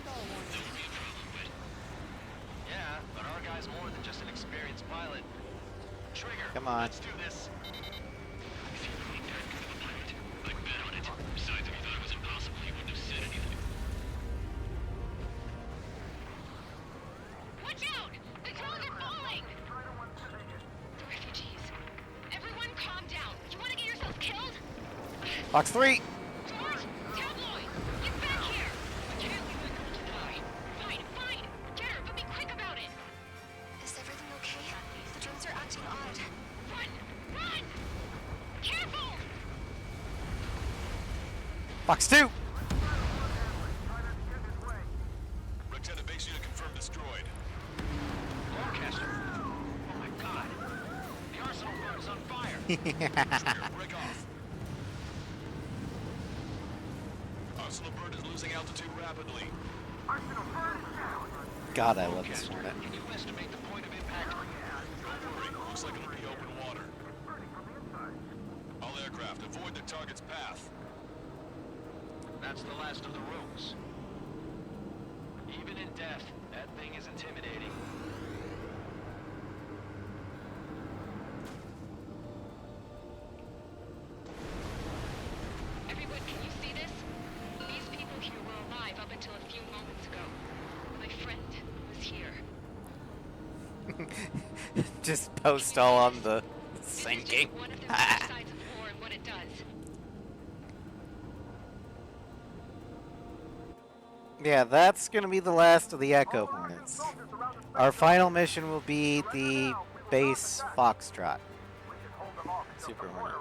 That would be a problem, but... Yeah, but our guy's more than just an experienced pilot. Trigger,
Come on.
let's do this. Is he really that good of a pilot? I'd bet on it. Besides, if he thought it was impossible, he wouldn't have said anything.
Watch out! The drones are falling! The refugees. Everyone calm down. You want to get yourselves killed?
Fox 3.
George! Tabloid! Get back here! We can't leave that girl to die. Fine, fine. Get her, but be quick about it.
Is everything okay? The drones are acting odd.
Run! Run! Careful!
Fox 2!
Lieutenant base unit confirmed destroyed.
Lancaster. Oh my god. The arsenal bird is on fire.
Break off. Arsenal bird is losing altitude rapidly.
God, I love this Hornet.
Can you estimate the point of impact?
Don't worry, looks like it'll be open water. All aircraft, avoid the target's path.
That's the last of the rooms. Even in death, that thing is intimidating.
Everyone, can you see this? These people here were alive up until a few moments ago. My friend was here.
Just post all on the sinking.
One of the sides of war and what it does.
Yeah, that's gonna be the last of the Echo Hornets. Our final mission will be the base Foxtrot. Super Hornet.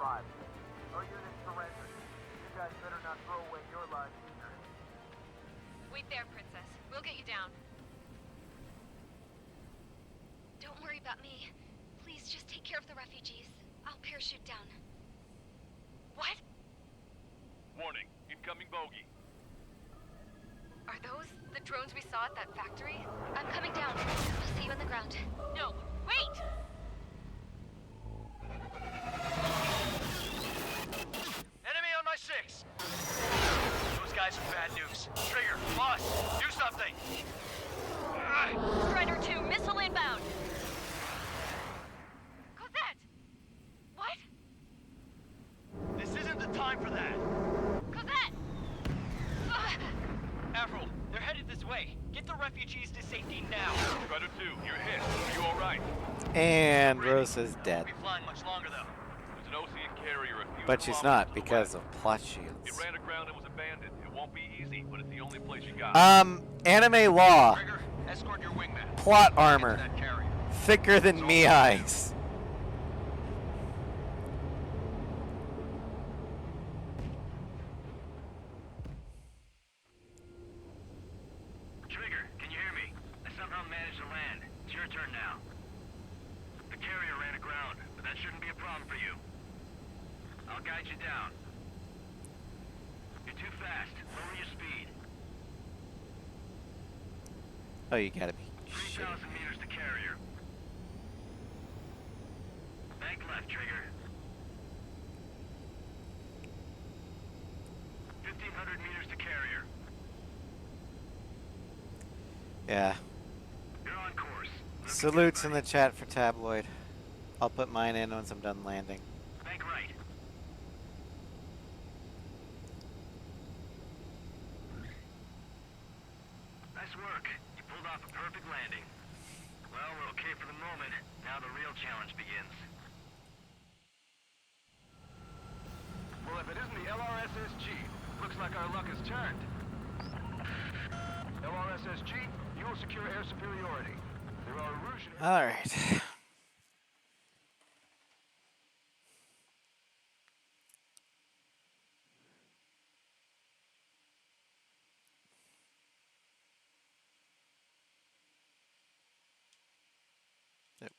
Wait there, Princess. We'll get you down.
Don't worry about me. Please just take care of the refugees. I'll parachute down. What?
Warning, incoming bogey.
Are those the drones we saw at that factory?
I'm coming down. I'll see you on the ground.
No, wait!
Enemy on my 6! Those guys are bad news. Trigger, boss, do something!
Strider 2, missile inbound.
Cosette! What?
This isn't the time for that!
Cosette!
Avril, they're headed this way. Get the refugees to safety now.
Strider 2, you're hit. Are you alright?
And Rosa's dead.
We'll be flying much longer though.
There's an Ocean carrier a few
But she's
kilometers
not
to the
because
west.
of plot
It
shields.
ran aground and was abandoned. It won't be easy, but it's the only place you got.
Anime law.
Trigger, escort your wingman.
Plot
Get
armor.
to that carrier.
Thicker than me eyes.
Trigger, can you hear me? I somehow managed to land. It's your turn now. The carrier ran aground, but that shouldn't be a problem for you. I'll guide you down. You're too fast. Lower your speed.
Oh, you gotta be shitting.
3,000 meters to carrier. Bank left, Trigger. 1,500 meters to carrier.
Yeah.
You're on course.
Salutes in the chat for Tabloid. I'll put mine in once I'm done landing.
Bank right. Nice work. You pulled off a perfect landing. Well, we're okay for the moment. Now the real challenge begins. Well, if it isn't the LRSSG, looks like our luck has turned. LRSSG, you will secure air superiority. There are Rouge.
All right. Yep.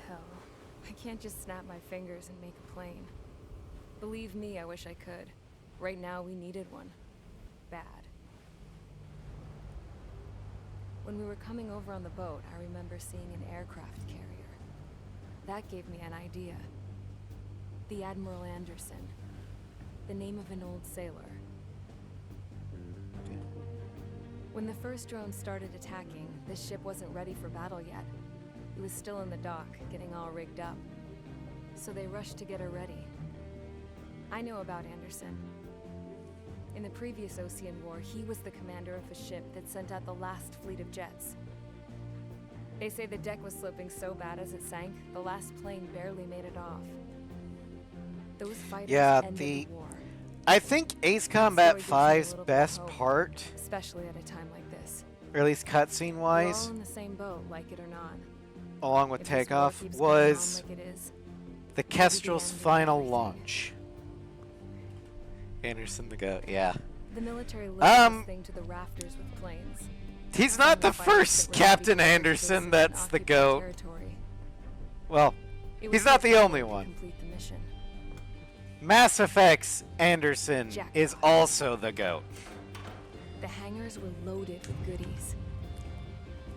Hell, I can't just snap my fingers and make a plane. Believe me, I wish I could. Right now, we needed one. Bad. When we were coming over on the boat, I remember seeing an aircraft carrier. That gave me an idea. The Admiral Anderson. The name of an old sailor. When the first drone started attacking, the ship wasn't ready for battle yet. It was still in the dock, getting all rigged up. So they rushed to get her ready. I know about Anderson. In the previous Ocean War, he was the commander of a ship that sent out the last fleet of jets. They say the deck was sloping so bad as it sank, the last plane barely made it off. Those fighters ended the war.
I think Ace Combat 5's best part,
especially at a time like this,
or at least cutscene wise,
we're all in the same boat, like it or not.
along with
If this war
Takeoff,
keeps going on
was
like it is,
the Kestrel's final launch. Anderson the GOAT, yeah.
the military lifted this thing to the rafters with planes.
He's not the first Captain Anderson that's the GOAT.
Territory.
Well, he's not the only one.
Complete the mission.
Mass Effect's Anderson is also the GOAT.
The hangars were loaded with goodies.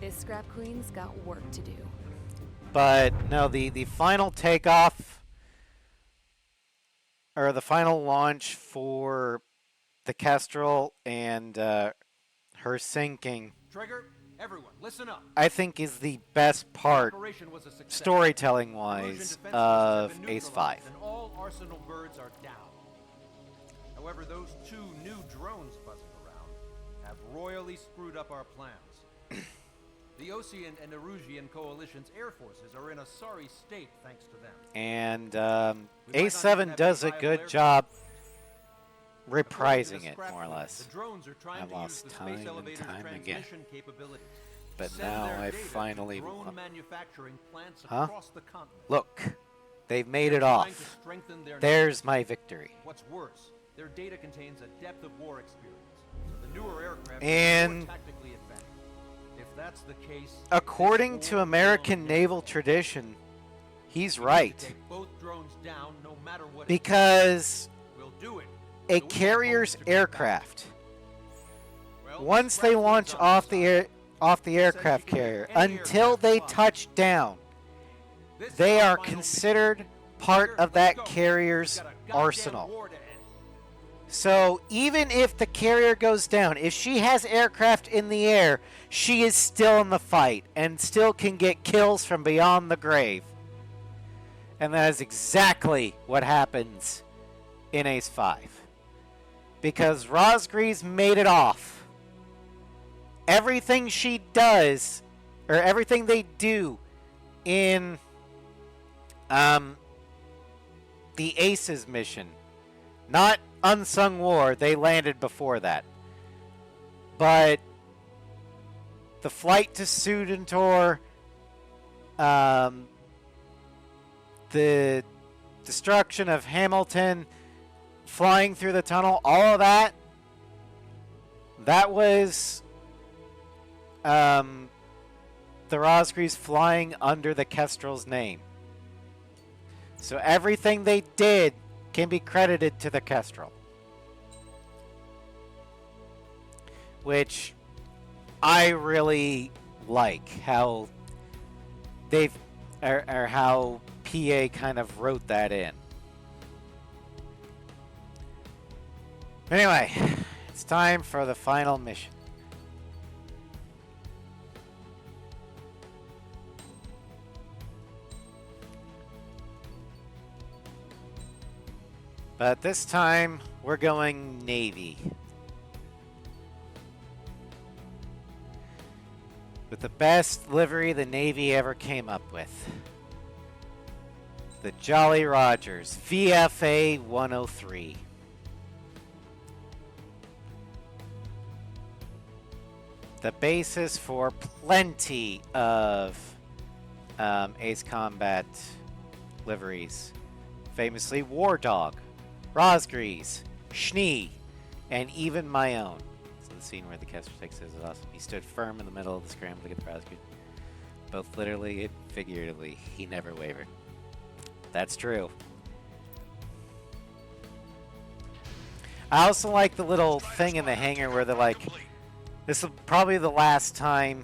This Scrap Queen's got work to do.
But no, the final takeoff, or the final launch for the Kestrel and her sinking,
Trigger, everyone, listen up.
I think is the best part, storytelling-wise, of Ace 5.
And all Arsenal birds are down. However, those 2 new drones buzzing around have royally screwed up our plans. The Ocean and Erusian coalition's air forces are in a sorry state thanks to them.
And Ace 7 does a good job reprising it, more or less. I lost time and time again. But now I finally won. Huh? Look, they've made it off. There's my victory.
What's worse, their data contains a depth of war experience, so the newer aircraft
and
are more tactically advanced. If that's the case,
according to American naval tradition, he's right.
Both drones down, no matter what,
because
we'll do it.
A carrier's aircraft, once they launch off the aircraft carrier, until they touch down, they are considered part of that carrier's arsenal. So even if the carrier goes down, if she has aircraft in the air, she is still in the fight and still can get kills from beyond the grave. And that is exactly what happens in Ace 5. Because Rosgreaves made it off. Everything she does, or everything they do in the Aces mission, not Unsung War, they landed before that. But the flight to Sudentor, the destruction of Hamilton, flying through the tunnel, all of that, that was the Rosgreaves flying under the Kestrel's name. So everything they did can be credited to the Kestrel. Which I really like how they've, or how PA kind of wrote that in. Anyway, it's time for the final mission. But this time, we're going Navy. With the best livery the Navy ever came up with. The Jolly Rogers VFA 103. The basis for plenty of Ace Combat liveries. Famously War Dog, Rosgreaves, Schnee, and even my own. So the scene where the Kessler takes is awesome. He stood firm in the middle of the scramble to get the Rosgreaves. Both literally and figuratively, he never wavered. That's true. I also like the little thing in the hangar where they're like, this is probably the last time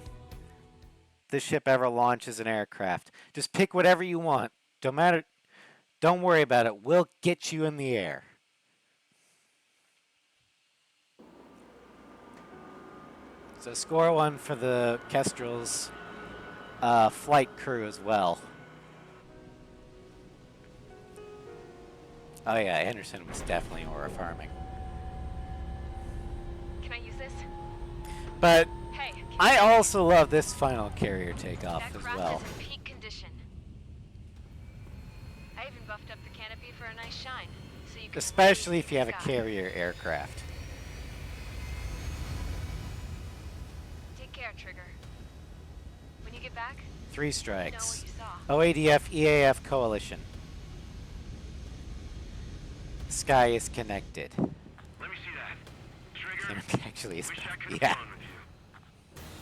this ship ever launches an aircraft. Just pick whatever you want. Don't matter. Don't worry about it. We'll get you in the air. So score 1 for the Kestrel's flight crew as well. Oh yeah, Anderson was definitely aura farming.
this?
But
Hey,
I also love this final carrier takeoff
that
as
craft
well.
is in peak condition. I even buffed up the canopy for a nice shine, so you can
Especially if you have a
sky.
carrier aircraft.
Take care, Trigger. When you get back,
3
know
strikes.
what you saw.
OADF EAF Coalition. Sky is connected.
Let me see that. Trigger,
Actually, it's,
wish I could have
yeah.
flown with you.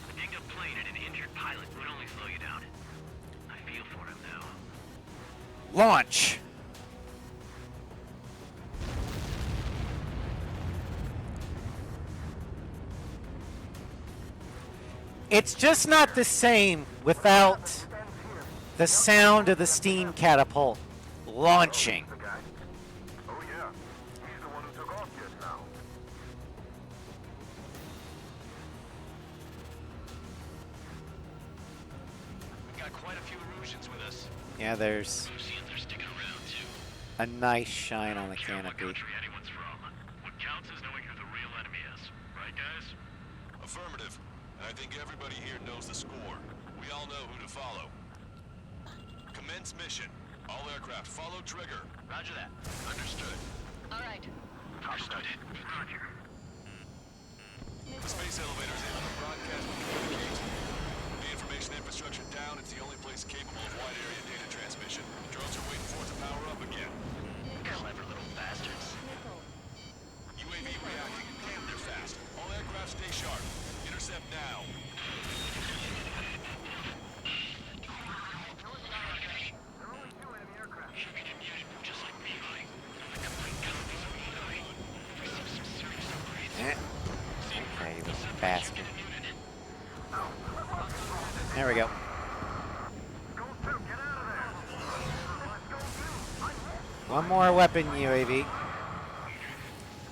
A dinged up plane and an injured pilot would only slow you down. I feel for him now.
Launch! It's just not the same without the sound of the steam catapult launching.
The guy? Oh yeah, he's the one who took off just now.
We've got quite a few Erusians with us.
Yeah, there's
Erusians are sticking around too.
a nice shine on the
Care what
canopy.
country anyone's from. What counts is knowing who the real enemy is. Right, guys?
Affirmative. And I think everybody here knows the score. We all know who to follow. Commence mission. All aircraft follow trigger.
Roger that. Understood.
All right.
Understood.
Roger.
The space elevator is able to broadcast and communicate. The information infrastructure down, it's the only place capable of wide area data transmission. The drones are waiting for it to power up again.
Clever little bastards.
UAV reacting. Damn, they're fast. All aircraft stay sharp. Intercept now.
Just like Beeline. The complete copies of Beeline. We see some serious upgrades.
Okay, you bastard. There we go. One more weapon, UAV.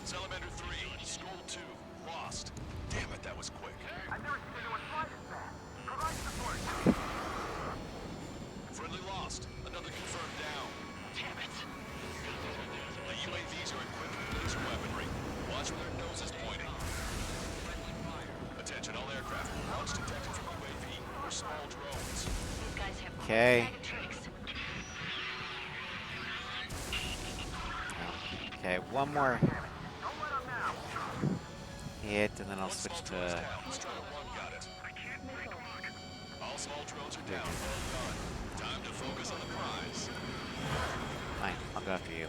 Salamander 3, Skull 2, lost. Damn it, that was quick.
I've never seen anyone fly this fast. Provide support.
Friendly lost. Another confirmed down.
Damn it.
The UAVs are equipped with laser weaponry. Watch where their nose is pointing. Attention, all aircraft. Launch detected from UAV or small drones.
These guys have
Okay.
bag of tricks.
Okay, one more hit, and then I'll switch
Small
to.
drones down. Strider 1 got it. All small drones are down. Well done. Time to focus on the prize.
Fine, I'll go after you.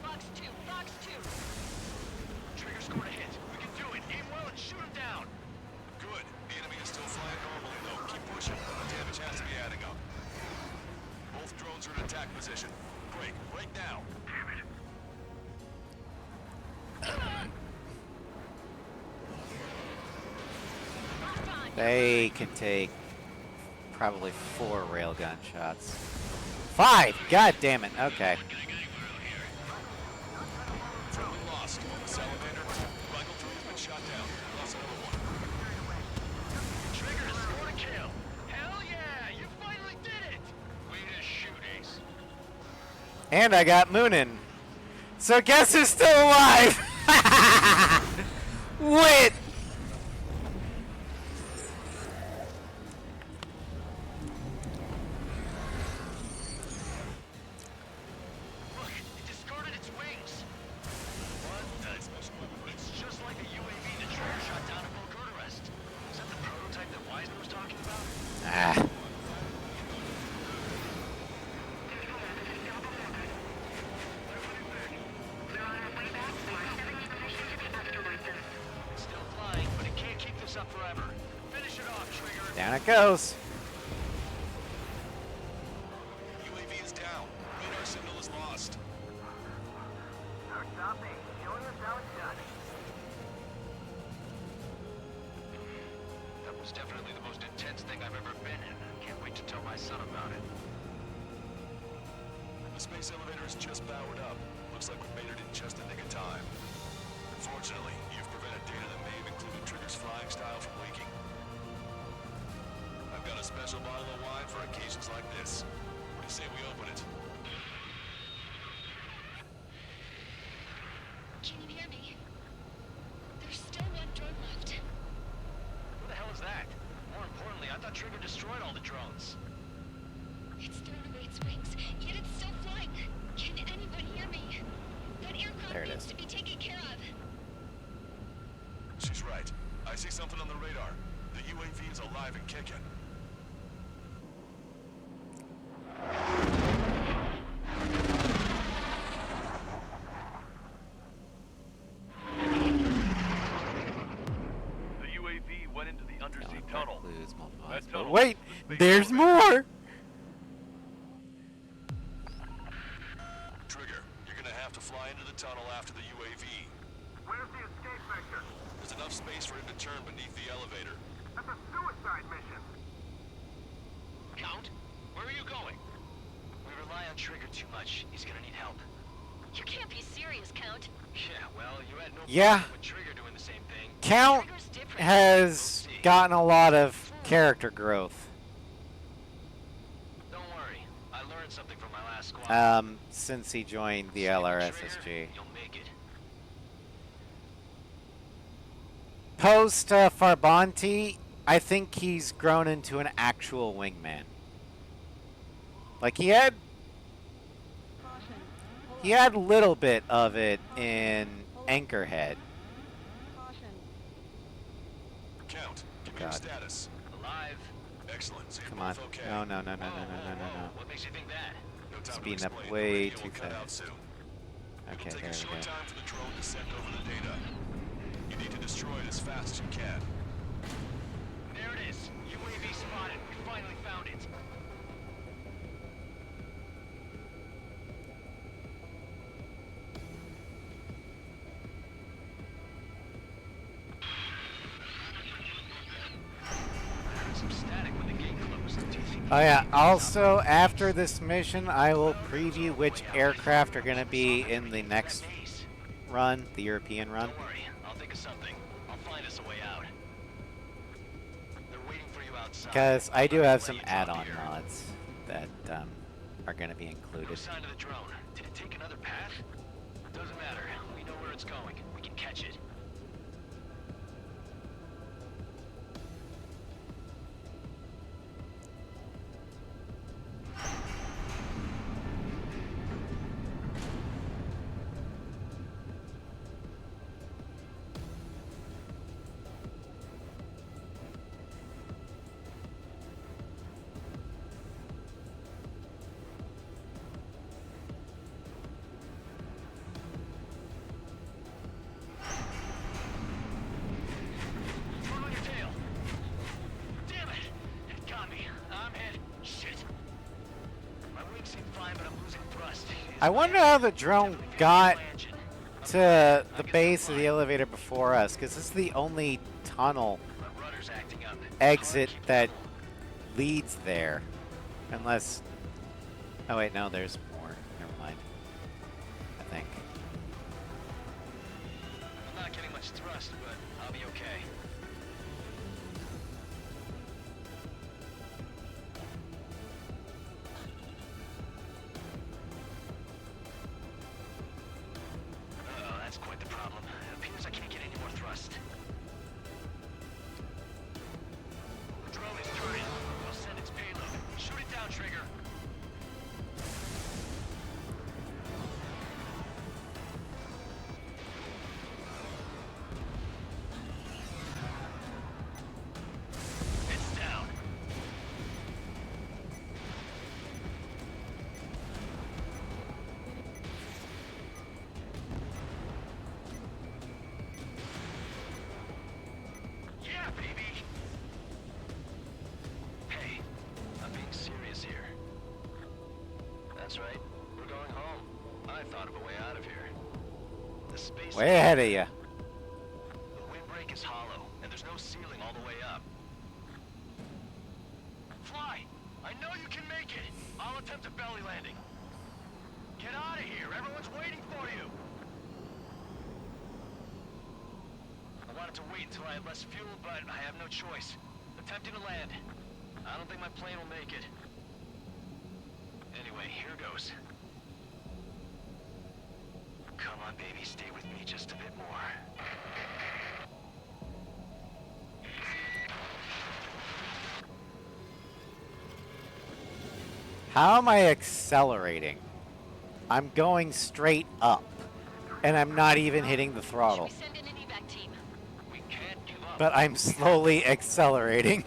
Fox 2, Fox 2.
Trigger scored a hit. We can do it. Aim well and shoot him down.
Good. The enemy is still flying normally, though. Keep pushing. The damage has to be adding up. Both drones are in attack position. Break. Break now.
They can take probably 4 railgun shots. 5! God damn it. Okay.
Friendly lost. Salamander 2. Michael 3 has been shot down. Lost another one.
Trigger scored a kill. Hell yeah! You finally did it! Way to shoot, Ace.
And I got Moonin. So guess who's still alive? Wait!
Look, it discarded its wings. What? It's just like the UAV that Trigger shot down at Volgurarest. Is that the prototype that Wiseman was talking about?
Ah.
It's still flying, but it can't keep this up forever. Finish it off, Trigger.
Down it goes.
UAV is down. Radar signal is lost.
No stopping. Showing us how it's done.
That was definitely the most intense thing I've ever been in. Can't wait to tell my son about it.
The space elevator is just powered up. Looks like we made it in just the nick of time. Unfortunately, you've prevented data that may have included Trigger's flying style from leaking. for occasions like this. What do you say we open it?
Can you hear me? There's still one drone left.
Who the hell is that? More importantly, I thought Trigger destroyed all the drones.
It's thrown away its wings, yet it's still flying. Can anyone hear me? That aircraft
There it
needs
is.
to be taken care of.
She's right. I see something on the radar. The UAV is alive and kicking.
The UAV went into the undersea tunnel. That
But
tunnel
wait,
is the space
there's
elevator.
more.
Trigger, you're gonna have to fly into the tunnel after the UAV.
Where's the escape vector?
There's enough space for him to turn beneath the elevator.
That's a suicide mission.
Count, where are you going? We rely on Trigger too much. He's gonna need help.
You can't be serious, Count.
Yeah, well, you had no
Yeah.
problem with Trigger doing the same thing.
Count
Trigger's different.
has gotten a lot of character growth.
Don't worry, I learned something from my last squad.
Since he joined the
Stick with
LRSSG.
Trigger, you'll make it.
Post Farbanti, I think he's grown into an actual wingman. Like he had a little bit of it in Anchorhead.
Count, give me your
God.
status.
Alive.
Excellent. So you're
Come on.
both okay.
No.
Whoa. What makes you think that?
No time
Speeding
to
up
explain.
way
The radio
too
will cut
fast.
out soon.
Okay,
It'll take
there
a
we
short
go.
time for the drone to send over the data. You need to destroy it as fast as you can.
There it is. UAV spotted. We finally found it. I heard some static when the gate closed. Do you think
Oh yeah, also after this mission I will preview which aircraft are going to be in the next run, the European run.
Don't worry, I'll think of something. I'll find us a way out. They're waiting for you outside.
Because I do have
Let
some
you talk
add-on
here.
mods that are going to be
No
included.
sign of the drone. Did it take another path? Doesn't matter. We know where it's going. We can catch it. Drone on your tail. Damn it! It got me. I'm hit. Shit. My wings seem fine, but I'm losing thrust.
I wonder how the drone got to the base of the elevator before us, because this is the only tunnel
My rudder's acting up.
exit that leads there. Unless... Oh wait, no, there's more. Never mind. I think.
I'm not getting much thrust, but I'll be okay. Uh-oh, that's quite the problem. It appears I can't get any more thrust. The drone is turning. I'll send its payload. Shoot it down, Trigger. It's down. Yeah, baby. Hey, I'm being serious here. That's right. We're going home. I thought of a way out of here. The space.
Way ahead of you.
The windbreak is hollow, and there's no ceiling all the way up. Fly! I know you can make it! I'll attempt a belly landing. Get out of here! Everyone's waiting for you! I wanted to wait until I had less fuel, but I have no choice. Attempting to land. I don't think my plane will make it. Anyway, here goes. Come on, baby, stay with me just a bit more.
How am I accelerating? I'm going straight up, and I'm not even hitting the throttle.
Send in an evac team.
We can't give up.
But I'm slowly accelerating.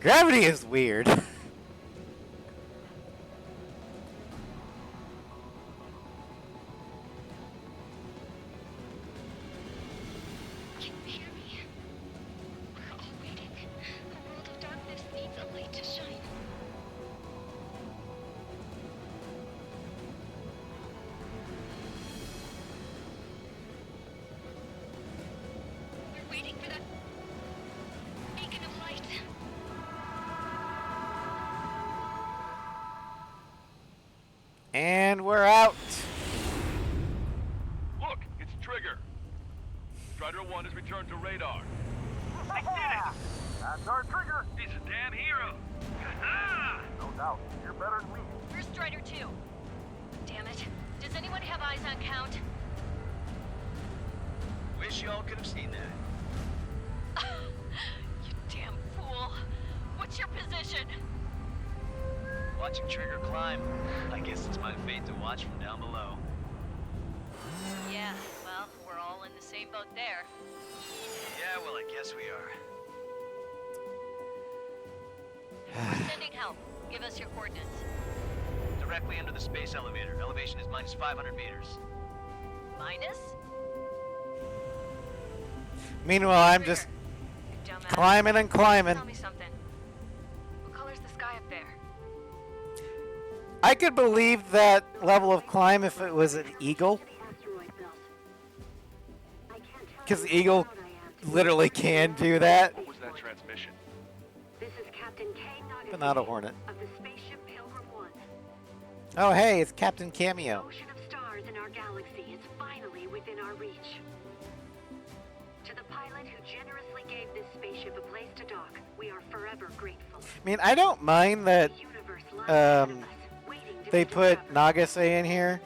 Gravity is weird.
Can you hear me? We're all waiting. A world of darkness needs a light to shine. We're waiting for that beacon of light.
And we're out.
Look, it's Trigger. Strider 1 has returned to radar.
I did it! That's our Trigger! He's a damn hero! No doubt. You're better than me.
Where's Strider 2? Damn it. Does anyone have eyes on Count?
Wish y'all could have seen that.
You damn fool. What's your position?
Watching Trigger climb. I guess it's my fate to watch from down below.
Yeah, well, we're all in the same boat there.
Yeah, well, I guess we are.
We're sending help. Give us your coordinates.
Directly under the space elevator. Elevation is minus 500 meters.
Minus?
Meanwhile, I'm just
Dumbass.
climbing and climbing.
Tell me something. What color's the sky up there?
I could believe that level of climb if it was an eagle. Because the eagle literally can do that.
What was that transmission?
This is Captain K.
But not a Hornet.
of the spaceship Pilgrim 1.
Oh, hey, it's Captain Cameo.
The ocean of stars in our galaxy is finally within our reach. To the pilot who generously gave this spaceship a place to dock, we are forever grateful.
I mean, I don't mind that
The universe lies ahead of us, waiting to
they
be
put
discovered.
Nagase in here,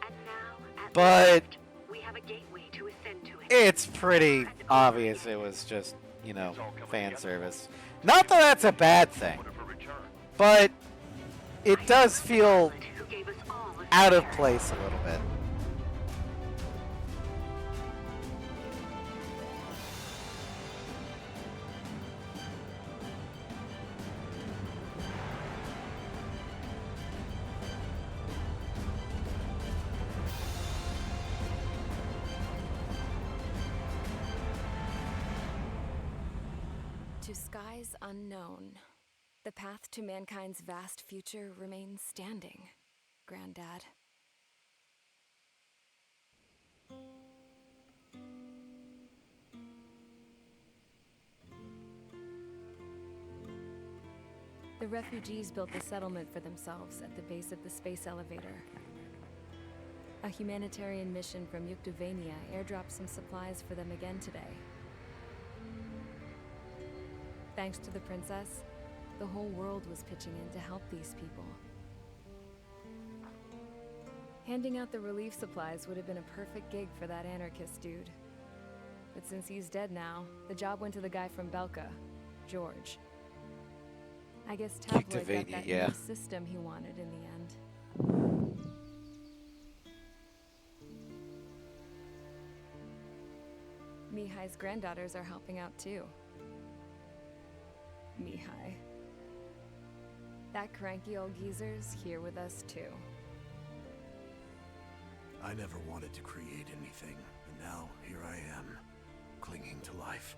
And now, at
but
last, we have a gateway to ascend to it.
it's pretty obvious it was just, you know, fan service. Not that that's a bad thing, but it does feel
Who gave us all a
out of
future.
place a little bit.
To skies unknown, the path to mankind's vast future remains standing, Granddad. The refugees built a settlement for themselves at the base of the space elevator. A humanitarian mission from Yuktovania airdropped some supplies for them again today. Thanks to the princess, the whole world was pitching in to help these people. Handing out the relief supplies would have been a perfect gig for that anarchist dude. But since he's dead now, the job went to the guy from Belka, George. I guess Tabloid got
Yuktovania,
that
yeah.
new system he wanted in the end. Mihai's granddaughters are helping out too. Mihai. That cranky old geezer's here with us too.
I never wanted to create anything, and now here I am, clinging to life.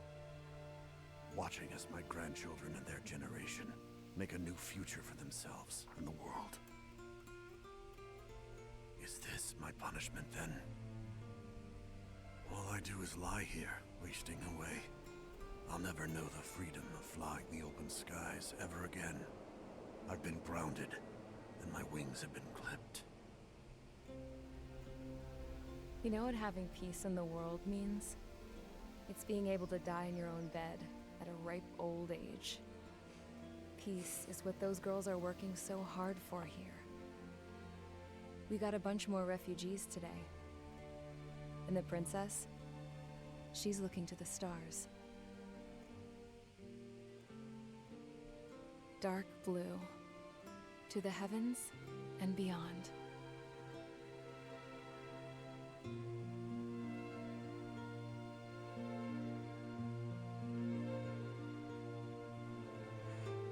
Watching as my grandchildren and their generation make a new future for themselves and the world. Is this my punishment then? All I do is lie here, wasting away. I'll never know the freedom of flying the open skies ever again. I've been grounded, and my wings have been clipped.
You know what having peace in the world means? It's being able to die in your own bed at a ripe old age. Peace is what those girls are working so hard for here. We got a bunch more refugees today. And the princess, she's looking to the stars. Dark blue, to the heavens and beyond.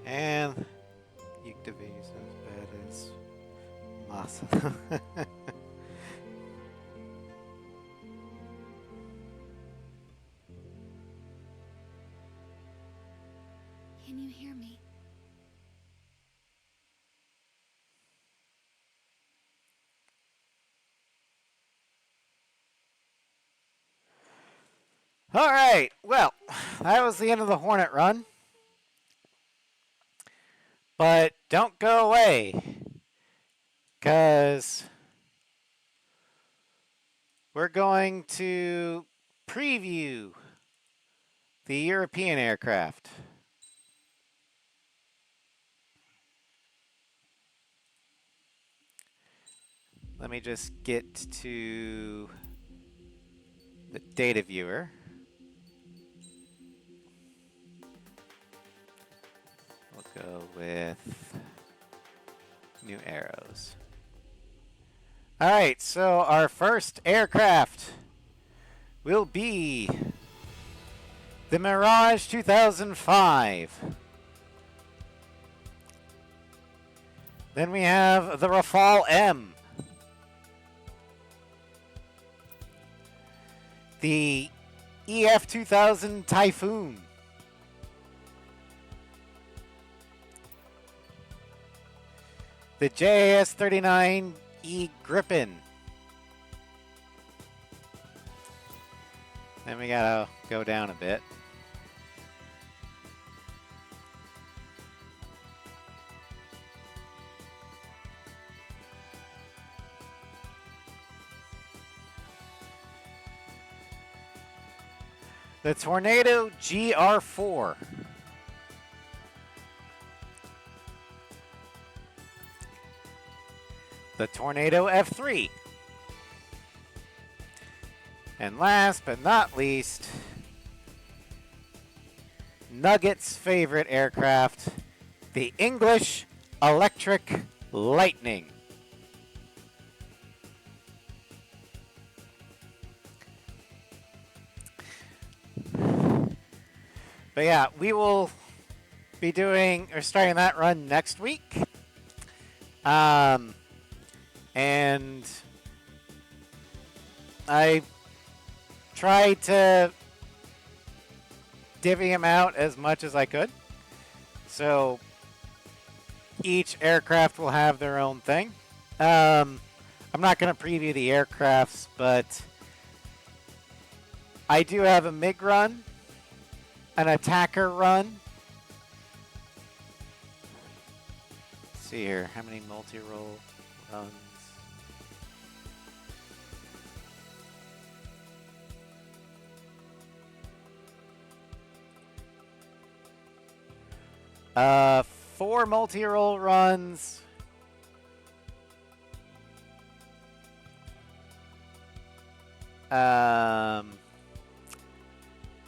And Yuktavi's as bad as Masa.
Can you hear me?
All right, well, that was the end of the Hornet run. But don't go away, because we're going to preview the European aircraft. Let me just get to the data viewer. We'll go with new arrows. All right, so our first aircraft will be the Mirage 2005. Then we have the Rafale M. The EF 2000 Typhoon. The JAS 39E Gripen. Then we gotta go down a bit. The Tornado GR4. The Tornado F3. And last but not least, Nugget's favorite aircraft, the English Electric Lightning. But yeah, we will be doing or starting that run next week. And I tried to divvy them out as much as I could. So each aircraft will have their own thing. I'm not going to preview the aircrafts, but I do have a MiG run, an attacker run. Let's see here, how many multi-role runs? Four multi-role runs.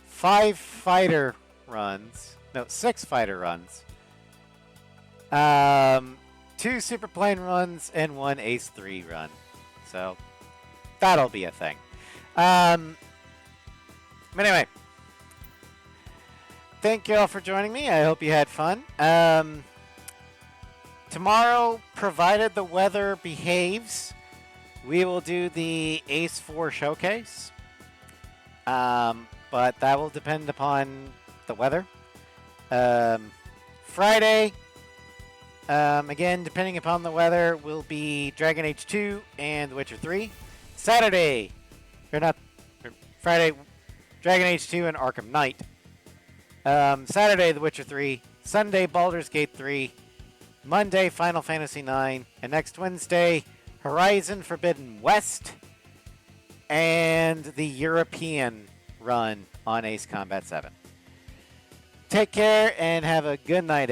Five fighter runs. No, 6 fighter runs. 2 superplane runs and 1 Ace 3 run. So that'll be a thing. But anyway, thank you all for joining me. I hope you had fun. Tomorrow, provided the weather behaves, we will do the Ace 4 showcase. But that will depend upon the weather. Friday, again, depending upon the weather, will be Dragon Age 2 and The Witcher 3. Saturday, Friday, Dragon Age 2 and Arkham Knight. Saturday, The Witcher 3. Sunday, Baldur's Gate 3. Monday, Final Fantasy 9. And next Wednesday, Horizon Forbidden West. And the European run on Ace Combat 7. Take care and have a good night.